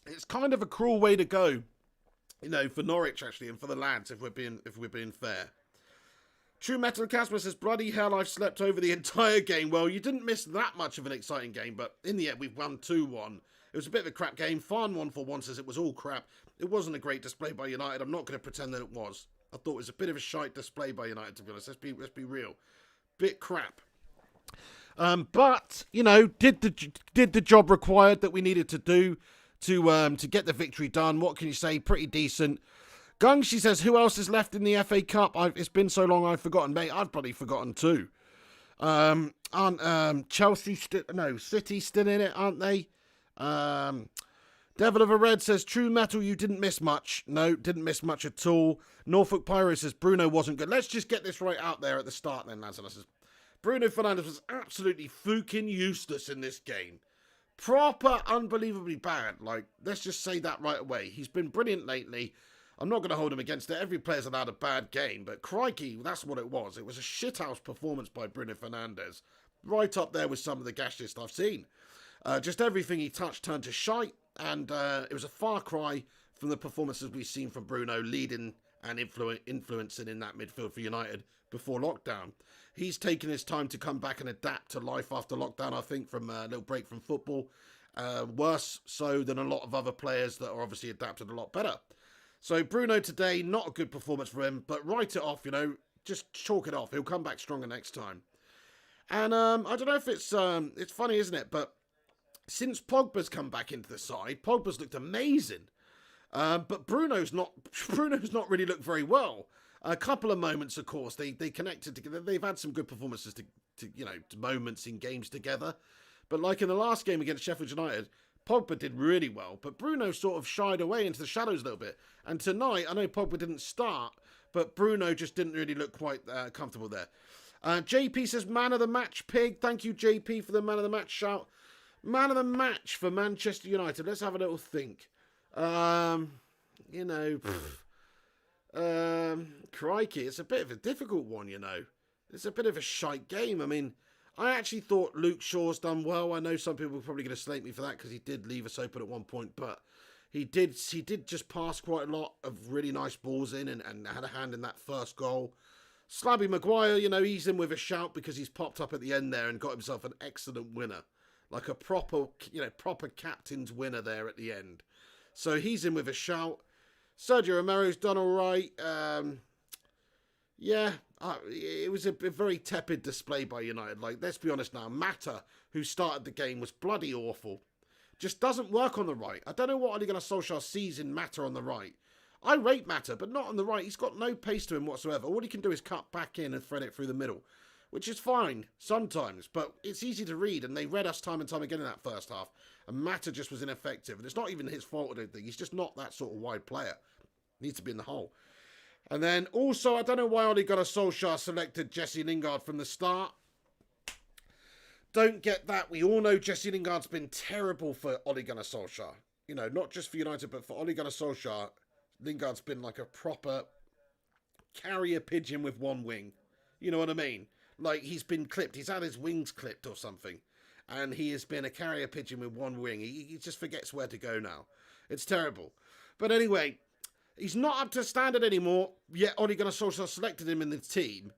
It's kind of a cruel way to go, you know, for Norwich actually, and for the lads, if we're being fair. True Metal Casper says, bloody hell, I've slept over the entire game. Well, you didn't miss that much of an exciting game, but in the end, we've won 2-1. It was a bit of a crap game. Farn 1-for-1 says it was all crap. It wasn't a great display by United. I'm not going to pretend that it was. I thought it was a bit of a shite display by United, to be honest. Let's be real. Bit crap. But, you know, did the job required that we needed to do to get the victory done. What can you say? Pretty decent. Gung, she says, who else is left in the FA Cup? It's been so long I've forgotten. Mate, I've bloody forgotten too. Aren't Chelsea City still in it, aren't they? Devil of a Red says, True Metal, you didn't miss much. No, didn't miss much at all. Norfolk Pyro says, Bruno wasn't good. Let's just get this right out there at the start then, lads and lasses. Bruno Fernandes was absolutely fucking useless in this game. Proper unbelievably bad. Like, let's just say that right away. He's been brilliant lately. I'm not going to hold him against it. Every player's allowed a bad game, but crikey, that's what it was. It was a shithouse performance by Bruno Fernandes. Right up there with some of the gashiest I've seen. Just everything he touched turned to shite, and it was a far cry from the performances we've seen from Bruno leading and influencing in that midfield for United before lockdown. He's taken his time to come back and adapt to life after lockdown, I think, from a little break from football. Worse so than a lot of other players that are obviously adapted a lot better. So Bruno today, not a good performance for him, but write it off, you know, just chalk it off. He'll come back stronger next time. And I don't know if it's funny, isn't it? But since Pogba's come back into the side, Pogba's looked amazing. But Bruno's not really looked very well. A couple of moments, of course, they connected together. They've had some good performances to moments in games together. But like in the last game against Sheffield United, Pogba did really well, but Bruno sort of shied away into the shadows a little bit. And tonight, I know Pogba didn't start, but Bruno just didn't really look quite comfortable there. JP says, man of the match, Pig. Thank you, JP, for the man of the match shout. Man of the match for Manchester United. Let's have a little think. Crikey, it's a bit of a difficult one, you know. It's a bit of a shite game. I mean, I actually thought Luke Shaw's done well. I know some people are probably going to slate me for that because he did leave us open at one point, but he did just pass quite a lot of really nice balls in and had a hand in that first goal. Slabby Maguire, you know, he's in with a shout because he's popped up at the end there and got himself an excellent winner. Like a proper captain's winner there at the end. So he's in with a shout. Sergio Romero's done all right. It was a very tepid display by United. Like, let's be honest now. Mata, who started the game, was bloody awful. just doesn't work on the right. I don't know what Ole Gunnar Solskjaer sees in Mata on the right. I rate Mata, but not on the right. He's got no pace to him whatsoever. All he can do is cut back in and thread it through the middle, which is fine sometimes, but it's easy to read, and they read us time and time again in that first half, and Mata just was ineffective, and it's not even his fault, I don't think. He's just not that sort of wide player. Needs to be in the hole. And then also, I don't know why Ole Gunnar Solskjaer selected Jesse Lingard from the start. Don't get that. We all know Jesse Lingard's been terrible for Ole Gunnar Solskjaer. You know, not just for United, but for Ole Gunnar Solskjaer. Lingard's been like a proper carrier pigeon with one wing. You know what I mean? Like, he's been clipped. He's had his wings clipped or something. And he has been a carrier pigeon with one wing. He just forgets where to go now. It's terrible. But anyway, he's not up to standard anymore. Yet Ole Gunnar Solskjaer selected him in the team.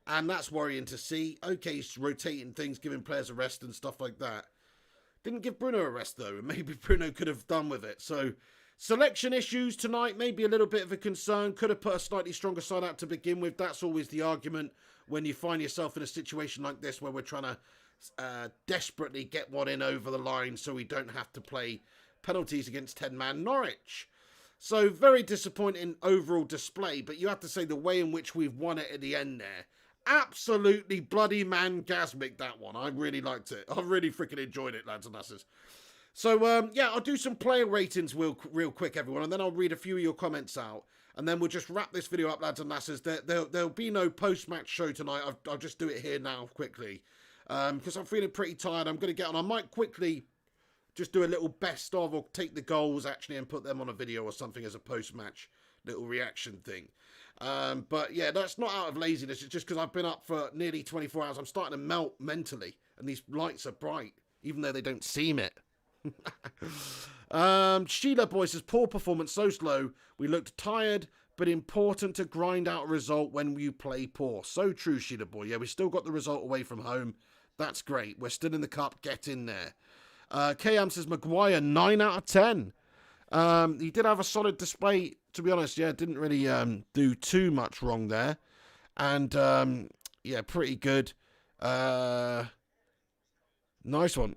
And that's worrying to see. Okay, he's rotating things, giving players a rest and stuff like that. Didn't give Bruno a rest, though. And maybe Bruno could have done with it. So, selection issues tonight, maybe a little bit of a concern. Could have put a slightly stronger side out to begin with. That's always the argument when you find yourself in a situation like this where we're trying to desperately get one in over the line so we don't have to play penalties against 10-man Norwich. So, very disappointing overall display. But you have to say the way in which we've won it at the end there, absolutely bloody-man-gasmic, that one. I really liked it. I really freaking enjoyed it, lads and lasses. So, yeah, I'll do some player ratings real quick, everyone, and then I'll read a few of your comments out, and then we'll just wrap this video up, lads and lasses. There'll be no post-match show tonight. I'll just do it here now, quickly, because I'm feeling pretty tired. I'm going to get on. I might quickly just do a little best of, or take the goals, actually, and put them on a video or something as a post-match little reaction thing. But, yeah, that's not out of laziness. It's just because I've been up for nearly 24 hours. I'm starting to melt mentally, and these lights are bright, even though they don't seem it. Sheila Boy says, poor performance, so slow. We looked tired, but important to grind out a result when you play poor. So true, Sheila Boy. Yeah, we still got the result away from home. That's great. We're still in the cup. Get in there. KM says, Maguire, 9 out of 10. He did have a solid display, to be honest. Yeah, didn't really do too much wrong there. And, yeah, pretty good. Nice one.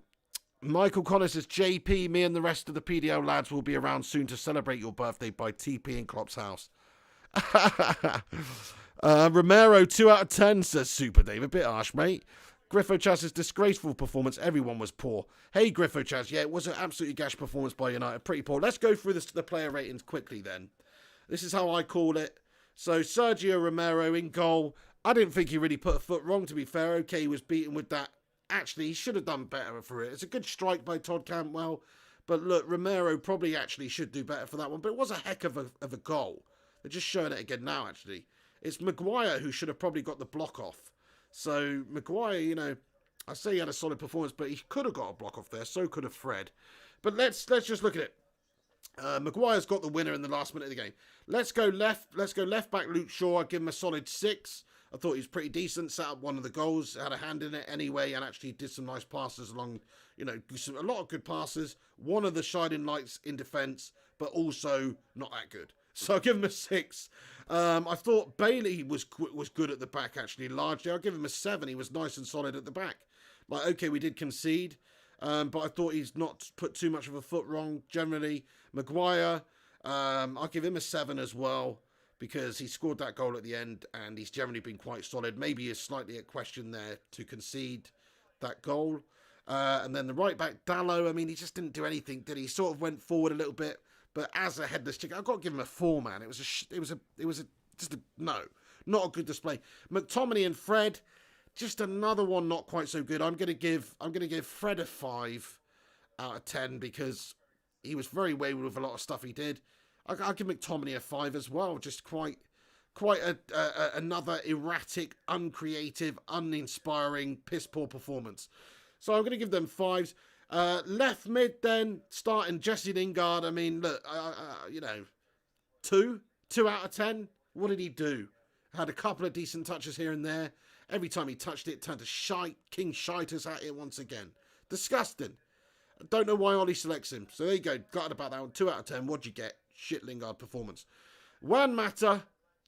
Michael Connor says, JP, me and the rest of the PDL lads will be around soon to celebrate your birthday by TP in Klopp's house. Romero, 2 out of 10, says Super Dave. A bit harsh, mate. Griffo Chaz says, disgraceful performance. Everyone was poor. Hey, Griffo Chaz. Yeah, it was an absolutely gash performance by United. Pretty poor. Let's go through the player ratings quickly then. This is how I call it. So, Sergio Romero in goal. I didn't think he really put a foot wrong, to be fair. Okay, he was beaten with that. Actually, he should have done better for it. It's a good strike by Todd Cantwell. But look, Romero probably actually should do better for that one. But it was a heck of a goal. They're just showing it again now, actually. It's Maguire who should have probably got the block off. So, Maguire, you know, I say he had a solid performance, but he could have got a block off there. So could have Fred. But let's just look at it. Maguire's got the winner in the last minute of the game. Let's go left. Let's go left back, Luke Shaw. I'd give him a solid 6. I thought he was pretty decent, set up one of the goals, had a hand in it anyway, and actually did some nice passes along, you know, a lot of good passes. One of the shining lights in defence, but also not that good. So I'll give him a 6. I thought Bailey was good at the back, actually, largely. I'll give him a 7. He was nice and solid at the back. Like, okay, we did concede, but I thought he's not put too much of a foot wrong, generally. Maguire, I'll give him a 7 as well, because he scored that goal at the end and he's generally been quite solid. Maybe is slightly a question there to concede that goal. And then the right back, Dallo, I mean, he just didn't do anything, did he? He sort of went forward a little bit, but as a headless chicken, I've got to give him a 4, man. It was not a good display. McTominay and Fred, just another one not quite so good. I'm gonna give Fred a 5 out of 10 because he was very wayward with a lot of stuff he did. I'll give McTominay a 5 as well. Just quite another erratic, uncreative, uninspiring, piss-poor performance. So I'm going to give them 5s. Left mid then, starting Jesse Lingard. I mean, look, you know, 2 out of 10. What did he do? Had a couple of decent touches here and there. Every time he touched it, turned to shite. King Shitus at it once again. Disgusting. I don't know why Ollie selects him. So there you go. Got it about that one. 2 out of 10. What'd you get? Shit Lingard performance. Juan Mata,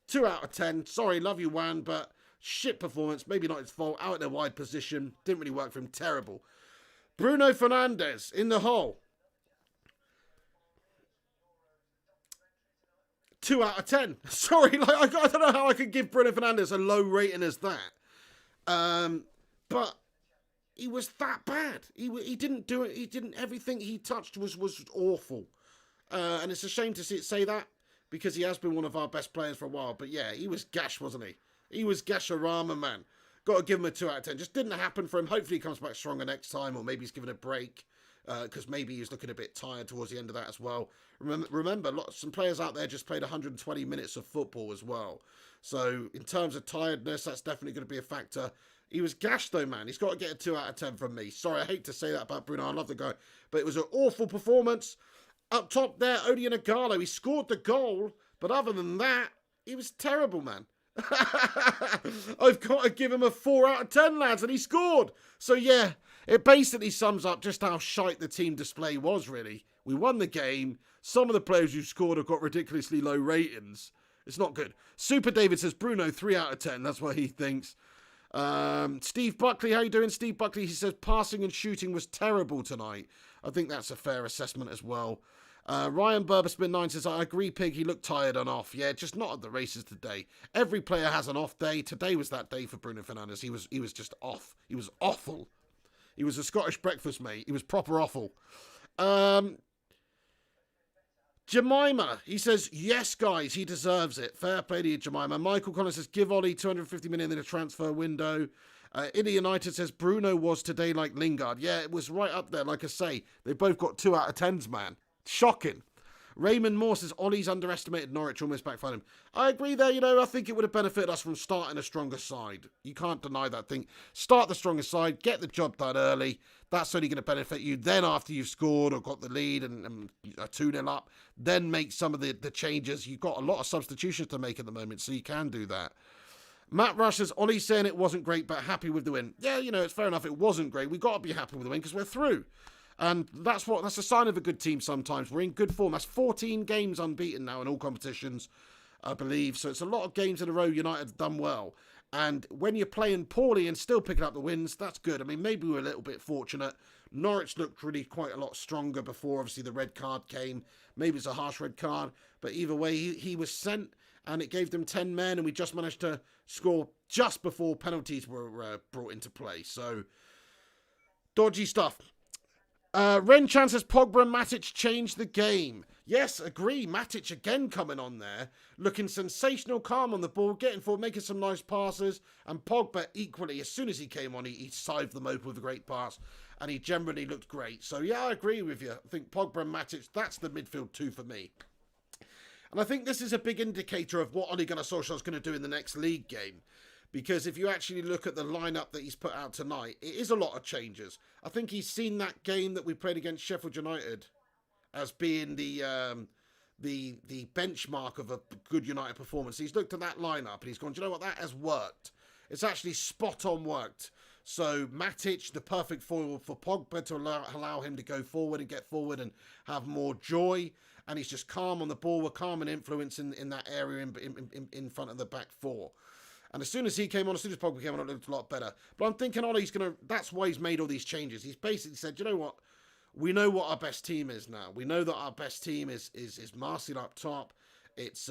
2 out of 10. Sorry, love you, Juan, but shit performance. Maybe not his fault. Out in a wide position. Didn't really work for him. Terrible. Bruno Fernandes in the hole. 2 out of 10. Sorry, like I don't know how I could give Bruno Fernandes a low rating as that. But he was that bad. He didn't do it. He didn't. Everything he touched was awful. And it's a shame to say that because he has been one of our best players for a while. But yeah, he was gash, wasn't he? He was Gasharama, man. Got to give him a 2 out of 10. Just didn't happen for him. Hopefully he comes back stronger next time, or maybe he's given a break. Because maybe he's looking a bit tired towards the end of that as well. Remember, some players out there just played 120 minutes of football as well. So in terms of tiredness, that's definitely going to be a factor. He was gashed though, man. He's got to get a 2 out of 10 from me. Sorry, I hate to say that about Bruno. I love the guy. But it was an awful performance. Up top there, Odion Ighalo. He scored the goal. But other than that, he was terrible, man. I've got to give him a 4 out of 10, lads. And he scored. So yeah. It basically sums up just how shite the team display was, really. We won the game. Some of the players who scored have got ridiculously low ratings. It's not good. Super David says, Bruno, 3 out of 10. That's what he thinks. Steve Buckley, how you doing, Steve Buckley? He says, passing and shooting was terrible tonight. I think that's a fair assessment as well. Ryan Burberspin9 says, I agree, Pig. He looked tired and off. Yeah, just not at the races today. Every player has an off day. Today was that day for Bruno Fernandes. He was just off. He was awful. He was a Scottish breakfast, mate. He was proper awful. Jemima, he says, yes, guys, he deserves it. Fair play to you, Jemima. Michael Collins says, give Ollie 250 million in a transfer window. Indy United says, Bruno was today like Lingard. Yeah, it was right up there. Like I say, they both got 2 out of 10s, man. Shocking. Raymond Moore says, Ollie's underestimated Norwich, almost backfired him. I agree there, I think it would have benefited us from starting a stronger side. You can't deny that thing. Start the stronger side, get the job done early. That's only going to benefit you. Then after you've scored or got the lead and 2-0 up, then make some of the changes. You've got a lot of substitutions to make at the moment, so you can do that. Matt Rush says, Ollie's saying it wasn't great, but happy with the win. Yeah, it's fair enough. It wasn't great. We've got to be happy with the win because we're through. And that's a sign of a good team sometimes. We're in good form. That's 14 games unbeaten now in all competitions, I believe. So it's a lot of games in a row United have done well. And when you're playing poorly and still picking up the wins, that's good. I mean, maybe we're a little bit fortunate. Norwich looked really quite a lot stronger before, obviously, the red card came. Maybe it's a harsh red card. But either way, he was sent and it gave them 10 men. And we just managed to score just before penalties were brought into play. So, dodgy stuff. Ren Chan says Pogba and Matic changed the game. Yes, agree. Matic again coming on there, looking sensational, calm on the ball, getting forward, making some nice passes. And Pogba equally, as soon as he came on, he sived them open with a great pass. And he generally looked great. So yeah, I agree with you. I think Pogba and Matic, that's the midfield 2 for me. And I think this is a big indicator of what Ole Gunnar Solskjaer is going to do in the next league game. Because if you actually look at the lineup that he's put out tonight, it is a lot of changes. I think he's seen that game that we played against Sheffield United as being the benchmark of a good United performance. He's looked at that lineup and he's gone, do you know what, that has worked. It's actually spot on worked. So Matic, the perfect foil for Pogba to allow him to go forward and get forward and have more joy. And he's just calm on the ball, with calm and influence in that area in front of the back 4. And as soon as he came on, as soon as Pogba came on, it looked a lot better. But I'm thinking that's why he's made all these changes. He's basically said, you know what? We know what our best team is now. We know that our best team is Martial up top. It's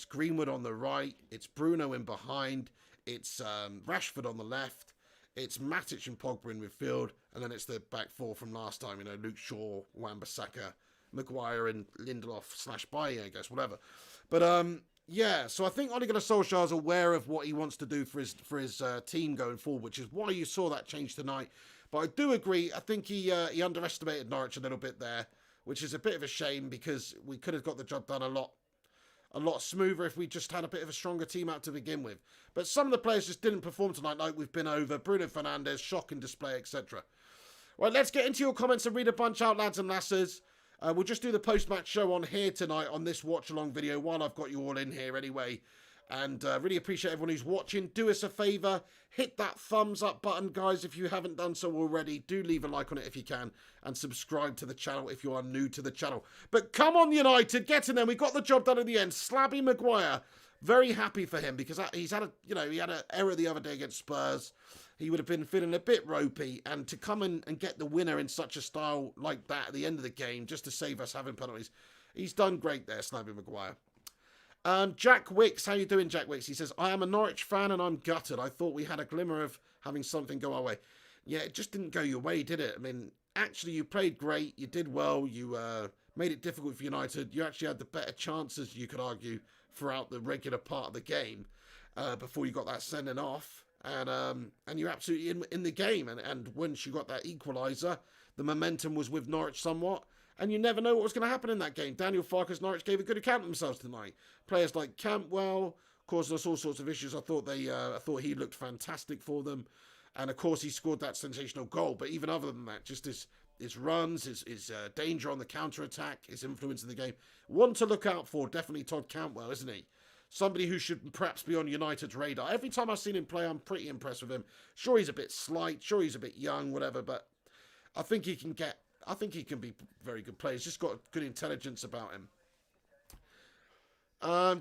Greenwood on the right. It's Bruno in behind. It's Rashford on the left. It's Matic and Pogba in midfield. And then it's the back 4 from last time. Luke Shaw, Wan-Bissaka, Maguire and Lindelof/Bailly, I guess, whatever. But yeah, so I think Ole Gunnar Solskjaer is aware of what he wants to do for his team going forward, which is why you saw that change tonight. But I do agree. I think he underestimated Norwich a little bit there, which is a bit of a shame because we could have got the job done a lot smoother if we just had a bit of a stronger team out to begin with. But some of the players just didn't perform tonight, like we've been over. Bruno Fernandes, shocking display, etc. Right, let's get into your comments and read a bunch out, lads and lasses. We'll just do the post-match show on here tonight on this watch-along video while I've got you all in here anyway. And really appreciate everyone who's watching. Do us a favour. Hit that thumbs up button, guys, if you haven't done so already. Do leave a like on it if you can. And subscribe to the channel if you are new to the channel. But come on, United. Get in there. We got the job done at the end. Slabby Maguire. Very happy for him because he had an error the other day against Spurs. He would have been feeling a bit ropey, and to come in and get the winner in such a style like that at the end of the game, just to save us having penalties, he's done great there, Slabby Maguire. Jack Wicks, how you doing, Jack Wicks? He says, I am a Norwich fan and I'm gutted. I thought we had a glimmer of having something go our way. Yeah, it just didn't go your way, did it? I mean, actually, you played great. You did well. You made it difficult for United. You actually had the better chances, you could argue, throughout the regular part of the game before you got that sending off. And you're absolutely in the game. And once you got that equaliser, the momentum was with Norwich somewhat. And you never know what was going to happen in that game. Daniel Farke's Norwich gave a good account of themselves tonight. Players like Campbell caused us all sorts of issues. I thought he looked fantastic for them. And of course, he scored that sensational goal. But even other than that, just his runs, his danger on the counter-attack, his influence in the game. One to look out for, definitely Todd Cantwell, isn't he? Somebody who should perhaps be on United's radar. Every time I've seen him play, I'm pretty impressed with him. Sure, he's a bit slight. Sure, he's a bit young, whatever. But I think he can be a very good player. He's just got good intelligence about him.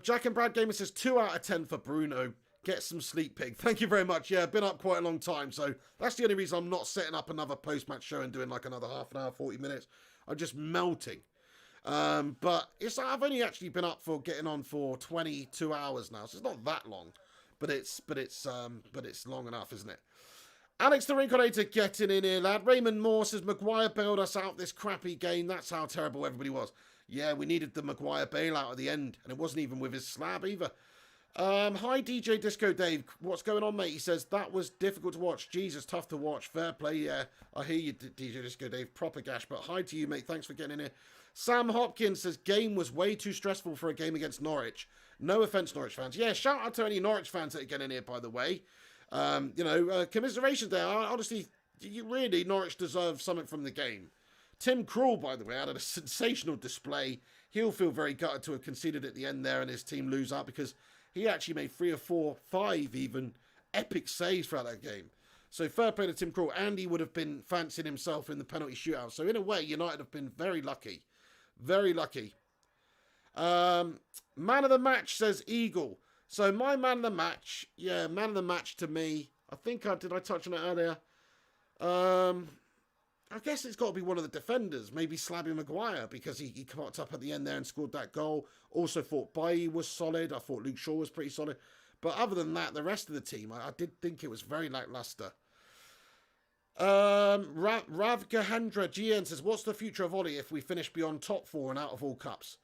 Jack and Brad Gamer says 2 out of 10 for Bruno. Get some sleep, pig. Thank you very much. Yeah, I've been up quite a long time, so that's the only reason I'm not setting up another post-match show and doing like another half an hour, 40 minutes. I'm just melting. But I've only actually been up for getting on for 22 hours now, so it's not that long, but it's long enough, isn't it? Alex the Rinconator getting in here, lad. Raymond Moore says Maguire bailed us out this crappy game. That's how terrible everybody was. Yeah, we needed the Maguire bailout at the end, and it wasn't even with his slab either. Hi, DJ Disco Dave. What's going on, mate? He says, that was difficult to watch. Jesus, tough to watch. Fair play, yeah. I hear you, DJ Disco Dave. Proper gash, but hi to you, mate. Thanks for getting in here. Sam Hopkins says, game was way too stressful for a game against Norwich. No offence, Norwich fans. Yeah, shout out to any Norwich fans that are getting in here, by the way. Commiserations there. Honestly, Norwich deserve something from the game. Tim Krul, by the way, had a sensational display. He'll feel very gutted to have conceded at the end there and his team lose out because he actually made 3 or 4, 5 even epic saves throughout that game. So fair play to Tim Krul. Andy would have been fancying himself in the penalty shootout. So in a way, United have been very lucky. Very lucky. Man of the match, says Eagle. So my man of the match, man of the match to me. I think did I touch on it earlier? I guess it's got to be one of the defenders, maybe Slabby Maguire, because he popped up at the end there and scored that goal. Also thought Bailly was solid. I thought Luke Shaw was pretty solid. But other than that, the rest of the team, I did think it was very lackluster. Rav Gahandra GN says, what's the future of Ollie if we finish beyond top 4 and out of all cups?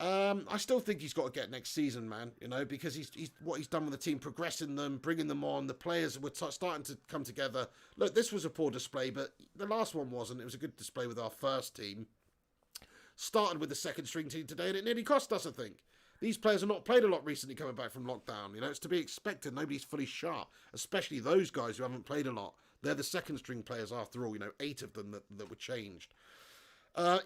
I still think he's got to get next season, man, because he's what he's done with the team, progressing them, bringing them on. The players were starting to come together. Look, this was a poor display, but the last one wasn't. It was a good display with our first team. Started with the second string team today, and it nearly cost us, I think. These players have not played a lot recently coming back from lockdown. It's to be expected. Nobody's fully sharp, especially those guys who haven't played a lot. They're the second string players after all, 8 of them that were changed.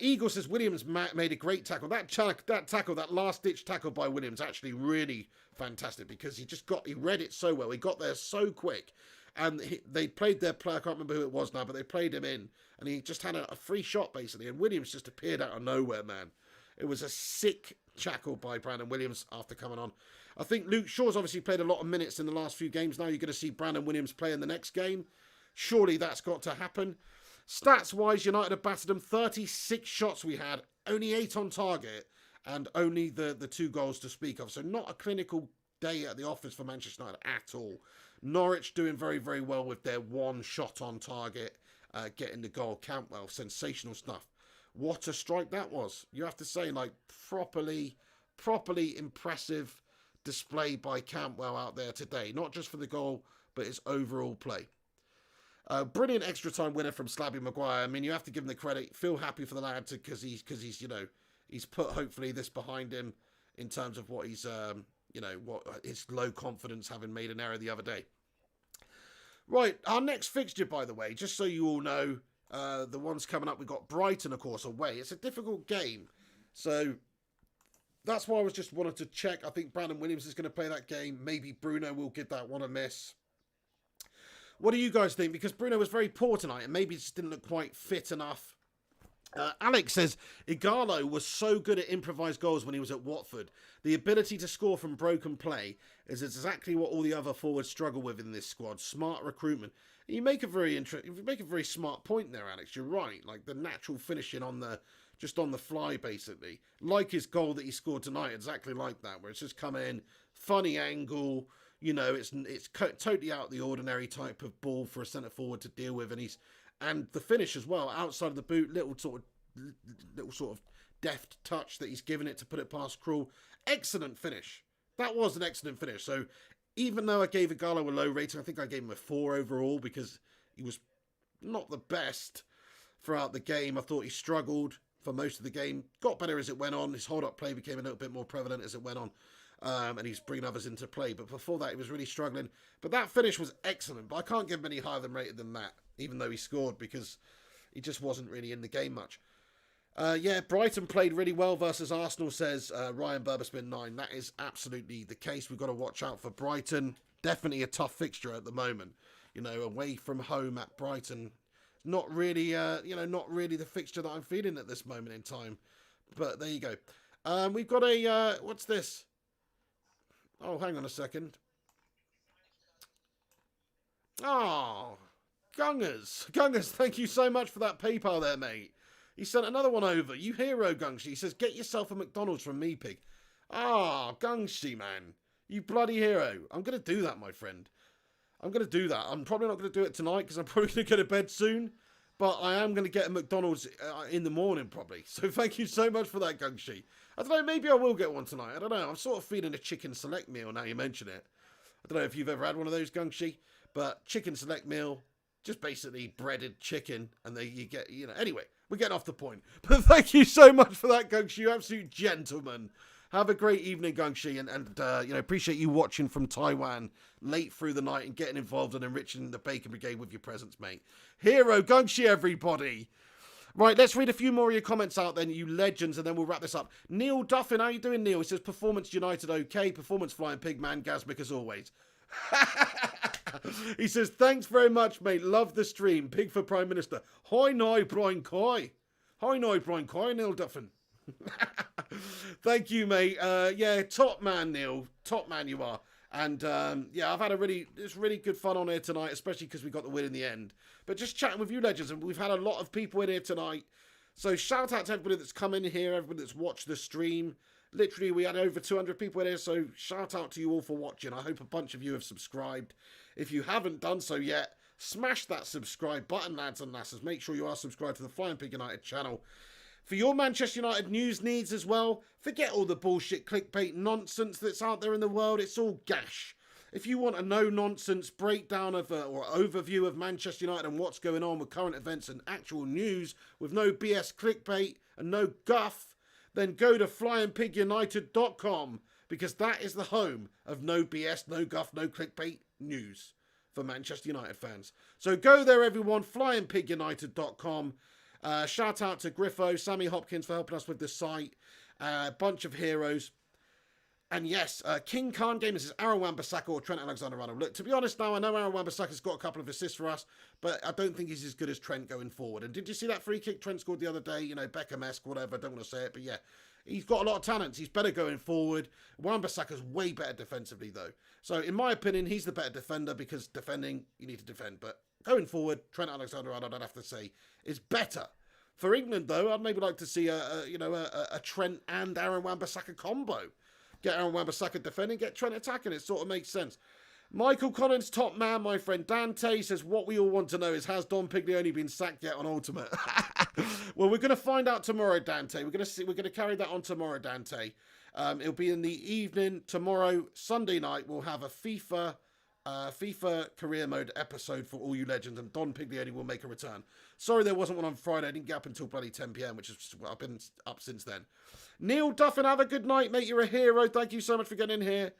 Eagle says Williams made a great tackle. That last-ditch tackle by Williams, actually really fantastic because he read it so well. He got there so quick. And they played their player, I can't remember who it was now, but they played him in. And he just had a free shot, basically. And Williams just appeared out of nowhere, man. It was a sick tackle by Brandon Williams after coming on. I think Luke Shaw's obviously played a lot of minutes in the last few games. Now you're going to see Brandon Williams play in the next game. Surely that's got to happen. Stats-wise, United have battered them. 36 shots we had, only 8 on target, and only the 2 goals to speak of. So not a clinical day at the office for Manchester United at all. Norwich doing very, very well with their 1 shot on target, getting the goal. Campbell, sensational stuff. What a strike that was. You have to say, properly impressive display by Campbell out there today. Not just for the goal, but his overall play. Brilliant extra time winner from Slabby Maguire. I mean, you have to give him the credit. Feel happy for the lad because he's he's put hopefully this behind him in terms of what he's what his low confidence having made an error the other day. Right, our next fixture, by the way, just so you all know, the ones coming up, we've got Brighton, of course, away. It's a difficult game, so that's why I was just wanted to check. I think Brandon Williams is going to play that game. Maybe Bruno will give that one a miss. What do you guys think? Because Bruno was very poor tonight and maybe just didn't look quite fit enough. Alex says, Igalo was so good at improvised goals when he was at Watford. The ability to score from broken play is exactly what all the other forwards struggle with in this squad. Smart recruitment. You make a very smart point there, Alex. You're right. The natural finishing on the just on the fly, basically. Like his goal that he scored tonight, exactly like that, where it's just come in, funny angle, it's totally out of the ordinary type of ball for a centre forward to deal with, and the finish as well, outside of the boot, little sort of deft touch that he's given it to put it past Krul. Excellent finish. That was an excellent finish. So even though I gave Igalo a low rating, I think I gave him a 4 overall because he was not the best throughout the game. I thought he struggled for most of the game. Got better as it went on. His hold-up play became a little bit more prevalent as it went on. And he's bringing others into play. But before that, he was really struggling. But that finish was excellent. But I can't give him any higher than rated than that, even though he scored, because he just wasn't really in the game much. Brighton played really well versus Arsenal, says Ryan Burberspin 9. That is absolutely the case. We've got to watch out for Brighton. Definitely a tough fixture at the moment. Away from home at Brighton. Not really, not really the fixture that I'm feeling at this moment in time. But there you go. We've got a, what's this? Oh, hang on a second. Oh, Gungers. Gungers, thank you so much for that PayPal there, mate. He sent another one over. You hero, Gungshi. He says, get yourself a McDonald's from me, pig. Ah, Gungshi, man. You bloody hero. I'm going to do that, my friend. I'm going to do that. I'm probably not going to do it tonight because I'm probably going to go to bed soon. But I am going to get a McDonald's in the morning, probably. So thank you so much for that, Gungshi. I don't know, maybe I will get one tonight. I don't know. I'm sort of feeling a chicken select meal now you mention it. I don't know if you've ever had one of those, Gungshi. But chicken select meal, just basically breaded chicken. And then you get, anyway. We're getting off the point. But thank you so much for that, Gungshi. You absolute gentleman. Have a great evening, Gungshi. And appreciate you watching from Taiwan late through the night and getting involved and enriching the Bacon Brigade with your presence, mate. Hero, Gungshi, everybody. Right, let's read a few more of your comments out then, you legends, and then we'll wrap this up. Neil Duffin, how you doing, Neil? He says, Performance United okay. Performance Flying Pig, man, Gasmic as always. He says, thanks very much, mate. Love the stream. Pig for Prime Minister. Hi, Noi, Brian Coy. Hi, Noi, Brian Coy, Neil Duffin. Thank you, mate. Top man, Neil. Top man you are. And, I've had it's really good fun on here tonight, especially because we got the win in the end. But just chatting with you, legends, and we've had a lot of people in here tonight. So shout out to everybody that's come in here, everybody that's watched the stream. Literally, we had over 200 people in here, so shout out to you all for watching. I hope a bunch of you have subscribed. If you haven't done so yet, smash that subscribe button, lads and lasses. Make sure you are subscribed to the Flying Pig United channel. For your Manchester United news needs as well, forget all the bullshit clickbait nonsense that's out there in the world. It's all gash. If you want a no-nonsense breakdown of or overview of Manchester United and what's going on with current events and actual news with no BS clickbait and no guff, then go to flyingpigunited.com because that is the home of no BS, no guff, no clickbait news for Manchester United fans. So go there, everyone, flyingpigunited.com. Shout out to Griffo, Sammy Hopkins for helping us with the site. Bunch of heroes. And yes, King Khan Gamers says Aaron Wan-Bissaka or Trent Alexander-Arnold. Look, to be honest now, I know Aaron Wan-Bissaka's got a couple of assists for us, but I don't think he's as good as Trent going forward. And did you see that free kick Trent scored the other day? Beckham-esque, whatever, I don't want to say it, but yeah. He's got a lot of talents. He's better going forward. Wan-Bissaka's way better defensively, though. So, in my opinion, he's the better defender because defending, you need to defend. But going forward, Trent Alexander-Arnold, I'd have to say, is better. For England, though, I'd maybe like to see a Trent and Aaron Wan-Bissaka combo. Get Aaron Wan-Bissaka defending, get Trent attacking. It sort of makes sense. Michael Collins, top man, my friend Dante, says, what we all want to know is, has Don Piglioni been sacked yet on Ultimate? Well, we're going to find out tomorrow, Dante. We're going to carry that on tomorrow, Dante. It'll be in the evening tomorrow, Sunday night. We'll have a FIFA career mode episode for all you legends, and Don Piglioni will make a return. Sorry there wasn't one on Friday. I didn't get up until bloody 10 p.m, which is, I've been up since then. Neil Duffin, have a good night, mate. You're a hero. Thank you so much for getting in here.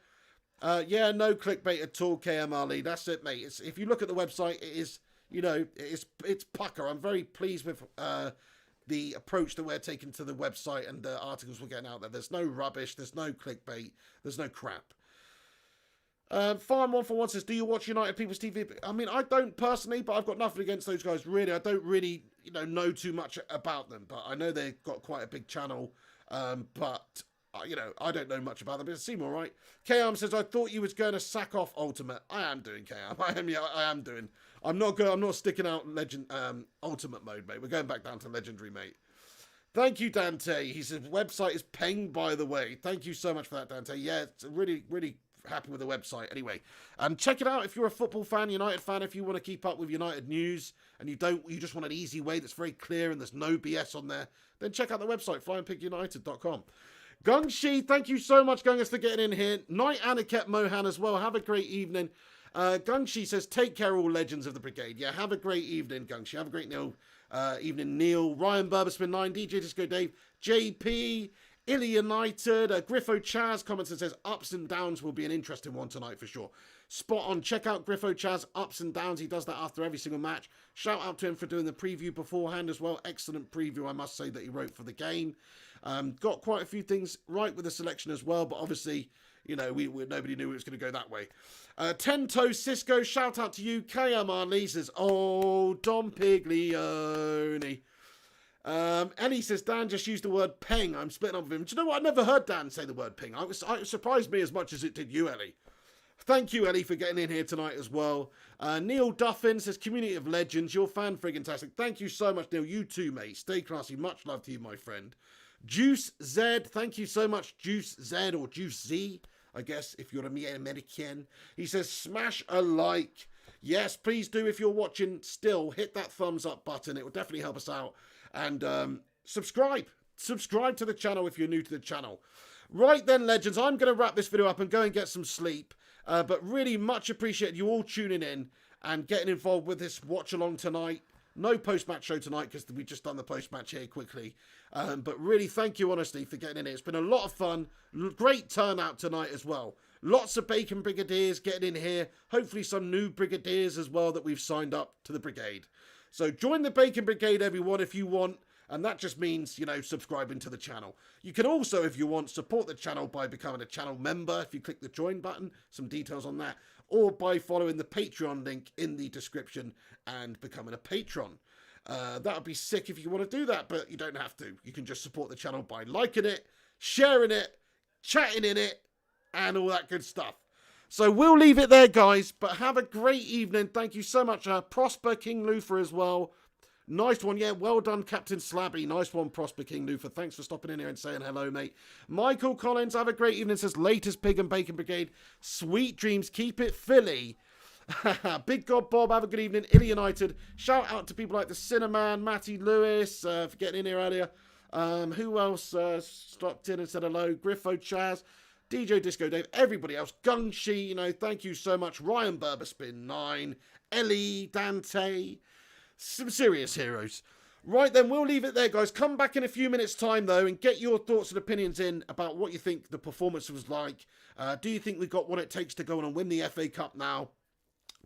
No clickbait at all, KMRLE. That's it, mate. If you look at the website, it is, it's pucker. I'm very pleased with the approach that we're taking to the website and the articles we're getting out there. There's no rubbish. There's no clickbait. There's no crap. Farm One for One says, do you watch United People's TV? I mean, I don't personally, but I've got nothing against those guys, really. I don't really, know too much about them, but I know they've got quite a big channel. But I don't know much about them, but it seems all right. KM says, I thought you was going to sack off Ultimate. I am doing, KM. I am doing. I'm not sticking out Ultimate mode, mate. We're going back down to Legendary, mate. Thank you, Dante. He says, website is peng, by the way. Thank you so much for that, Dante. Yeah, it's really, really happy with the website. Anyway, check it out if you're a football fan, United fan, if you want to keep up with United news and you just want an easy way that's very clear and there's no BS on there, then check out the website, flyingpigunited.com. Gungshi, thank you so much, Gungus, for getting in here. Night Aniket Mohan as well. Have a great evening. Gungshi says, take care, all legends of the brigade. Yeah, have a great evening, Gungshi. Have a great evening, Neil. Ryan Burberspin 9, DJ Disco Dave, JP, Illy United, Griffo Chaz comments and says, ups and downs will be an interesting one tonight for sure. Spot on. Check out Griffo Chaz, ups and downs. He does that after every single match. Shout out to him for doing the preview beforehand as well. Excellent preview, I must say, that he wrote for the game. Got quite a few things right with the selection as well, but obviously, you know, nobody knew it was going to go that way. Tento Cisco, shout out to you. KM Arley says, oh, Dom Piglione. Ellie says, Dan just used the word peng. I'm splitting up with him. Do you know what? I never heard Dan say the word peng. It surprised me as much as it did you, Ellie. Thank you, Ellie, for getting in here tonight as well. Neil Duffin says, community of legends. You're fan-friggin-tastic. Thank you so much, Neil. You too, mate. Stay classy. Much love to you, my friend. Juice Z. Thank you so much, Juice Z or Juice Z, I guess, if you're an American. He says, smash a like. Yes, please do. If you're watching still, hit that thumbs up button. It will definitely help us out. And subscribe. Subscribe to the channel if you're new to the channel. Right then, legends, I'm going to wrap this video up and go and get some sleep. But really much appreciate you all tuning in and getting involved with this watch along tonight. No post-match show tonight because we've just done the post-match here quickly. But really, thank you, honestly, for getting in here. It's been a lot of fun. Great turnout tonight as well. Lots of Bacon Brigadiers getting in here. Hopefully some new Brigadiers as well that we've signed up to the brigade. So join the Bacon Brigade, everyone, if you want. And that just means, you know, subscribing to the channel. You can also, if you want, support the channel by becoming a channel member. If you click the join button, some details on that. Or by following the Patreon link in the description and becoming a patron. That would be sick if you want to do that, but you don't have to. You can just support the channel by liking it, sharing it, chatting in it, and all that good stuff. So we'll leave it there, guys, but have a great evening. Thank you so much. Prosper King Luther as well. Nice one, yeah. Well done, Captain Slabby. Nice one, Prosper King Luther. Thanks for stopping in here and saying hello, mate. Michael Collins, have a great evening. Says, latest Pig and Bacon Brigade. Sweet dreams. Keep it Philly. Big God Bob, have a good evening. Illy United. Shout out to people like the Cinnamon, Matty Lewis, for getting in here earlier. Who else stopped in and said hello? Griffo Chaz. DJ Disco Dave, everybody else, Gunshi, you know, thank you so much. Ryan Burberspin 9, Ellie, Dante, some serious heroes. Right then, we'll leave it there, guys. Come back in a few minutes' time, though, and get your thoughts and opinions in about what you think the performance was like. Do you think we've got what it takes to go on and win the FA Cup now?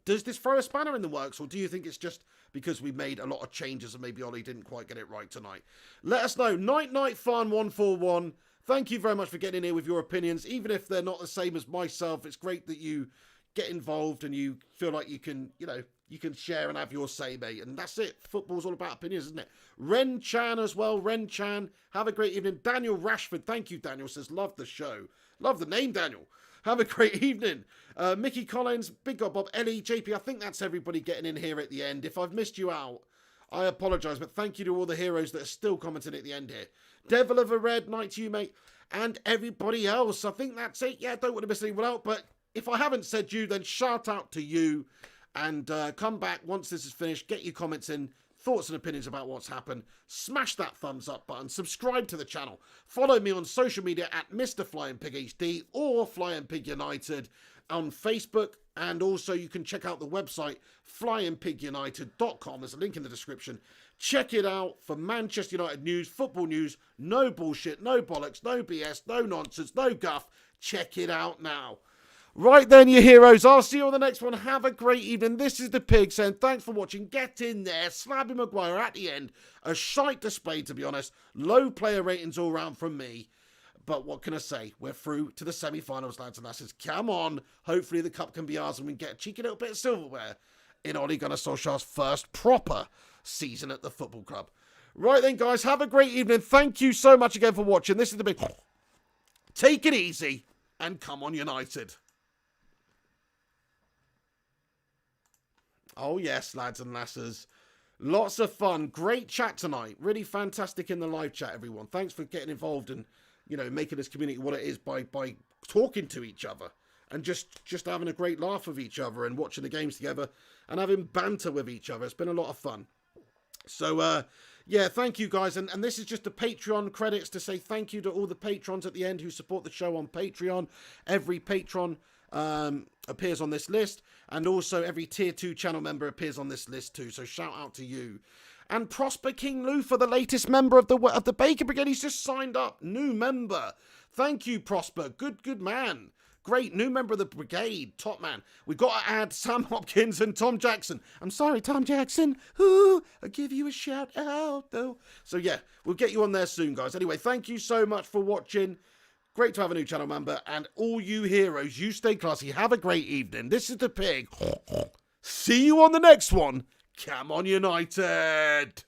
Does this throw a spanner in the works, or do you think it's just because we made a lot of changes and maybe Ollie didn't quite get it right tonight? Let us know. Night Fun 141. Thank you very much for getting in here with your opinions. Even if they're not the same as myself, it's great that you get involved and you feel like you can, you know, you can share and have your say, mate. And that's it. Football's all about opinions, isn't it? Ren Chan as well. Ren Chan, have a great evening. Daniel Rashford, thank you, Daniel, says, love the show. Love the name, Daniel. Have a great evening. Mickey Collins, Big God Bob, Ellie, JP, I think that's everybody getting in here at the end. If I've missed you out, I apologise, but thank you to all the heroes that are still commenting at the end here. Devil of a Red, night to you, mate, and everybody else. I think that's it. Yeah, don't want to miss anyone out, but if I haven't said you, then shout out to you, and come back once this is finished, get your comments in, thoughts and opinions about what's happened. Smash that thumbs up button, subscribe to the channel, follow me on social media at Mr. Flying Pig HD or Flying Pig United on Facebook, and also you can check out the website flyingpigunited.com. There's a link in the description. Check it out for Manchester United news, football news, no bullshit, no bollocks, no BS, no nonsense, no guff. Check it out now. Right then, you heroes, I'll see you on the next one. Have a great evening. This is the Pig saying thanks for watching. Get in there. Slabby Maguire at the end. A shite display, to be honest. Low player ratings all round from me. But what can I say? We're through to the semi-finals, lads and lasses. Come on. Hopefully the cup can be ours and we can get a cheeky little bit of silverware in Ole Gunnar Solskjaer's first proper season at the football club. Right then, guys. Have a great evening. Thank you so much again for watching. This is the Big... Take it easy and come on, United. Oh, yes, lads and lasses. Lots of fun. Great chat tonight. Really fantastic in the live chat, everyone. Thanks for getting involved and, making this community what it is by talking to each other and just having a great laugh with each other and watching the games together and having banter with each other. It's been a lot of fun. So, yeah, thank you guys. And this is just the Patreon credits to say thank you to all the patrons at the end who support the show on Patreon. Every patron appears on this list, and also every tier 2 channel member appears on this list too, so shout out to you. And Prosper King Lou for the latest member of the Baker Brigade. He's just signed up, new member. Thank you, Prosper. Good man. Great, new member of the brigade, top man. We've got to add Sam Hopkins and Tom Jackson. I'm sorry, Tom Jackson. Ooh, I'll give you a shout out, though. So yeah, we'll get you on there soon, guys. Anyway, thank you so much for watching. Great to have a new channel member. And all you heroes, you stay classy. Have a great evening. This is the Pig. See you on the next one. Come on, United.